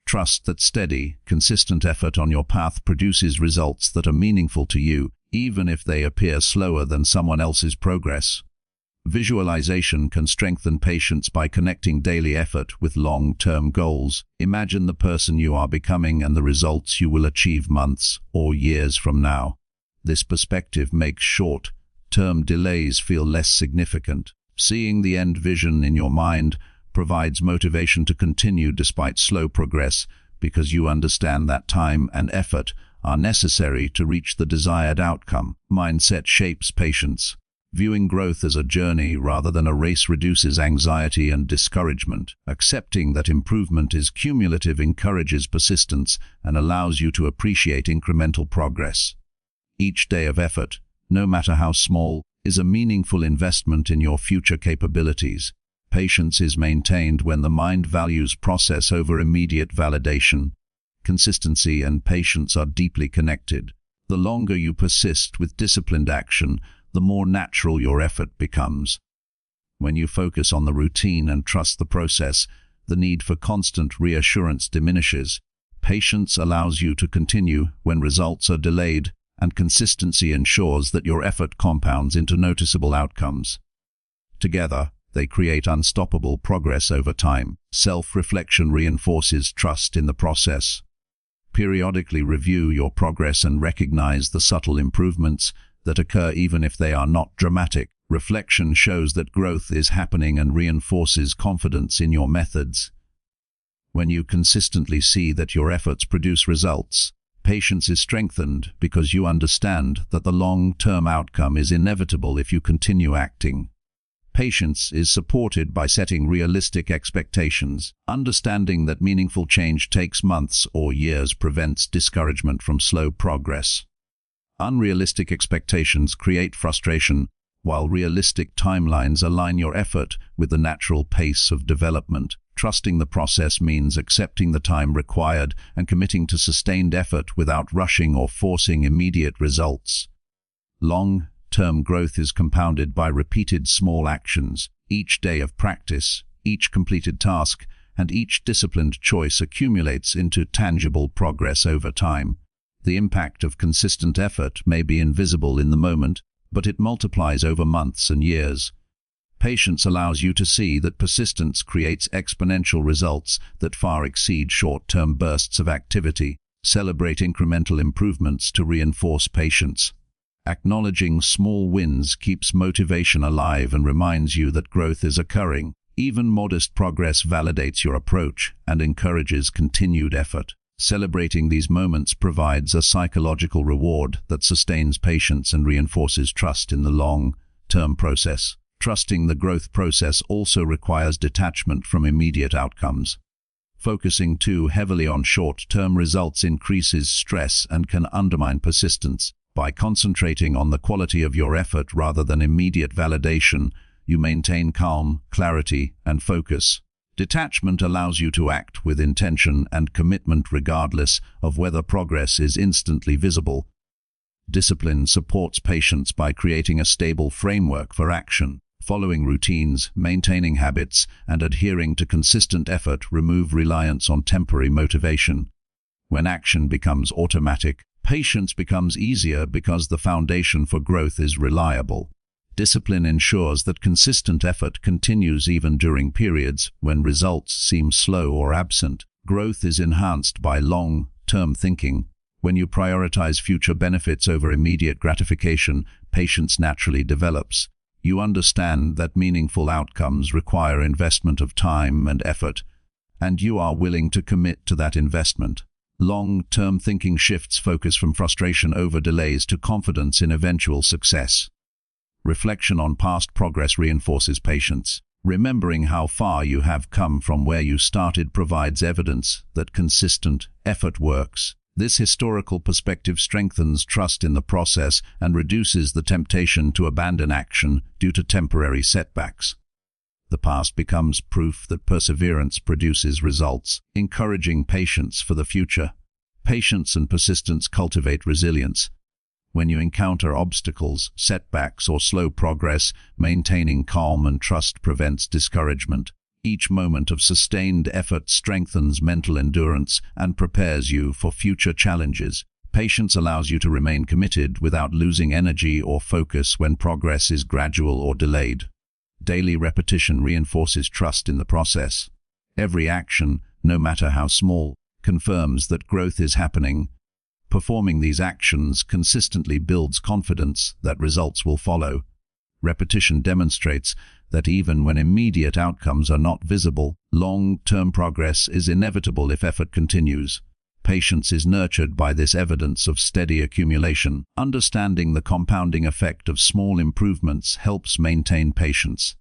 Trust that steady, consistent effort on your path produces results that are meaningful to you, even if they appear slower than someone else's progress. Visualization can strengthen patience by connecting daily effort with long-term goals. Imagine the person you are becoming and the results you will achieve months or years from now. This perspective makes short-term delays feel less significant. Seeing the end vision in your mind provides motivation to continue despite slow progress because you understand that time and effort are necessary to reach the desired outcome. Mindset shapes patience. Viewing growth as a journey rather than a race reduces anxiety and discouragement. Accepting that improvement is cumulative encourages persistence and allows you to appreciate incremental progress. Each day of effort, no matter how small, is a meaningful investment in your future capabilities. Patience is maintained when the mind values process over immediate validation. Consistency and patience are deeply connected. The longer you persist with disciplined action, the more natural your effort becomes. When you focus on the routine and trust the process, the need for constant reassurance diminishes. Patience allows you to continue when results are delayed, and consistency ensures that your effort compounds into noticeable outcomes. Together, they create unstoppable progress over time. Self-reflection reinforces trust in the process. Periodically review your progress and recognize the subtle improvements that occur even if they are not dramatic. Reflection shows that growth is happening and reinforces confidence in your methods. When you consistently see that your efforts produce results, patience is strengthened because you understand that the long-term outcome is inevitable if you continue acting. Patience is supported by setting realistic expectations. Understanding that meaningful change takes months or years prevents discouragement from slow progress. Unrealistic expectations create frustration, while realistic timelines align your effort with the natural pace of development. Trusting the process means accepting the time required and committing to sustained effort without rushing or forcing immediate results. Long-term growth is compounded by repeated small actions. Each day of practice, each completed task, and each disciplined choice accumulates into tangible progress over time. The impact of consistent effort may be invisible in the moment, but it multiplies over months and years. Patience allows you to see that persistence creates exponential results that far exceed short-term bursts of activity. Celebrate incremental improvements to reinforce patience. Acknowledging small wins keeps motivation alive and reminds you that growth is occurring. Even modest progress validates your approach and encourages continued effort. Celebrating these moments provides a psychological reward that sustains patience and reinforces trust in the long-term process. Trusting the growth process also requires detachment from immediate outcomes. Focusing too heavily on short-term results increases stress and can undermine persistence. By concentrating on the quality of your effort rather than immediate validation, you maintain calm, clarity, and focus. Detachment allows you to act with intention and commitment regardless of whether progress is instantly visible. Discipline supports patience by creating a stable framework for action. Following routines, maintaining habits, and adhering to consistent effort remove reliance on temporary motivation. When action becomes automatic, patience becomes easier because the foundation for growth is reliable. Discipline ensures that consistent effort continues even during periods when results seem slow or absent. Growth is enhanced by long-term thinking. When you prioritize future benefits over immediate gratification, patience naturally develops. You understand that meaningful outcomes require investment of time and effort, and you are willing to commit to that investment. Long-term thinking shifts focus from frustration over delays to confidence in eventual success. Reflection on past progress reinforces patience. Remembering how far you have come from where you started provides evidence that consistent effort works. This historical perspective strengthens trust in the process and reduces the temptation to abandon action due to temporary setbacks. The past becomes proof that perseverance produces results, encouraging patience for the future. Patience and persistence cultivate resilience. When you encounter obstacles, setbacks, or slow progress, maintaining calm and trust prevents discouragement. Each moment of sustained effort strengthens mental endurance and prepares you for future challenges. Patience allows you to remain committed without losing energy or focus when progress is gradual or delayed. Daily repetition reinforces trust in the process. Every action, no matter how small, confirms that growth is happening. Performing these actions consistently builds confidence that results will follow. Repetition demonstrates that even when immediate outcomes are not visible, long-term progress is inevitable if effort continues. Patience is nurtured by this evidence of steady accumulation. Understanding the compounding effect of small improvements helps maintain patience.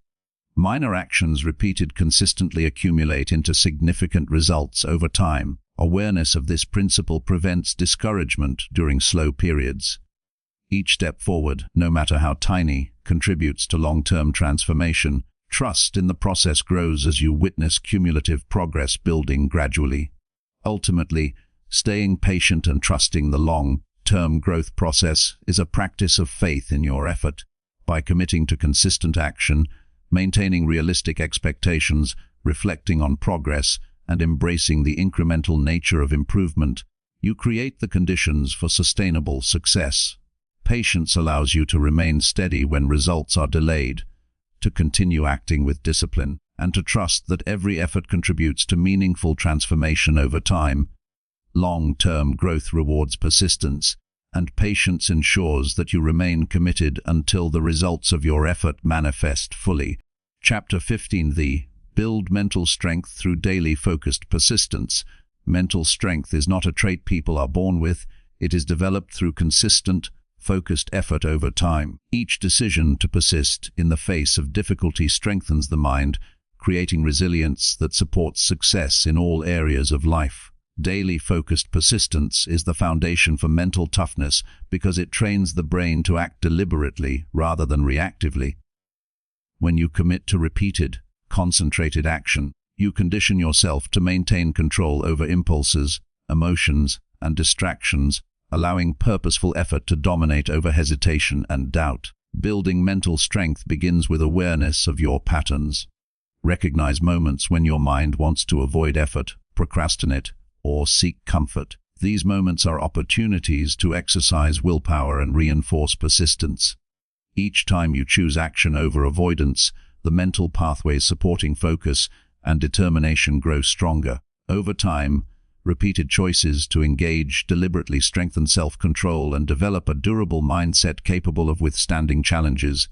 Minor actions repeated consistently accumulate into significant results over time. Awareness of this principle prevents discouragement during slow periods. Each step forward, no matter how tiny, contributes to long-term transformation. Trust in the process grows as you witness cumulative progress building gradually. Ultimately, staying patient and trusting the long-term growth process is a practice of faith in your effort. By committing to consistent action, maintaining realistic expectations, reflecting on progress, and embracing the incremental nature of improvement, you create the conditions for sustainable success. Patience allows you to remain steady when results are delayed, to continue acting with discipline, and to trust that every effort contributes to meaningful transformation over time. Long-term growth rewards persistence, and patience ensures that you remain committed until the results of your effort manifest fully. Chapter 15. Build mental strength through daily focused persistence. Mental strength is not a trait people are born with. It is developed through consistent, focused effort over time. Each decision to persist in the face of difficulty strengthens the mind, creating resilience that supports success in all areas of life. Daily focused persistence is the foundation for mental toughness because it trains the brain to act deliberately rather than reactively. When you commit to repeated, concentrated action, you condition yourself to maintain control over impulses, emotions, and distractions, allowing purposeful effort to dominate over hesitation and doubt. Building mental strength begins with awareness of your patterns. Recognize moments when your mind wants to avoid effort, procrastinate, or seek comfort. These moments are opportunities to exercise willpower and reinforce persistence. Each time you choose action over avoidance, the mental pathways supporting focus and determination grow stronger. Over time, repeated choices to engage deliberately strengthen self-control and develop a durable mindset capable of withstanding challenges.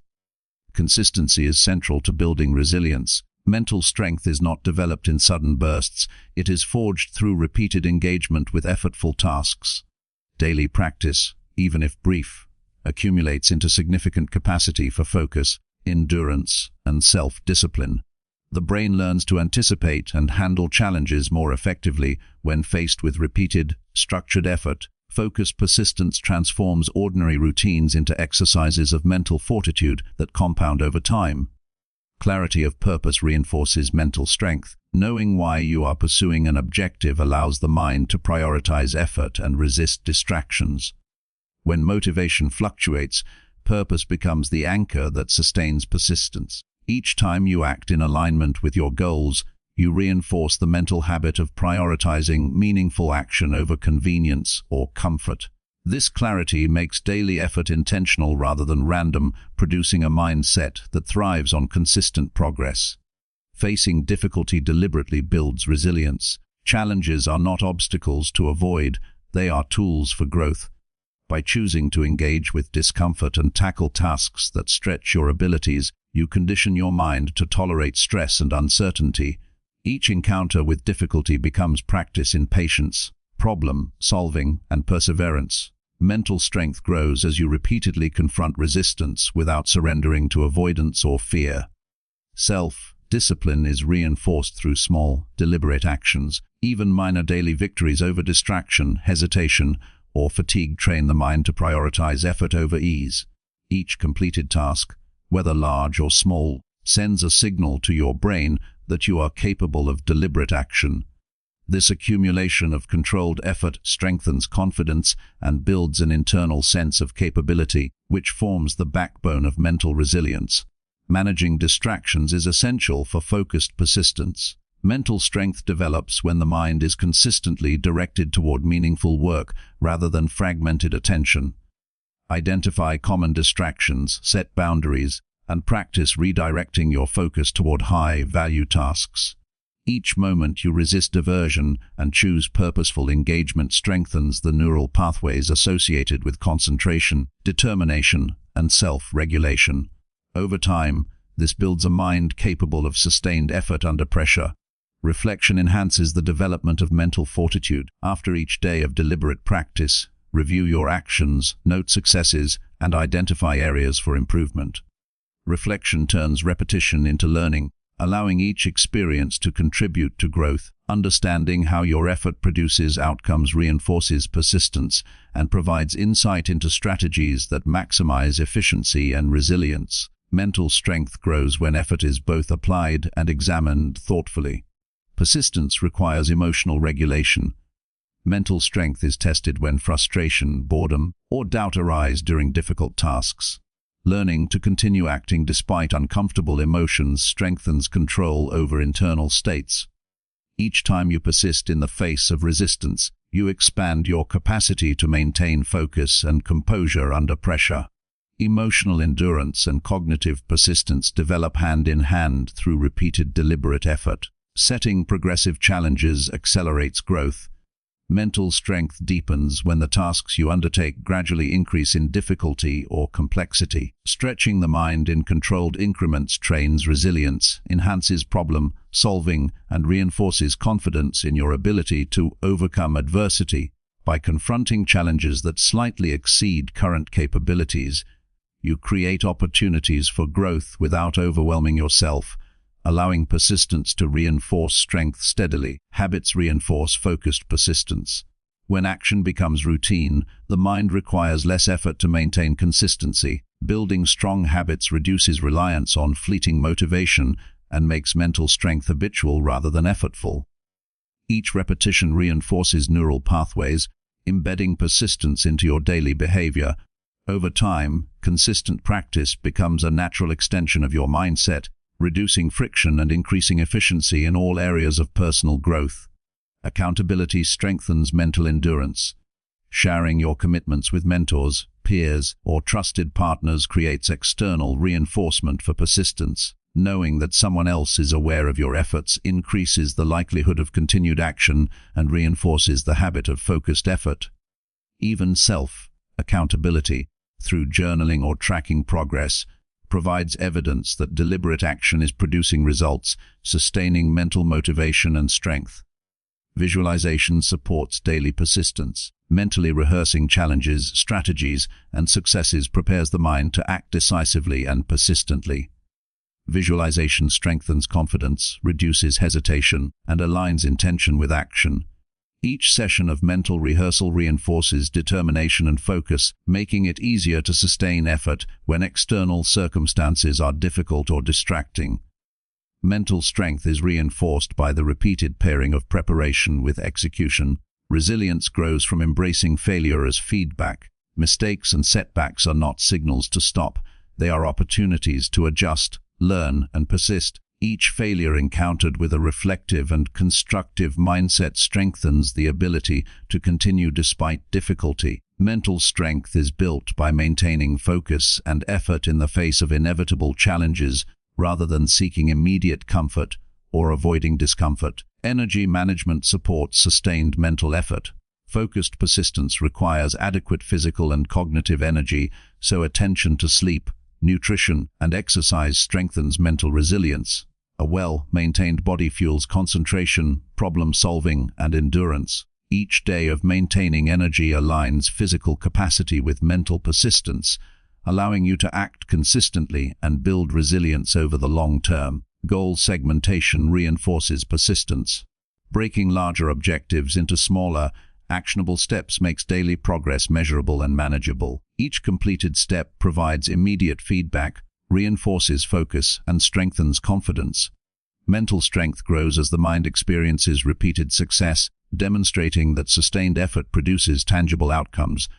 Consistency is central to building resilience. Mental strength is not developed in sudden bursts. It is forged through repeated engagement with effortful tasks. Daily practice, even if brief, accumulates into significant capacity for focus, endurance, and self-discipline. The brain learns to anticipate and handle challenges more effectively when faced with repeated, structured effort. Focused persistence transforms ordinary routines into exercises of mental fortitude that compound over time. Clarity of purpose reinforces mental strength. Knowing why you are pursuing an objective allows the mind to prioritize effort and resist distractions. When motivation fluctuates, purpose becomes the anchor that sustains persistence. Each time you act in alignment with your goals, you reinforce the mental habit of prioritizing meaningful action over convenience or comfort. This clarity makes daily effort intentional rather than random, producing a mindset that thrives on consistent progress. Facing difficulty deliberately builds resilience. Challenges are not obstacles to avoid, they are tools for growth. By choosing to engage with discomfort and tackle tasks that stretch your abilities, you condition your mind to tolerate stress and uncertainty. Each encounter with difficulty becomes practice in patience, problem solving, and perseverance. Mental strength grows as you repeatedly confront resistance without surrendering to avoidance or fear. Self-discipline is reinforced through small, deliberate actions. Even minor daily victories over distraction, hesitation, or fatigue train the mind to prioritize effort over ease. Each completed task, whether large or small, sends a signal to your brain that you are capable of deliberate action. This accumulation of controlled effort strengthens confidence and builds an internal sense of capability, which forms the backbone of mental resilience. Managing distractions is essential for focused persistence. Mental strength develops when the mind is consistently directed toward meaningful work rather than fragmented attention. Identify common distractions, set boundaries, and practice redirecting your focus toward high-value tasks. Each moment you resist diversion and choose purposeful engagement strengthens the neural pathways associated with concentration, determination, and self-regulation. Over time, this builds a mind capable of sustained effort under pressure. Reflection enhances the development of mental fortitude. After each day of deliberate practice, review your actions, note successes, and identify areas for improvement. Reflection turns repetition into learning, allowing each experience to contribute to growth. Understanding how your effort produces outcomes reinforces persistence and provides insight into strategies that maximize efficiency and resilience. Mental strength grows when effort is both applied and examined thoughtfully. Persistence requires emotional regulation. Mental strength is tested when frustration, boredom, or doubt arise during difficult tasks. Learning to continue acting despite uncomfortable emotions strengthens control over internal states. Each time you persist in the face of resistance, you expand your capacity to maintain focus and composure under pressure. Emotional endurance and cognitive persistence develop hand in hand through repeated deliberate effort. Setting progressive challenges accelerates growth. Mental strength deepens when the tasks you undertake gradually increase in difficulty or complexity. Stretching the mind in controlled increments trains resilience, enhances problem solving, and reinforces confidence in your ability to overcome adversity. By confronting challenges that slightly exceed current capabilities, you create opportunities for growth without overwhelming yourself, allowing persistence to reinforce strength steadily. Habits reinforce focused persistence. When action becomes routine, the mind requires less effort to maintain consistency. Building strong habits reduces reliance on fleeting motivation and makes mental strength habitual rather than effortful. Each repetition reinforces neural pathways, embedding persistence into your daily behavior. Over time, consistent practice becomes a natural extension of your mindset, reducing friction and increasing efficiency in all areas of personal growth. Accountability strengthens mental endurance. Sharing your commitments with mentors, peers, or trusted partners creates external reinforcement for persistence. Knowing that someone else is aware of your efforts increases the likelihood of continued action and reinforces the habit of focused effort. Even self-accountability, through journaling or tracking progress, provides evidence that deliberate action is producing results, sustaining mental motivation and strength. Visualization supports daily persistence. Mentally rehearsing challenges, strategies, and successes prepares the mind to act decisively and persistently. Visualization strengthens confidence, reduces hesitation, and aligns intention with action. Each session of mental rehearsal reinforces determination and focus, making it easier to sustain effort when external circumstances are difficult or distracting. Mental strength is reinforced by the repeated pairing of preparation with execution. Resilience grows from embracing failure as feedback. Mistakes and setbacks are not signals to stop. They are opportunities to adjust, learn, and persist. Each failure encountered with a reflective and constructive mindset strengthens the ability to continue despite difficulty. Mental strength is built by maintaining focus and effort in the face of inevitable challenges rather than seeking immediate comfort or avoiding discomfort. Energy management supports sustained mental effort. Focused persistence requires adequate physical and cognitive energy, so attention to sleep, nutrition, and exercise strengthens mental resilience. A well-maintained body fuels concentration, problem-solving, and endurance. Each day of maintaining energy aligns physical capacity with mental persistence, allowing you to act consistently and build resilience over the long term. Goal segmentation reinforces persistence. Breaking larger objectives into smaller, actionable steps makes daily progress measurable and manageable. Each completed step provides immediate feedback, reinforces focus, and strengthens confidence. Mental strength grows as the mind experiences repeated success, demonstrating that sustained effort produces tangible outcomes.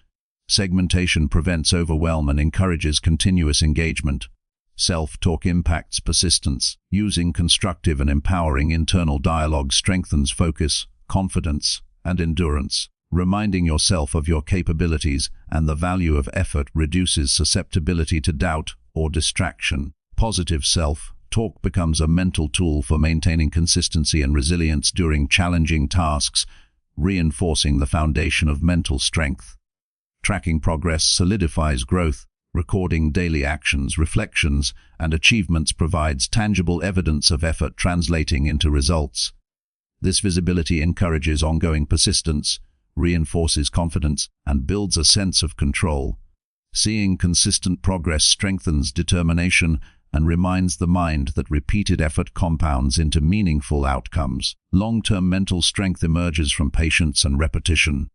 Segmentation prevents overwhelm and encourages continuous engagement. Self-talk impacts persistence. Using constructive and empowering internal dialogue strengthens focus, confidence, and endurance. Reminding yourself of your capabilities and the value of effort reduces susceptibility to doubt or distraction. Positive self-talk becomes a mental tool for maintaining consistency and resilience during challenging tasks, reinforcing the foundation of mental strength. Tracking progress solidifies growth. Recording daily actions, reflections, and achievements provides tangible evidence of effort translating into results. This visibility encourages ongoing persistence, reinforces confidence, and builds a sense of control. Seeing consistent progress strengthens determination and reminds the mind that repeated effort compounds into meaningful outcomes. Long-term mental strength emerges from patience and repetition.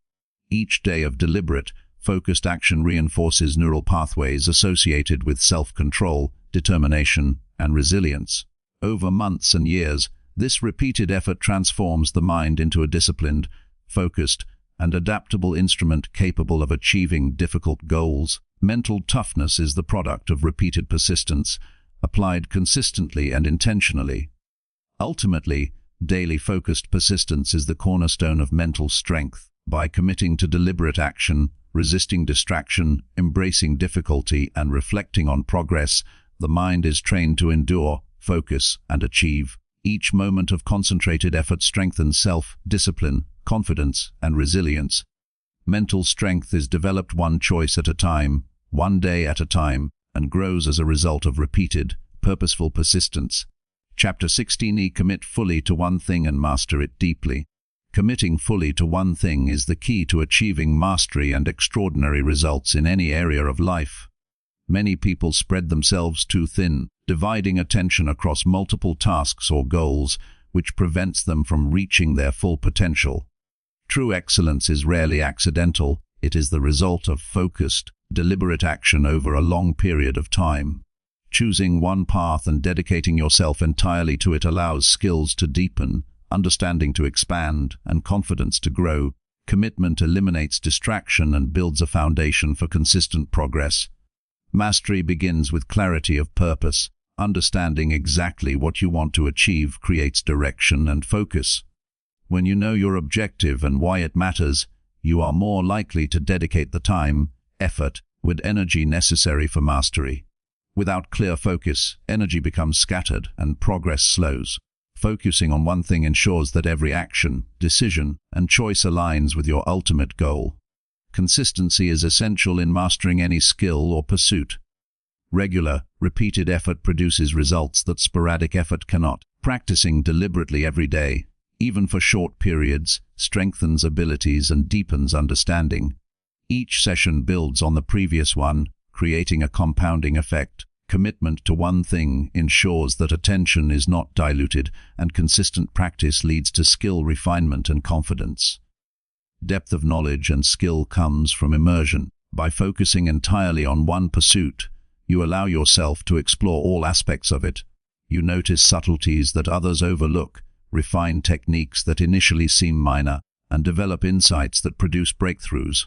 Each day of deliberate, focused action reinforces neural pathways associated with self-control, determination, and resilience. Over months and years, this repeated effort transforms the mind into a disciplined, focused, and adaptable instrument capable of achieving difficult goals. Mental toughness is the product of repeated persistence, applied consistently and intentionally. Ultimately, daily focused persistence is the cornerstone of mental strength. By committing to deliberate action, resisting distraction, embracing difficulty, and reflecting on progress, the mind is trained to endure, focus, and achieve. Each moment of concentrated effort strengthens self-discipline, confidence, and resilience. Mental strength is developed one choice at a time, one day at a time, and grows as a result of repeated, purposeful persistence. Chapter 16e. Commit fully to one thing and master it deeply. Committing fully to one thing is the key to achieving mastery and extraordinary results in any area of life. Many people spread themselves too thin, dividing attention across multiple tasks or goals, which prevents them from reaching their full potential. True excellence is rarely accidental. It is the result of focused, deliberate action over a long period of time. Choosing one path and dedicating yourself entirely to it allows skills to deepen, understanding to expand, and confidence to grow. Commitment eliminates distraction and builds a foundation for consistent progress. Mastery begins with clarity of purpose. Understanding exactly what you want to achieve creates direction and focus. When you know your objective and why it matters, you are more likely to dedicate the time, effort, and energy necessary for mastery. Without clear focus, energy becomes scattered and progress slows. Focusing on one thing ensures that every action, decision, and choice aligns with your ultimate goal. Consistency is essential in mastering any skill or pursuit. Regular, repeated effort produces results that sporadic effort cannot. Practicing deliberately every day, even for short periods, strengthens abilities and deepens understanding. Each session builds on the previous one, creating a compounding effect. Commitment to one thing ensures that attention is not diluted, and consistent practice leads to skill refinement and confidence. Depth of knowledge and skill comes from immersion. By focusing entirely on one pursuit, you allow yourself to explore all aspects of it. You notice subtleties that others overlook, refine techniques that initially seem minor, and develop insights that produce breakthroughs.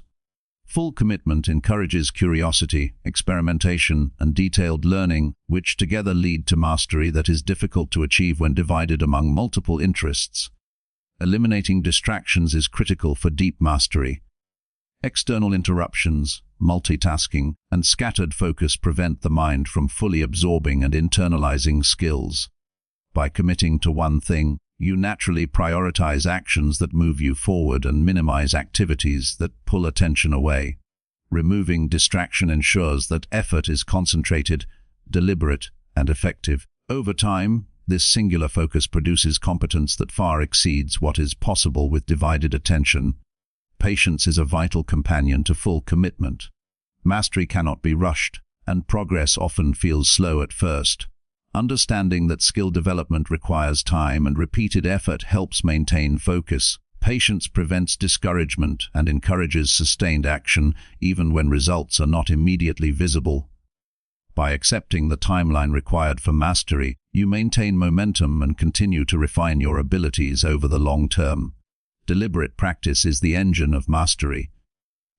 Full commitment encourages curiosity, experimentation, and detailed learning, which together lead to mastery that is difficult to achieve when divided among multiple interests. Eliminating distractions is critical for deep mastery. External interruptions, multitasking, and scattered focus prevent the mind from fully absorbing and internalizing skills. By committing to one thing, you naturally prioritize actions that move you forward and minimize activities that pull attention away. Removing distraction ensures that effort is concentrated, deliberate, and effective. Over time, this singular focus produces competence that far exceeds what is possible with divided attention. Patience is a vital companion to full commitment. Mastery cannot be rushed, and progress often feels slow at first. Understanding that skill development requires time and repeated effort helps maintain focus. Patience prevents discouragement and encourages sustained action, even when results are not immediately visible. By accepting the timeline required for mastery, you maintain momentum and continue to refine your abilities over the long term. Deliberate practice is the engine of mastery.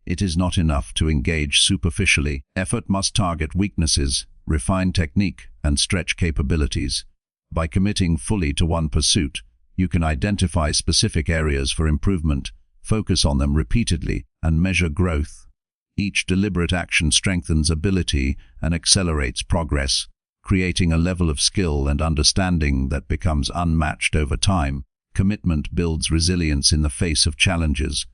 It is not enough to engage superficially. Effort must target weaknesses, refine technique, and stretch capabilities. By committing fully to one pursuit, you can identify specific areas for improvement, focus on them repeatedly, and measure growth. Each deliberate action strengthens ability and accelerates progress, creating a level of skill and understanding that becomes unmatched over time. Commitment builds resilience in the face of challenges.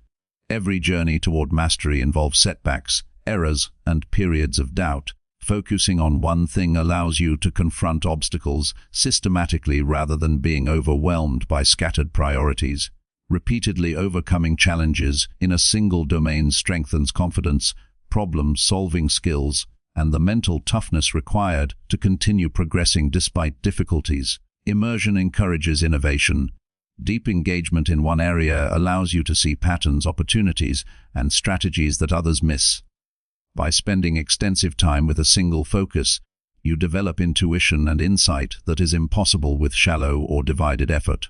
Every journey toward mastery involves setbacks, errors, and periods of doubt. Focusing on one thing allows you to confront obstacles systematically rather than being overwhelmed by scattered priorities. Repeatedly overcoming challenges in a single domain strengthens confidence, problem-solving skills, and the mental toughness required to continue progressing despite difficulties. Immersion encourages innovation. Deep engagement in one area allows you to see patterns, opportunities, and strategies that others miss. By spending extensive time with a single focus, you develop intuition and insight that is impossible with shallow or divided effort.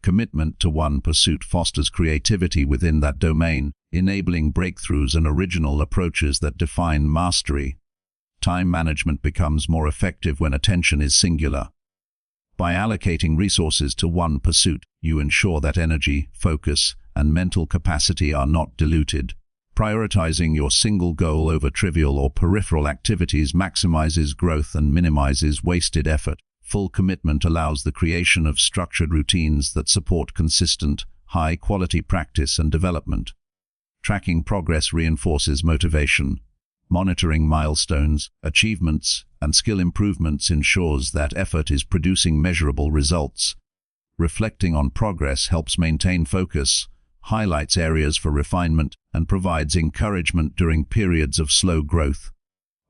Commitment to one pursuit fosters creativity within that domain, enabling breakthroughs and original approaches that define mastery. Time management becomes more effective when attention is singular. By allocating resources to one pursuit, you ensure that energy, focus, and mental capacity are not diluted. Prioritizing your single goal over trivial or peripheral activities maximizes growth and minimizes wasted effort. Full commitment allows the creation of structured routines that support consistent, high-quality practice and development. Tracking progress reinforces motivation. Monitoring milestones, achievements, and skill improvements ensures that effort is producing measurable results. Reflecting on progress helps maintain focus, highlights areas for refinement, and provides encouragement during periods of slow growth.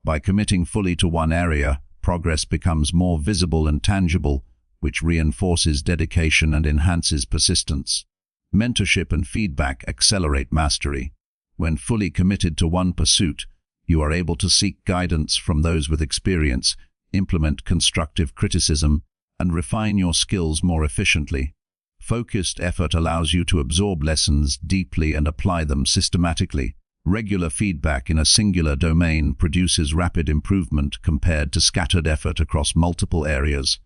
By committing fully to one area, progress becomes more visible and tangible, which reinforces dedication and enhances persistence. Mentorship and feedback accelerate mastery. When fully committed to one pursuit, you are able to seek guidance from those with experience, implement constructive criticism, and refine your skills more efficiently. Focused effort allows you to absorb lessons deeply and apply them systematically. Regular feedback in a singular domain produces rapid improvement compared to scattered effort across multiple areas.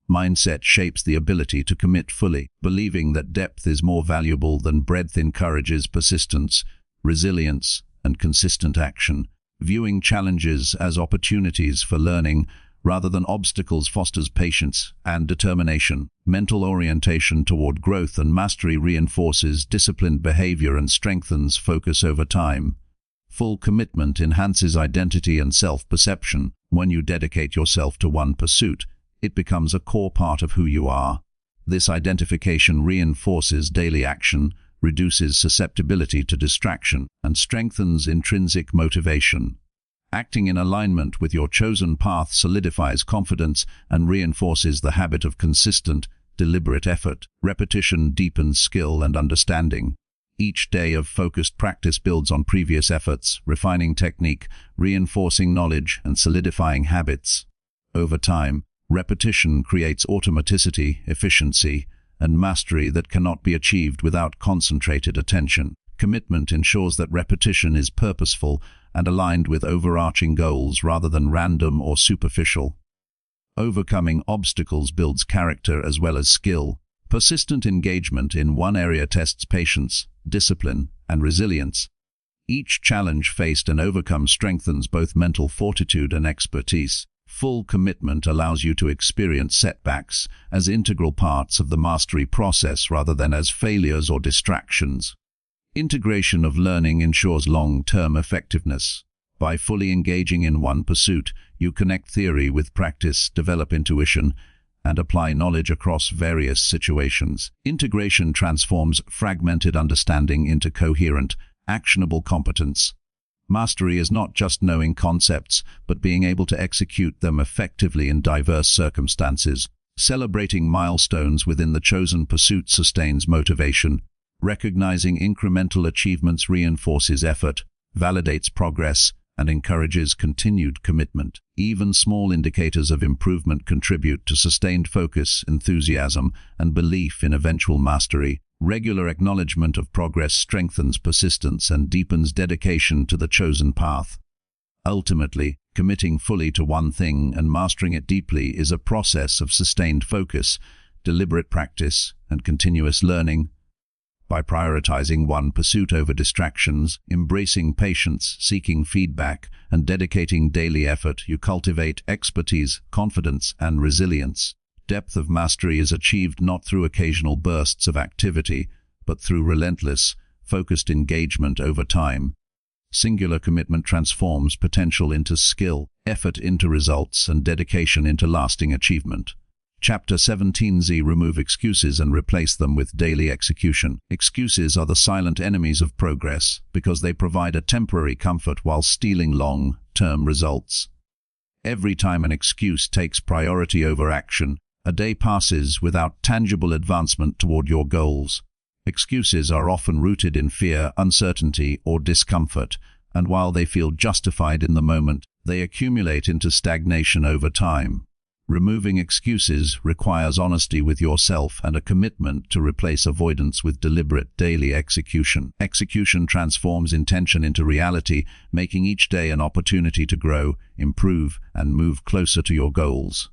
Mindset shapes the ability to commit fully. Believing that depth is more valuable than breadth encourages persistence, resilience, and consistent action. Viewing challenges as opportunities for learning rather than obstacles fosters patience and determination. Mental orientation toward growth and mastery reinforces disciplined behavior and strengthens focus over time. Full commitment enhances identity and self-perception. When you dedicate yourself to one pursuit, it becomes a core part of who you are. This identification reinforces daily action, reduces susceptibility to distraction, and strengthens intrinsic motivation. Acting in alignment with your chosen path solidifies confidence and reinforces the habit of consistent, deliberate effort. Repetition deepens skill and understanding. Each day of focused practice builds on previous efforts, refining technique, reinforcing knowledge, and solidifying habits. Over time, repetition creates automaticity, efficiency, and mastery that cannot be achieved without concentrated attention. Commitment ensures that repetition is purposeful and aligned with overarching goals rather than random or superficial. Overcoming obstacles builds character as well as skill. Persistent engagement in one area tests patience, discipline, and resilience. Each challenge faced and overcome strengthens both mental fortitude and expertise. Full commitment allows you to experience setbacks as integral parts of the mastery process rather than as failures or distractions. Integration of learning ensures long-term effectiveness. By fully engaging in one pursuit, you connect theory with practice, develop intuition, and apply knowledge across various situations. Integration transforms fragmented understanding into coherent, actionable competence. Mastery is not just knowing concepts, but being able to execute them effectively in diverse circumstances. Celebrating milestones within the chosen pursuit sustains motivation. Recognizing incremental achievements reinforces effort, validates progress, and encourages continued commitment. Even small indicators of improvement contribute to sustained focus, enthusiasm, and belief in eventual mastery. Regular acknowledgement of progress strengthens persistence and deepens dedication to the chosen path. Ultimately, committing fully to one thing and mastering it deeply is a process of sustained focus, deliberate practice, and continuous learning. By prioritizing one pursuit over distractions, embracing patience, seeking feedback, and dedicating daily effort, you cultivate expertise, confidence, and resilience. Depth of mastery is achieved not through occasional bursts of activity, but through relentless, focused engagement over time. Singular commitment transforms potential into skill, effort into results, and dedication into lasting achievement. Chapter 17Z. Remove excuses and replace them with daily execution. Excuses are the silent enemies of progress because they provide a temporary comfort while stealing long-term results. Every time an excuse takes priority over action, a day passes without tangible advancement toward your goals. Excuses are often rooted in fear, uncertainty, or discomfort, and while they feel justified in the moment, they accumulate into stagnation over time. Removing excuses requires honesty with yourself and a commitment to replace avoidance with deliberate daily execution. Execution transforms intention into reality, making each day an opportunity to grow, improve, and move closer to your goals.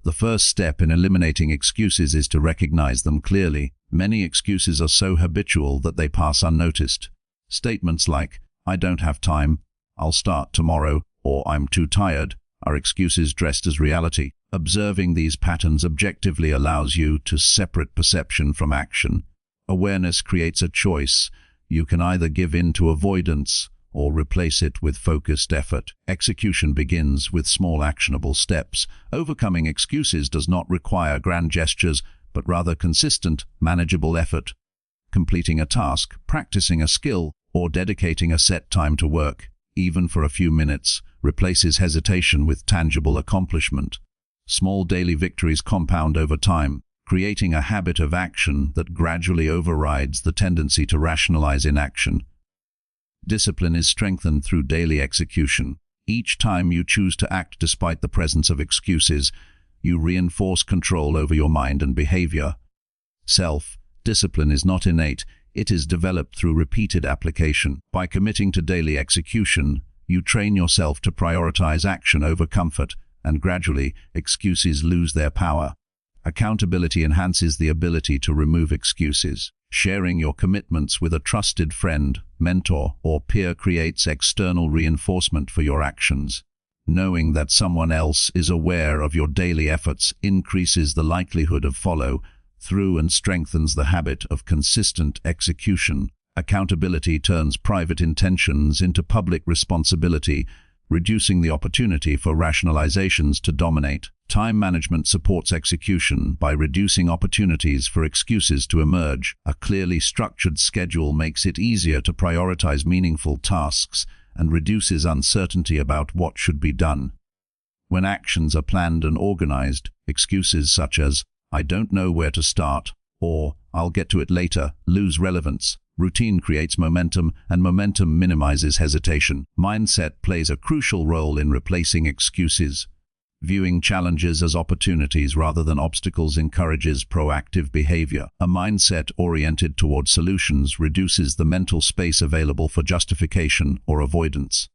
The first step in eliminating excuses is to recognize them clearly. Many excuses are so habitual that they pass unnoticed. Statements like, "I don't have time," "I'll start tomorrow," or "I'm too tired," are excuses dressed as reality. Observing these patterns objectively allows you to separate perception from action. Self-awareness creates a choice. You can either give in to avoidance or replace it with focused effort. Execution begins with small actionable steps. Overcoming excuses does not require grand gestures, but rather consistent, manageable effort. Completing a task, practicing a skill, or dedicating a set time to work, even for a few minutes, replaces hesitation with tangible accomplishment. Small daily victories compound over time, creating a habit of action that gradually overrides the tendency to rationalize inaction. Discipline is strengthened through daily execution. Each time you choose to act despite the presence of excuses, you reinforce control over your mind and behavior. Self-discipline is not innate, it is developed through repeated application. By committing to daily execution, you train yourself to prioritize action over comfort, and gradually, excuses lose their power. Accountability enhances the ability to remove excuses. Sharing your commitments with a trusted friend, mentor, or peer creates external reinforcement for your actions. Knowing that someone else is aware of your daily efforts increases the likelihood of follow-through and strengthens the habit of consistent execution. Accountability turns private intentions into public responsibility, reducing the opportunity for rationalizations to dominate. Time management supports execution by reducing opportunities for excuses to emerge. A clearly structured schedule makes it easier to prioritize meaningful tasks and reduces uncertainty about what should be done. When actions are planned and organized, excuses such as, "I don't know where to start," or "I'll get to it later," lose relevance. Routine creates momentum, and momentum minimizes hesitation. Mindset plays a crucial role in replacing excuses. Viewing challenges as opportunities rather than obstacles encourages proactive behavior. A mindset oriented toward solutions reduces the mental space available for justification or avoidance.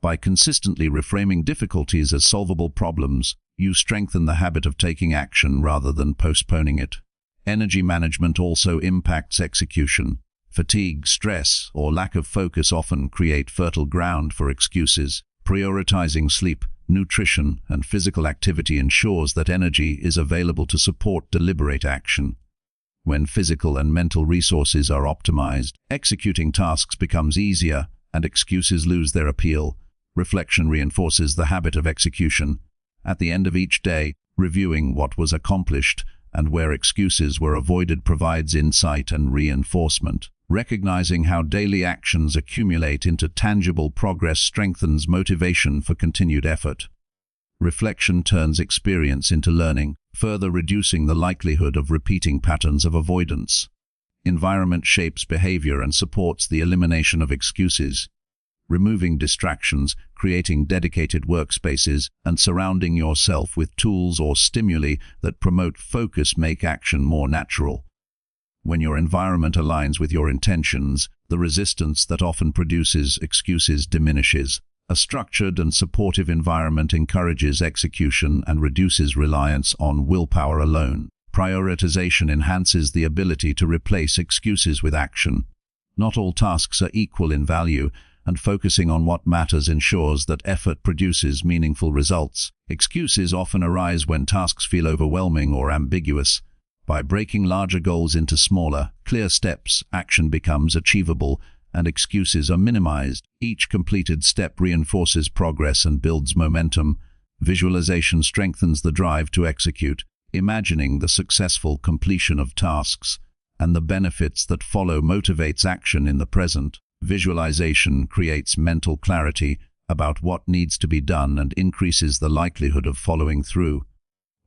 By consistently reframing difficulties as solvable problems, you strengthen the habit of taking action rather than postponing it. Energy management also impacts execution. Fatigue, stress, or lack of focus often create fertile ground for excuses. Prioritizing sleep, nutrition, and physical activity ensures that energy is available to support deliberate action. When physical and mental resources are optimized, executing tasks becomes easier and excuses lose their appeal. Reflection reinforces the habit of execution. At the end of each day, reviewing what was accomplished and where excuses were avoided provides insight and reinforcement. Recognizing how daily actions accumulate into tangible progress strengthens motivation for continued effort. Reflection turns experience into learning, further reducing the likelihood of repeating patterns of avoidance. Environment shapes behavior and supports the elimination of excuses. Removing distractions, creating dedicated workspaces, and surrounding yourself with tools or stimuli that promote focus make action more natural. When your environment aligns with your intentions, the resistance that often produces excuses diminishes. A structured and supportive environment encourages execution and reduces reliance on willpower alone. Prioritization enhances the ability to replace excuses with action. Not all tasks are equal in value, and focusing on what matters ensures that effort produces meaningful results. Excuses often arise when tasks feel overwhelming or ambiguous. By breaking larger goals into smaller, clear steps, action becomes achievable and excuses are minimized. Each completed step reinforces progress and builds momentum. Visualization strengthens the drive to execute, imagining the successful completion of tasks and the benefits that follow motivates action in the present. Visualization creates mental clarity about what needs to be done and increases the likelihood of following through.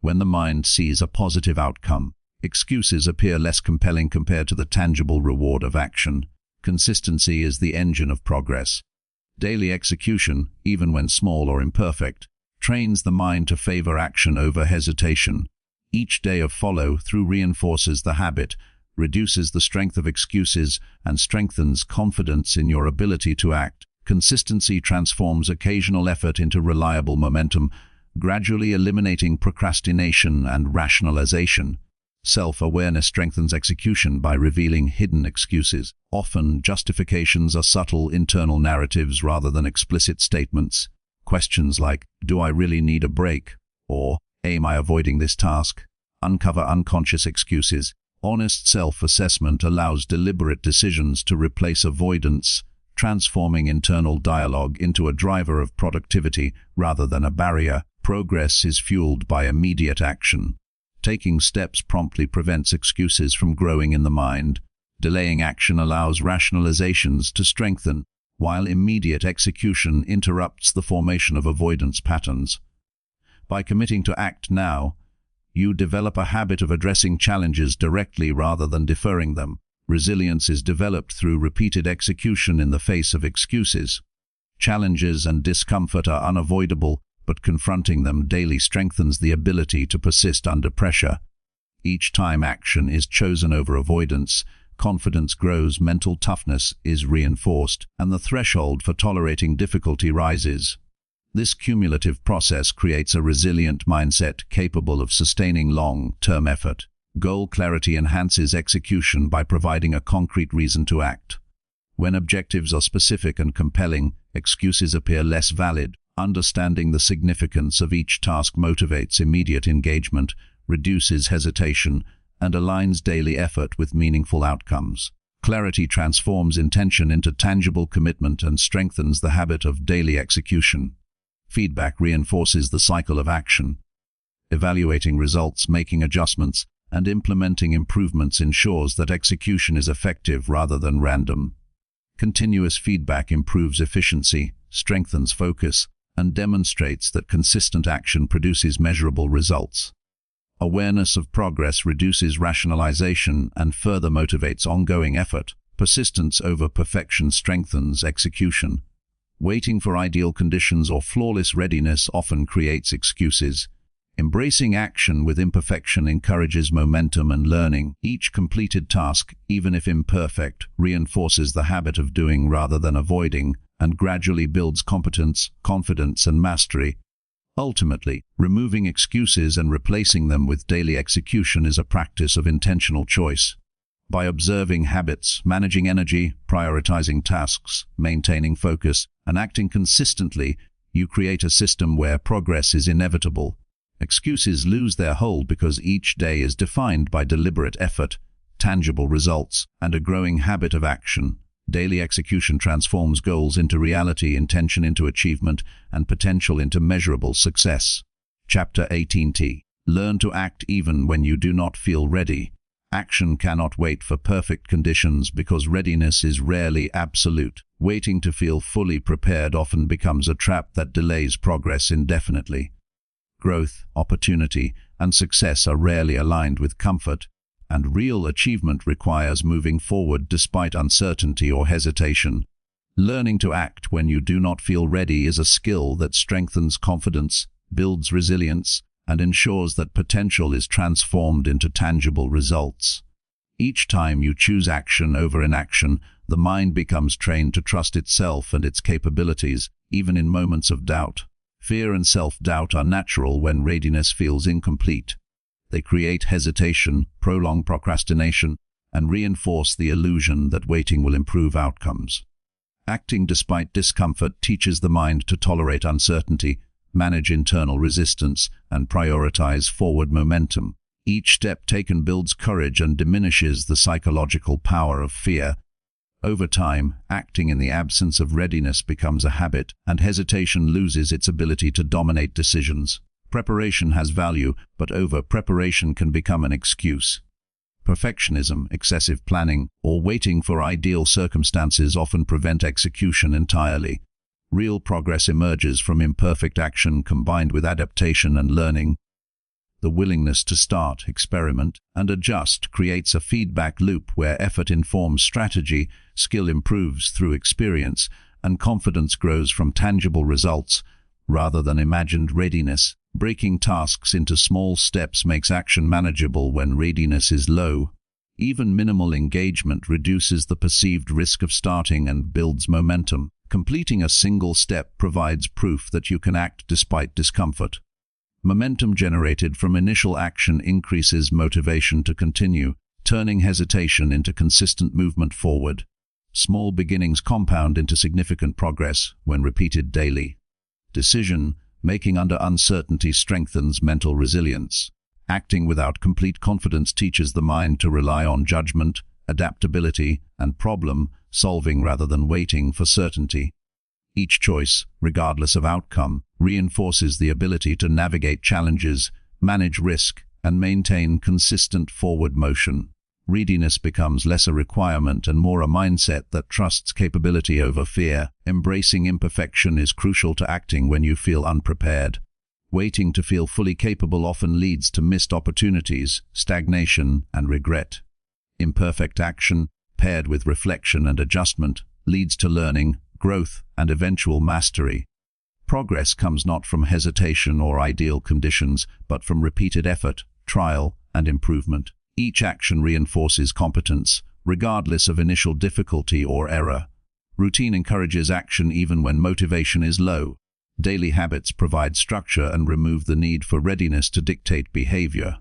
When the mind sees a positive outcome, excuses appear less compelling compared to the tangible reward of action. Consistency is the engine of progress. Daily execution, even when small or imperfect, trains the mind to favor action over hesitation. Each day of follow-through reinforces the habit, reduces the strength of excuses, and strengthens confidence in your ability to act. Consistency transforms occasional effort into reliable momentum, gradually eliminating procrastination and rationalization. Self-awareness strengthens execution by revealing hidden excuses. Often, justifications are subtle internal narratives rather than explicit statements. Questions like, "Do I really need a break?" or "Am I avoiding this task?" uncover unconscious excuses. Honest self-assessment allows deliberate decisions to replace avoidance, transforming internal dialogue into a driver of productivity rather than a barrier. Progress is fueled by immediate action. Taking steps promptly prevents excuses from growing in the mind. Delaying action allows rationalizations to strengthen, while immediate execution interrupts the formation of avoidance patterns. By committing to act now, you develop a habit of addressing challenges directly rather than deferring them. Resilience is developed through repeated execution in the face of excuses. Challenges and discomfort are unavoidable, but confronting them daily strengthens the ability to persist under pressure. Each time action is chosen over avoidance, confidence grows, mental toughness is reinforced, and the threshold for tolerating difficulty rises. This cumulative process creates a resilient mindset capable of sustaining long-term effort. Goal clarity enhances execution by providing a concrete reason to act. When objectives are specific and compelling, excuses appear less valid. Understanding the significance of each task motivates immediate engagement, reduces hesitation, and aligns daily effort with meaningful outcomes. Clarity transforms intention into tangible commitment and strengthens the habit of daily execution. Feedback reinforces the cycle of action. Evaluating results, making adjustments, and implementing improvements ensures that execution is effective rather than random. Continuous feedback improves efficiency, strengthens focus, and demonstrates that consistent action produces measurable results. Awareness of progress reduces rationalization and further motivates ongoing effort. Persistence over perfection strengthens execution. Waiting for ideal conditions or flawless readiness often creates excuses. Embracing action with imperfection encourages momentum and learning. Each completed task, even if imperfect, reinforces the habit of doing rather than avoiding, and gradually builds competence, confidence, and mastery. Ultimately, removing excuses and replacing them with daily execution is a practice of intentional choice. By observing habits, managing energy, prioritizing tasks, maintaining focus, and acting consistently, you create a system where progress is inevitable. Excuses lose their hold because each day is defined by deliberate effort, tangible results, and a growing habit of action. Daily execution transforms goals into reality, intention into achievement, and potential into measurable success. Chapter 18T. Learn to act even when you do not feel ready. Action cannot wait for perfect conditions because readiness is rarely absolute. Waiting to feel fully prepared often becomes a trap that delays progress indefinitely. Growth, opportunity, and success are rarely aligned with comfort, and real achievement requires moving forward despite uncertainty or hesitation. Learning to act when you do not feel ready is a skill that strengthens confidence, builds resilience, and ensures that potential is transformed into tangible results. Each time you choose action over inaction, the mind becomes trained to trust itself and its capabilities, even in moments of doubt. Fear and self-doubt are natural when readiness feels incomplete. They create hesitation, prolong procrastination, and reinforce the illusion that waiting will improve outcomes. Acting despite discomfort teaches the mind to tolerate uncertainty, manage internal resistance, and prioritize forward momentum. Each step taken builds courage and diminishes the psychological power of fear. Over time, acting in the absence of readiness becomes a habit, and hesitation loses its ability to dominate decisions. Preparation has value, but over-preparation can become an excuse. Perfectionism, excessive planning, or waiting for ideal circumstances often prevent execution entirely. Real progress emerges from imperfect action combined with adaptation and learning. The willingness to start, experiment, and adjust creates a feedback loop where effort informs strategy, skill improves through experience, and confidence grows from tangible results rather than imagined readiness. Breaking tasks into small steps makes action manageable when readiness is low. Even minimal engagement reduces the perceived risk of starting and builds momentum. Completing a single step provides proof that you can act despite discomfort. Momentum generated from initial action increases motivation to continue, turning hesitation into consistent movement forward. Small beginnings compound into significant progress when repeated daily. Decision-making under uncertainty strengthens mental resilience. Acting without complete confidence teaches the mind to rely on judgment, adaptability, and problem-solving rather than waiting for certainty. Each choice, regardless of outcome, reinforces the ability to navigate challenges, manage risk, and maintain consistent forward motion. Readiness becomes less a requirement and more a mindset that trusts capability over fear. Embracing imperfection is crucial to acting when you feel unprepared. Waiting to feel fully capable often leads to missed opportunities, stagnation, and regret. Imperfect action, paired with reflection and adjustment, leads to learning, growth, and eventual mastery. Progress comes not from hesitation or ideal conditions, but from repeated effort, trial, and improvement. Each action reinforces competence, regardless of initial difficulty or error. Routine encourages action even when motivation is low. Daily habits provide structure and remove the need for readiness to dictate behavior.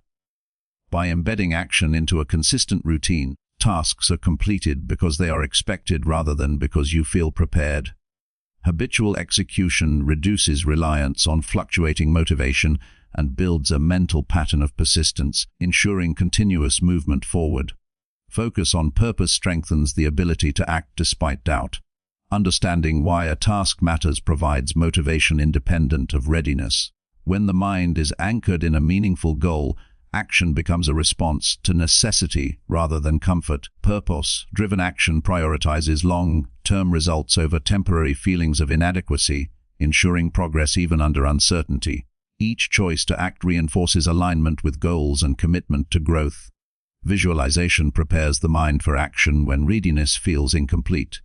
By embedding action into a consistent routine, tasks are completed because they are expected rather than because you feel prepared. Habitual execution reduces reliance on fluctuating motivation and builds a mental pattern of persistence, ensuring continuous movement forward. Focus on purpose strengthens the ability to act despite doubt. Understanding why a task matters provides motivation independent of readiness. When the mind is anchored in a meaningful goal, action becomes a response to necessity rather than comfort. Purpose-driven action prioritizes long-term results over temporary feelings of inadequacy, ensuring progress even under uncertainty. Each choice to act reinforces alignment with goals and commitment to growth. Visualization prepares the mind for action when readiness feels incomplete.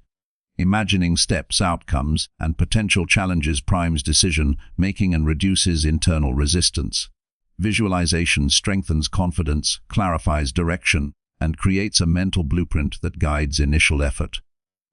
Imagining steps, outcomes, and potential challenges primes decision-making and reduces internal resistance. Visualization strengthens confidence, clarifies direction, and creates a mental blueprint that guides initial effort.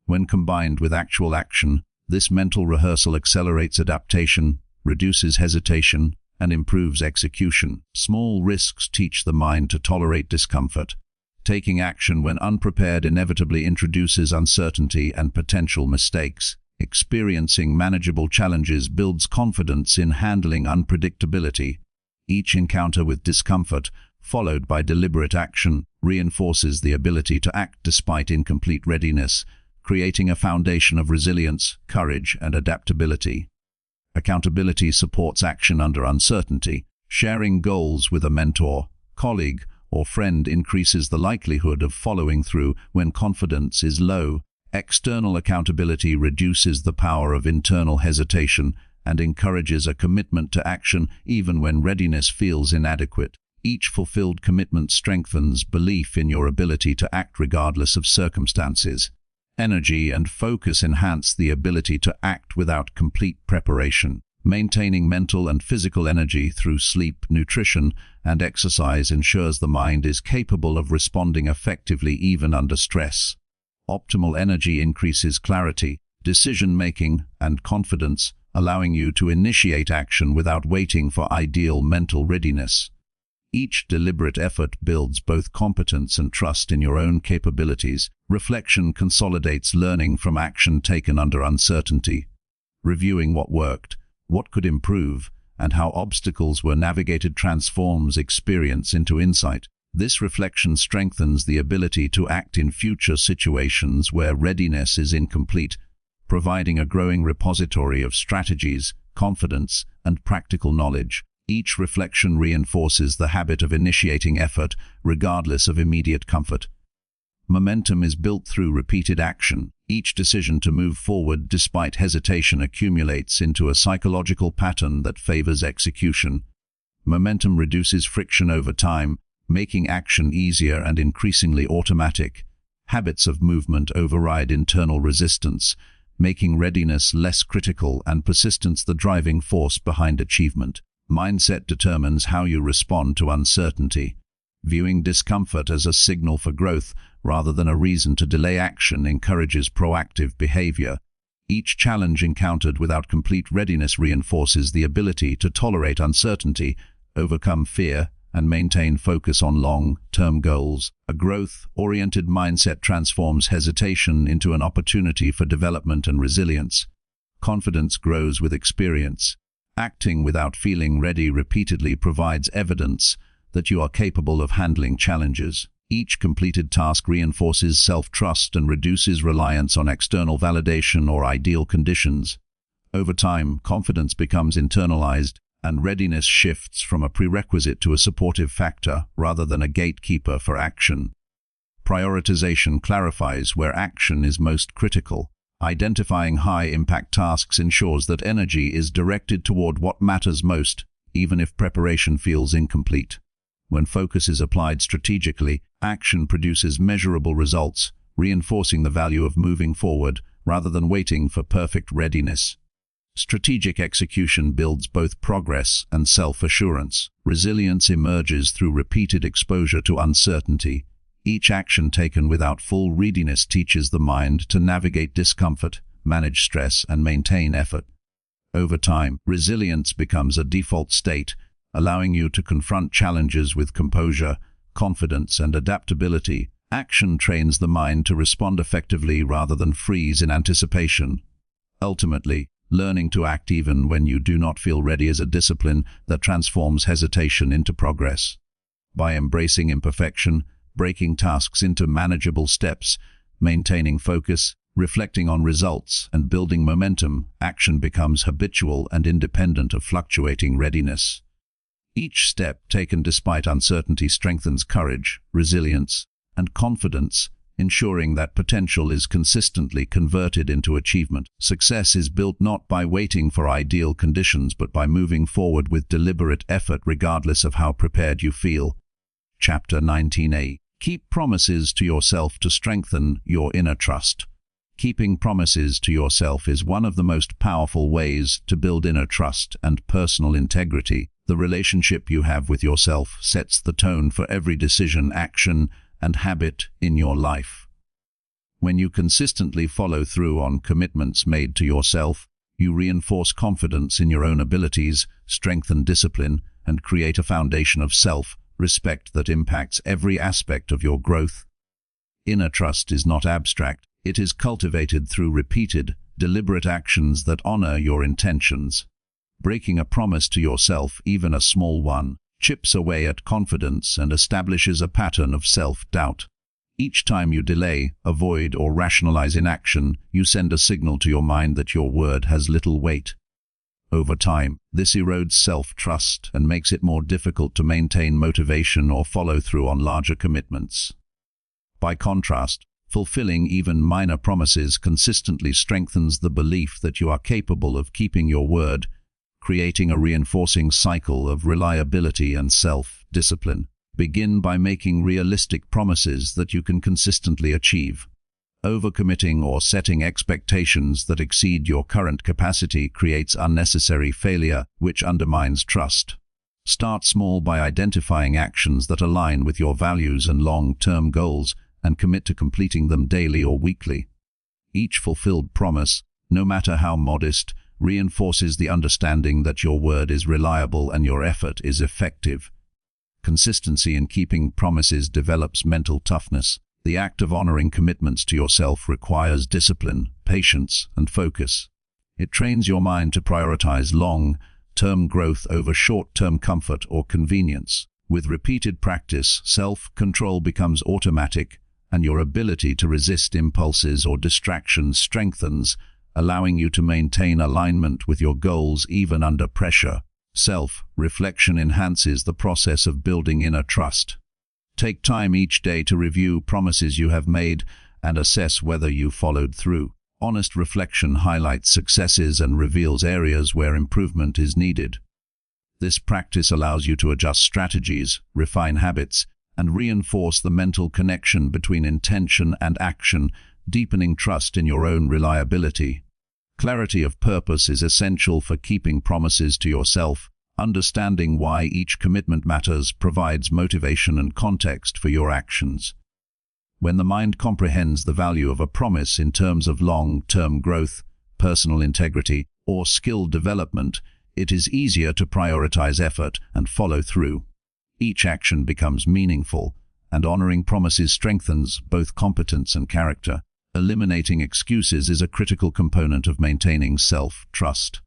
When combined with actual action, this mental rehearsal accelerates adaptation, reduces hesitation, and improves execution. Small risks teach the mind to tolerate discomfort. Taking action when unprepared inevitably introduces uncertainty and potential mistakes. Experiencing manageable challenges builds confidence in handling unpredictability. Each encounter with discomfort, followed by deliberate action, reinforces the ability to act despite incomplete readiness, creating a foundation of resilience, courage, and adaptability. Accountability supports action under uncertainty. Sharing goals with a mentor, colleague, or friend increases the likelihood of following through when confidence is low. External accountability reduces the power of internal hesitation and encourages a commitment to action even when readiness feels inadequate. Each fulfilled commitment strengthens belief in your ability to act regardless of circumstances. Energy and focus enhance the ability to act without complete preparation. Maintaining mental and physical energy through sleep, nutrition, and exercise ensures the mind is capable of responding effectively even under stress. Optimal energy increases clarity, decision-making, and confidence, allowing you to initiate action without waiting for ideal mental readiness. Each deliberate effort builds both competence and trust in your own capabilities. Reflection consolidates learning from action taken under uncertainty. Reviewing what worked, what could improve, and how obstacles were navigated transforms experience into insight. This reflection strengthens the ability to act in future situations where readiness is incomplete, providing a growing repository of strategies, confidence, and practical knowledge. Each reflection reinforces the habit of initiating effort, regardless of immediate comfort. Momentum is built through repeated action. Each decision to move forward despite hesitation accumulates into a psychological pattern that favors execution. Momentum reduces friction over time, making action easier and increasingly automatic. Habits of movement override internal resistance, making readiness less critical and persistence the driving force behind achievement. Mindset determines how you respond to uncertainty. Viewing discomfort as a signal for growth rather than a reason to delay action encourages proactive behavior. Each challenge encountered without complete readiness reinforces the ability to tolerate uncertainty, overcome fear, and maintain focus on long-term goals. A growth-oriented mindset transforms hesitation into an opportunity for development and resilience. Confidence grows with experience. Acting without feeling ready repeatedly provides evidence that you are capable of handling challenges. Each completed task reinforces self-trust and reduces reliance on external validation or ideal conditions. Over time, confidence becomes internalized, and readiness shifts from a prerequisite to a supportive factor rather than a gatekeeper for action. Prioritization clarifies where action is most critical. Identifying high-impact tasks ensures that energy is directed toward what matters most, even if preparation feels incomplete. When focus is applied strategically, action produces measurable results, reinforcing the value of moving forward rather than waiting for perfect readiness. Strategic execution builds both progress and self-assurance. Resilience emerges through repeated exposure to uncertainty. Each action taken without full readiness teaches the mind to navigate discomfort, manage stress, and maintain effort. Over time, resilience becomes a default state, allowing you to confront challenges with composure, confidence, and adaptability. Action trains the mind to respond effectively rather than freeze in anticipation. Ultimately, learning to act even when you do not feel ready is a discipline that transforms hesitation into progress. By embracing imperfection, breaking tasks into manageable steps, maintaining focus, reflecting on results, and building momentum, action becomes habitual and independent of fluctuating readiness. Each step taken despite uncertainty strengthens courage, resilience, and confidence, ensuring that potential is consistently converted into achievement. Success is built not by waiting for ideal conditions but by moving forward with deliberate effort regardless of how prepared you feel. Chapter 19a. Keep promises to yourself to strengthen your inner trust. Keeping promises to yourself is one of the most powerful ways to build inner trust and personal integrity. The relationship you have with yourself sets the tone for every decision, action, and habit in your life. When you consistently follow through on commitments made to yourself, you reinforce confidence in your own abilities, strengthen discipline, and create a foundation of self-respect that impacts every aspect of your growth. Inner trust is not abstract. It is cultivated through repeated, deliberate actions that honor your intentions. Breaking a promise to yourself, even a small one, chips away at confidence and establishes a pattern of self-doubt. Each time you delay, avoid, or rationalize inaction, you send a signal to your mind that your word has little weight. Over time, this erodes self-trust and makes it more difficult to maintain motivation or follow through on larger commitments. By contrast, fulfilling even minor promises consistently strengthens the belief that you are capable of keeping your word, creating a reinforcing cycle of reliability and self-discipline. Begin by making realistic promises that you can consistently achieve. Overcommitting or setting expectations that exceed your current capacity creates unnecessary failure, which undermines trust. Start small by identifying actions that align with your values and long-term goals, and commit to completing them daily or weekly. Each fulfilled promise, no matter how modest, reinforces the understanding that your word is reliable and your effort is effective. Consistency in keeping promises develops mental toughness. The act of honoring commitments to yourself requires discipline, patience, and focus. It trains your mind to prioritize long-term growth over short-term comfort or convenience. With repeated practice, self-control becomes automatic, and your ability to resist impulses or distractions strengthens, allowing you to maintain alignment with your goals even under pressure. Self-reflection enhances the process of building inner trust. Take time each day to review promises you have made and assess whether you followed through. Honest reflection highlights successes and reveals areas where improvement is needed. This practice allows you to adjust strategies, refine habits, and reinforce the mental connection between intention and action, deepening trust in your own reliability. Clarity of purpose is essential for keeping promises to yourself. Understanding why each commitment matters provides motivation and context for your actions. When the mind comprehends the value of a promise in terms of long-term growth, personal integrity, or skill development, it is easier to prioritize effort and follow through. Each action becomes meaningful, and honoring promises strengthens both competence and character. Eliminating excuses is a critical component of maintaining self-trust.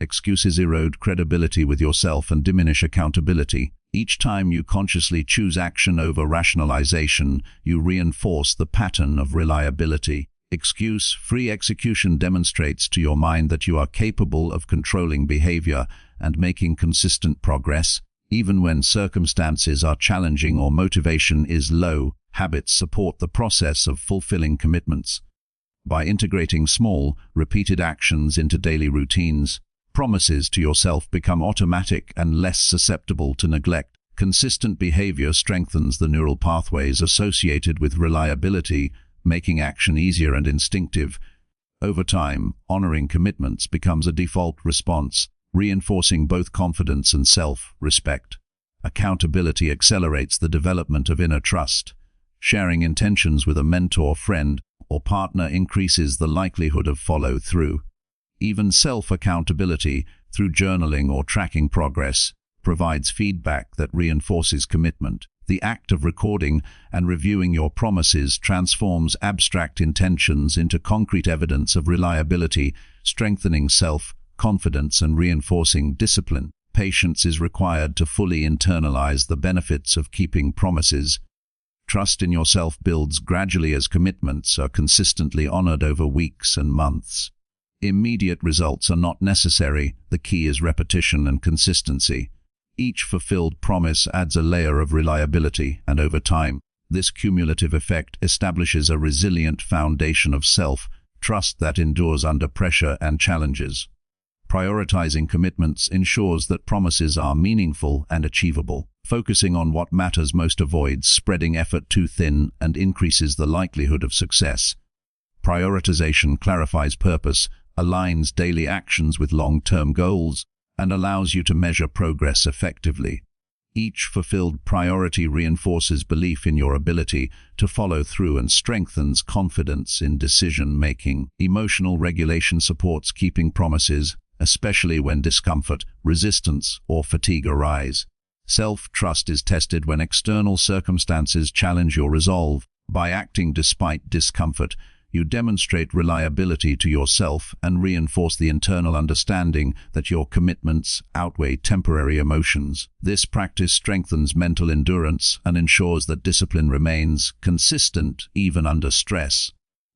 Excuses erode credibility with yourself and diminish accountability. Each time you consciously choose action over rationalization, you reinforce the pattern of reliability. Excuse-free execution demonstrates to your mind that you are capable of controlling behavior and making consistent progress. Even when circumstances are challenging or motivation is low, habits support the process of fulfilling commitments. By integrating small, repeated actions into daily routines, promises to yourself become automatic and less susceptible to neglect. Consistent behavior strengthens the neural pathways associated with reliability, making action easier and instinctive. Over time, honoring commitments becomes a default response, reinforcing both confidence and self-respect. Accountability accelerates the development of inner trust. Sharing intentions with a mentor, friend, or partner increases the likelihood of follow-through. Even self-accountability, through journaling or tracking progress, provides feedback that reinforces commitment. The act of recording and reviewing your promises transforms abstract intentions into concrete evidence of reliability, strengthening self-confidence and reinforcing discipline. Patience is required to fully internalize the benefits of keeping promises. Trust in yourself builds gradually as commitments are consistently honored over weeks and months. Immediate results are not necessary. The key is repetition and consistency. Each fulfilled promise adds a layer of reliability, and over time, this cumulative effect establishes a resilient foundation of self-trust that endures under pressure and challenges. Prioritizing commitments ensures that promises are meaningful and achievable. Focusing on what matters most avoids spreading effort too thin and increases the likelihood of success. Prioritization clarifies purpose, aligns daily actions with long-term goals, and allows you to measure progress effectively. Each fulfilled priority reinforces belief in your ability to follow through and strengthens confidence in decision-making. Emotional regulation supports keeping promises, especially when discomfort, resistance, or fatigue arise. Self-trust is tested when external circumstances challenge your resolve. By acting despite discomfort, you demonstrate reliability to yourself and reinforce the internal understanding that your commitments outweigh temporary emotions. This practice strengthens mental endurance and ensures that discipline remains consistent even under stress.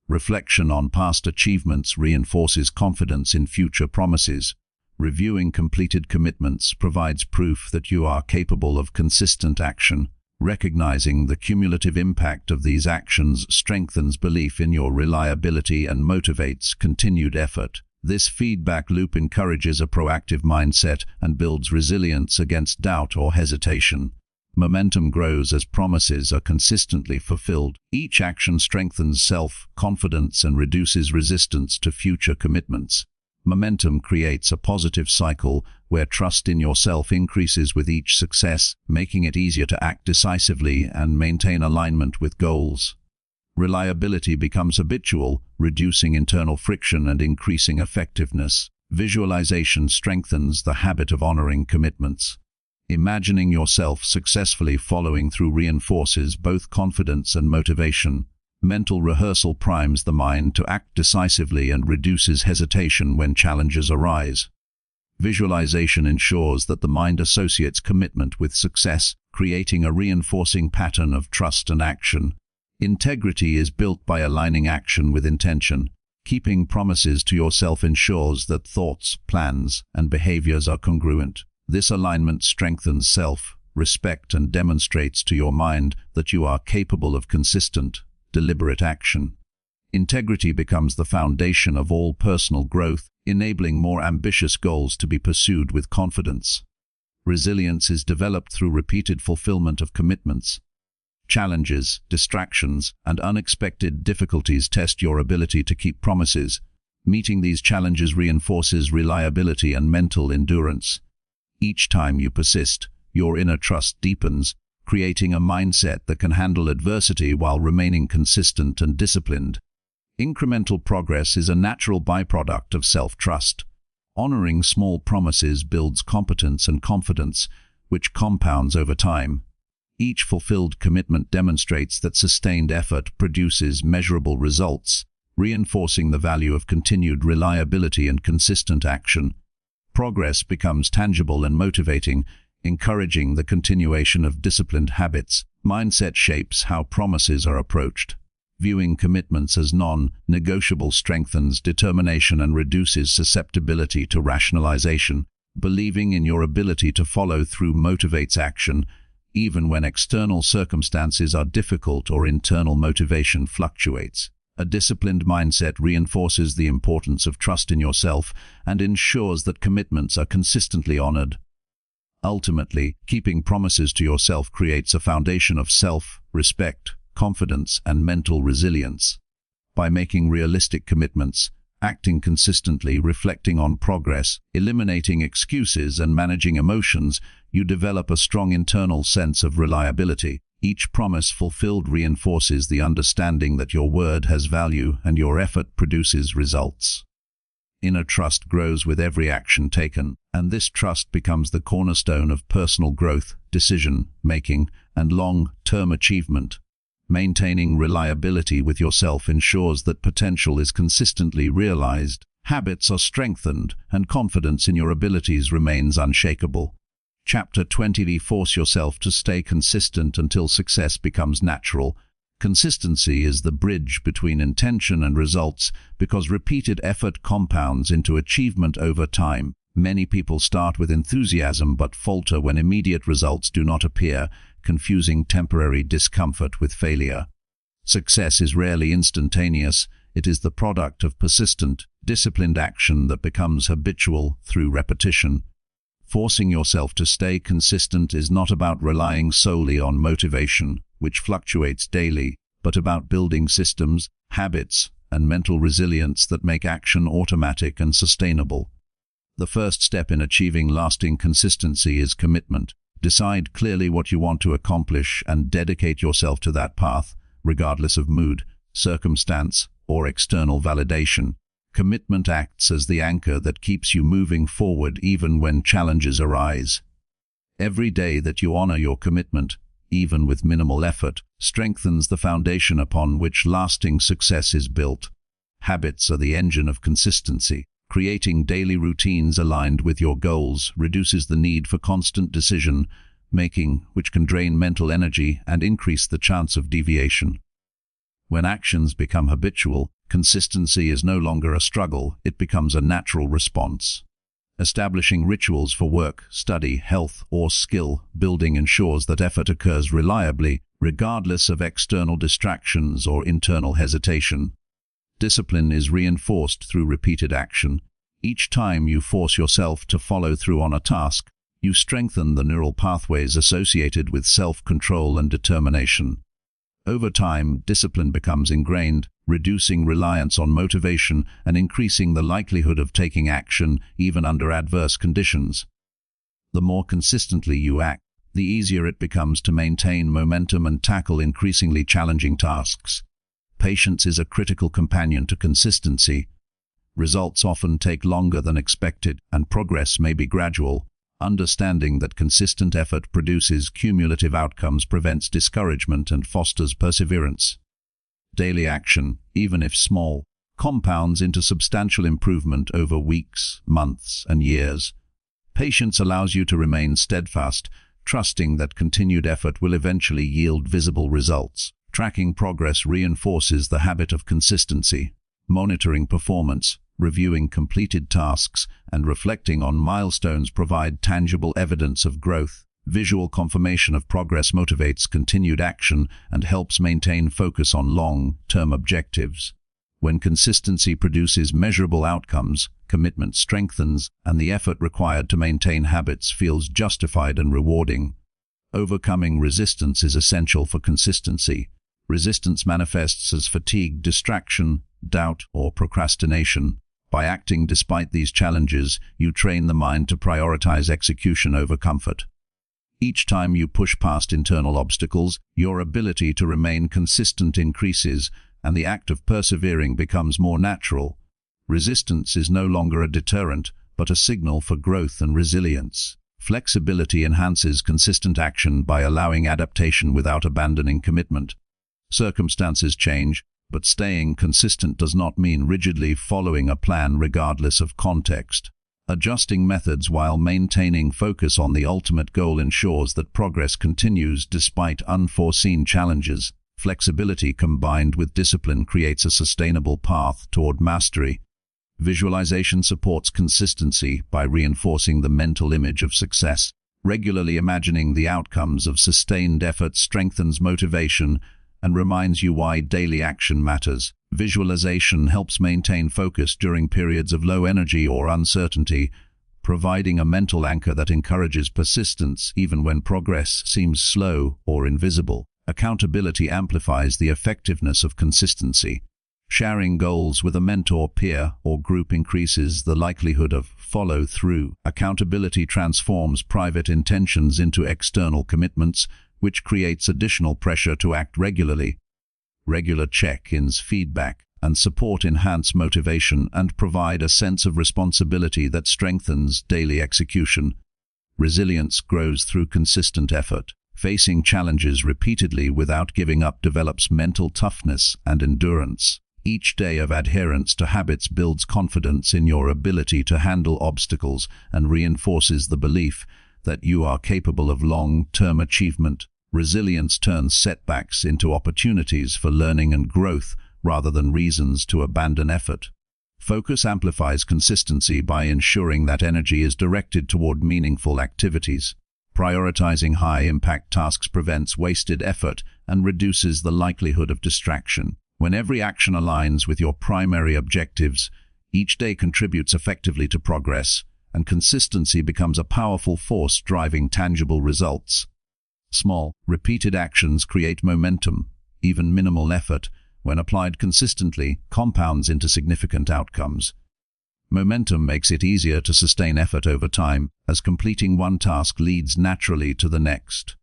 Reflection on past achievements reinforces confidence in future promises. Reviewing completed commitments provides proof that you are capable of consistent action. Recognizing the cumulative impact of these actions strengthens belief in your reliability and motivates continued effort. This feedback loop encourages a proactive mindset and builds resilience against doubt or hesitation. Momentum grows as promises are consistently fulfilled. Each action strengthens self-confidence and reduces resistance to future commitments. Momentum creates a positive cycle where trust in yourself increases with each success, making it easier to act decisively and maintain alignment with goals. Reliability becomes habitual, reducing internal friction and increasing effectiveness. Visualization strengthens the habit of honoring commitments. Imagining yourself successfully following through reinforces both confidence and motivation. Mental rehearsal primes the mind to act decisively and reduces hesitation when challenges arise. Visualization ensures that the mind associates commitment with success, creating a reinforcing pattern of trust and action. Integrity is built by aligning action with intention. Keeping promises to yourself ensures that thoughts, plans, and behaviors are congruent. This alignment strengthens self-respect and demonstrates to your mind that you are capable of consistent, deliberate action. Integrity becomes the foundation of all personal growth, enabling more ambitious goals to be pursued with confidence. Resilience is developed through repeated fulfillment of commitments. Challenges, distractions, and unexpected difficulties test your ability to keep promises. Meeting these challenges reinforces reliability and mental endurance. Each time you persist, your inner trust deepens, creating a mindset that can handle adversity while remaining consistent and disciplined. Incremental progress is a natural byproduct of self-trust. Honoring small promises builds competence and confidence, which compounds over time. Each fulfilled commitment demonstrates that sustained effort produces measurable results, reinforcing the value of continued reliability and consistent action. Progress becomes tangible and motivating, encouraging the continuation of disciplined habits. Mindset shapes how promises are approached. Viewing commitments as non-negotiable strengthens determination and reduces susceptibility to rationalization. Believing in your ability to follow through motivates action, even when external circumstances are difficult or internal motivation fluctuates. A disciplined mindset reinforces the importance of trust in yourself and ensures that commitments are consistently honored. Ultimately, keeping promises to yourself creates a foundation of self-respect, confidence, and mental resilience. By making realistic commitments, acting consistently, reflecting on progress, eliminating excuses, and managing emotions, you develop a strong internal sense of reliability. Each promise fulfilled reinforces the understanding that your word has value and your effort produces results. Inner trust grows with every action taken, and this trust becomes the cornerstone of personal growth, decision-making, and long-term achievement. Maintaining reliability with yourself ensures that potential is consistently realized, habits are strengthened, and confidence in your abilities remains unshakable. Chapter 20: Force yourself to stay consistent until success becomes natural. Consistency is the bridge between intention and results because repeated effort compounds into achievement over time. Many people start with enthusiasm but falter when immediate results do not appear, confusing temporary discomfort with failure. Success is rarely instantaneous. It is the product of persistent, disciplined action that becomes habitual through repetition. Forcing yourself to stay consistent is not about relying solely on motivation, which fluctuates daily, but about building systems, habits, and mental resilience that make action automatic and sustainable. The first step in achieving lasting consistency is commitment. Decide clearly what you want to accomplish and dedicate yourself to that path, regardless of mood, circumstance, or external validation. Commitment acts as the anchor that keeps you moving forward even when challenges arise. Every day that you honor your commitment, even with minimal effort, strengthens the foundation upon which lasting success is built. Habits are the engine of consistency. Creating daily routines aligned with your goals reduces the need for constant decision-making, which can drain mental energy and increase the chance of deviation. When actions become habitual, consistency is no longer a struggle, it becomes a natural response. Establishing rituals for work, study, health, or skill building ensures that effort occurs reliably, regardless of external distractions or internal hesitation. Discipline is reinforced through repeated action. Each time you force yourself to follow through on a task, you strengthen the neural pathways associated with self-control and determination. Over time, discipline becomes ingrained, reducing reliance on motivation and increasing the likelihood of taking action even under adverse conditions. The more consistently you act, the easier it becomes to maintain momentum and tackle increasingly challenging tasks. Patience is a critical companion to consistency. Results often take longer than expected, and progress may be gradual. Understanding that consistent effort produces cumulative outcomes prevents discouragement and fosters perseverance. Daily action, even if small, compounds into substantial improvement over weeks, months, and years. Patience allows you to remain steadfast, trusting that continued effort will eventually yield visible results. Tracking progress reinforces the habit of consistency. Monitoring performance, reviewing completed tasks, and reflecting on milestones provide tangible evidence of growth. Visual confirmation of progress motivates continued action and helps maintain focus on long-term objectives. When consistency produces measurable outcomes, commitment strengthens, and the effort required to maintain habits feels justified and rewarding. Overcoming resistance is essential for consistency. Resistance manifests as fatigue, distraction, doubt, or procrastination. By acting despite these challenges, you train the mind to prioritize execution over comfort. Each time you push past internal obstacles, your ability to remain consistent increases, and the act of persevering becomes more natural. Resistance is no longer a deterrent, but a signal for growth and resilience. Flexibility enhances consistent action by allowing adaptation without abandoning commitment. Circumstances change, but staying consistent does not mean rigidly following a plan regardless of context. Adjusting methods while maintaining focus on the ultimate goal ensures that progress continues despite unforeseen challenges. Flexibility combined with discipline creates a sustainable path toward mastery. Visualization supports consistency by reinforcing the mental image of success. Regularly imagining the outcomes of sustained effort strengthens motivation and reminds you why daily action matters. Visualization helps maintain focus during periods of low energy or uncertainty, providing a mental anchor that encourages persistence even when progress seems slow or invisible. Accountability amplifies the effectiveness of consistency. Sharing goals with a mentor, peer, or group increases the likelihood of follow-through. Accountability transforms private intentions into external commitments, which creates additional pressure to act regularly. Regular check-ins, feedback, and support enhance motivation and provide a sense of responsibility that strengthens daily execution. Resilience grows through consistent effort. Facing challenges repeatedly without giving up develops mental toughness and endurance. Each day of adherence to habits builds confidence in your ability to handle obstacles and reinforces the belief that you are capable of long-term achievement. Resilience turns setbacks into opportunities for learning and growth rather than reasons to abandon effort. Focus amplifies consistency by ensuring that energy is directed toward meaningful activities. Prioritizing high-impact tasks prevents wasted effort and reduces the likelihood of distraction. When every action aligns with your primary objectives, each day contributes effectively to progress, and consistency becomes a powerful force driving tangible results. Small, repeated actions create momentum. Even minimal effort, when applied consistently, compounds into significant outcomes. Momentum makes it easier to sustain effort over time, as completing one task leads naturally to the next.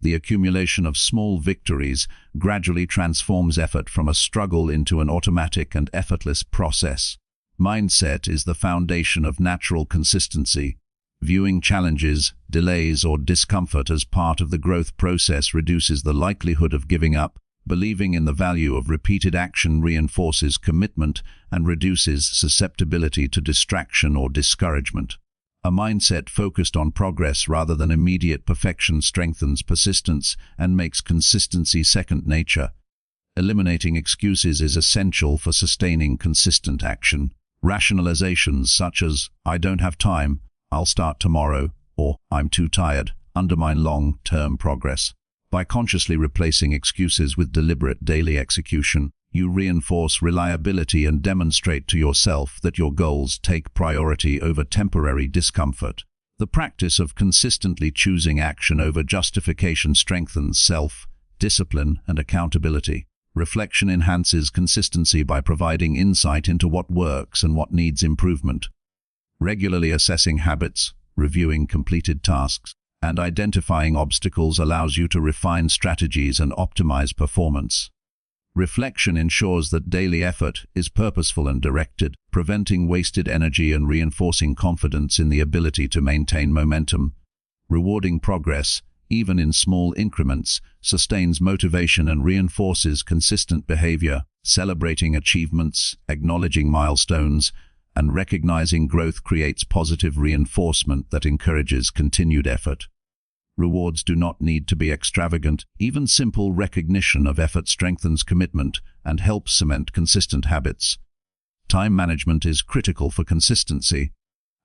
The accumulation of small victories gradually transforms effort from a struggle into an automatic and effortless process. Mindset is the foundation of natural consistency. Viewing challenges, delays, or discomfort as part of the growth process reduces the likelihood of giving up. Believing in the value of repeated action reinforces commitment and reduces susceptibility to distraction or discouragement. A mindset focused on progress rather than immediate perfection strengthens persistence and makes consistency second nature. Eliminating excuses is essential for sustaining consistent action. Rationalizations such as, "I don't have time," "I'll start tomorrow," or "I'm too tired," undermine long-term progress. By consciously replacing excuses with deliberate daily execution, you reinforce reliability and demonstrate to yourself that your goals take priority over temporary discomfort. The practice of consistently choosing action over justification strengthens self-discipline and accountability. Reflection enhances consistency by providing insight into what works and what needs improvement. Regularly assessing habits, reviewing completed tasks, and identifying obstacles allows you to refine strategies and optimize performance. Reflection ensures that daily effort is purposeful and directed, preventing wasted energy and reinforcing confidence in the ability to maintain momentum. Rewarding progress, even in small increments, sustains motivation and reinforces consistent behavior. Celebrating achievements, acknowledging milestones, and recognizing growth creates positive reinforcement that encourages continued effort. Rewards do not need to be extravagant. Even simple recognition of effort strengthens commitment and helps cement consistent habits. Time management is critical for consistency.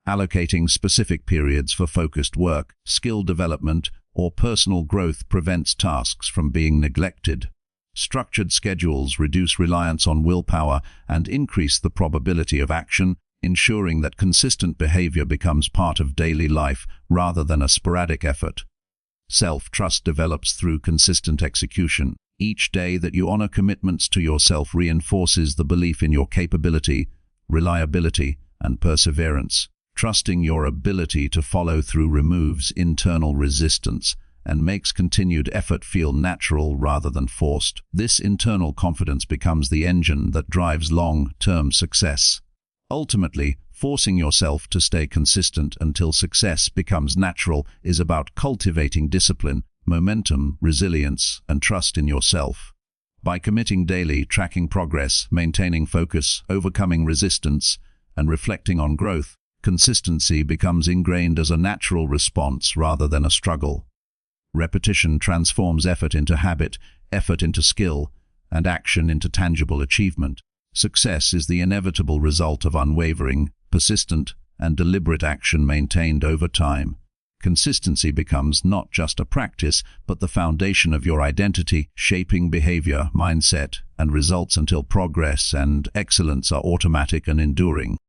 Allocating specific periods for focused work, skill development, or personal growth prevents tasks from being neglected. Structured schedules reduce reliance on willpower and increase the probability of action, ensuring that consistent behavior becomes part of daily life rather than a sporadic effort. Self-trust develops through consistent execution. Each day that you honor commitments to yourself reinforces the belief in your capability, reliability, and perseverance. Trusting your ability to follow through removes internal resistance and makes continued effort feel natural rather than forced. This internal confidence becomes the engine that drives long-term success. Ultimately, forcing yourself to stay consistent until success becomes natural is about cultivating discipline, momentum, resilience, and trust in yourself. By committing daily, tracking progress, maintaining focus, overcoming resistance, and reflecting on growth, Consistency becomes ingrained as a natural response rather than a struggle. Repetition transforms effort into habit, effort into skill, and action into tangible achievement. Success is the inevitable result of unwavering, persistent, and deliberate action maintained over time. Consistency becomes not just a practice, but the foundation of your identity, shaping behavior, mindset, and results until progress and excellence are automatic and enduring.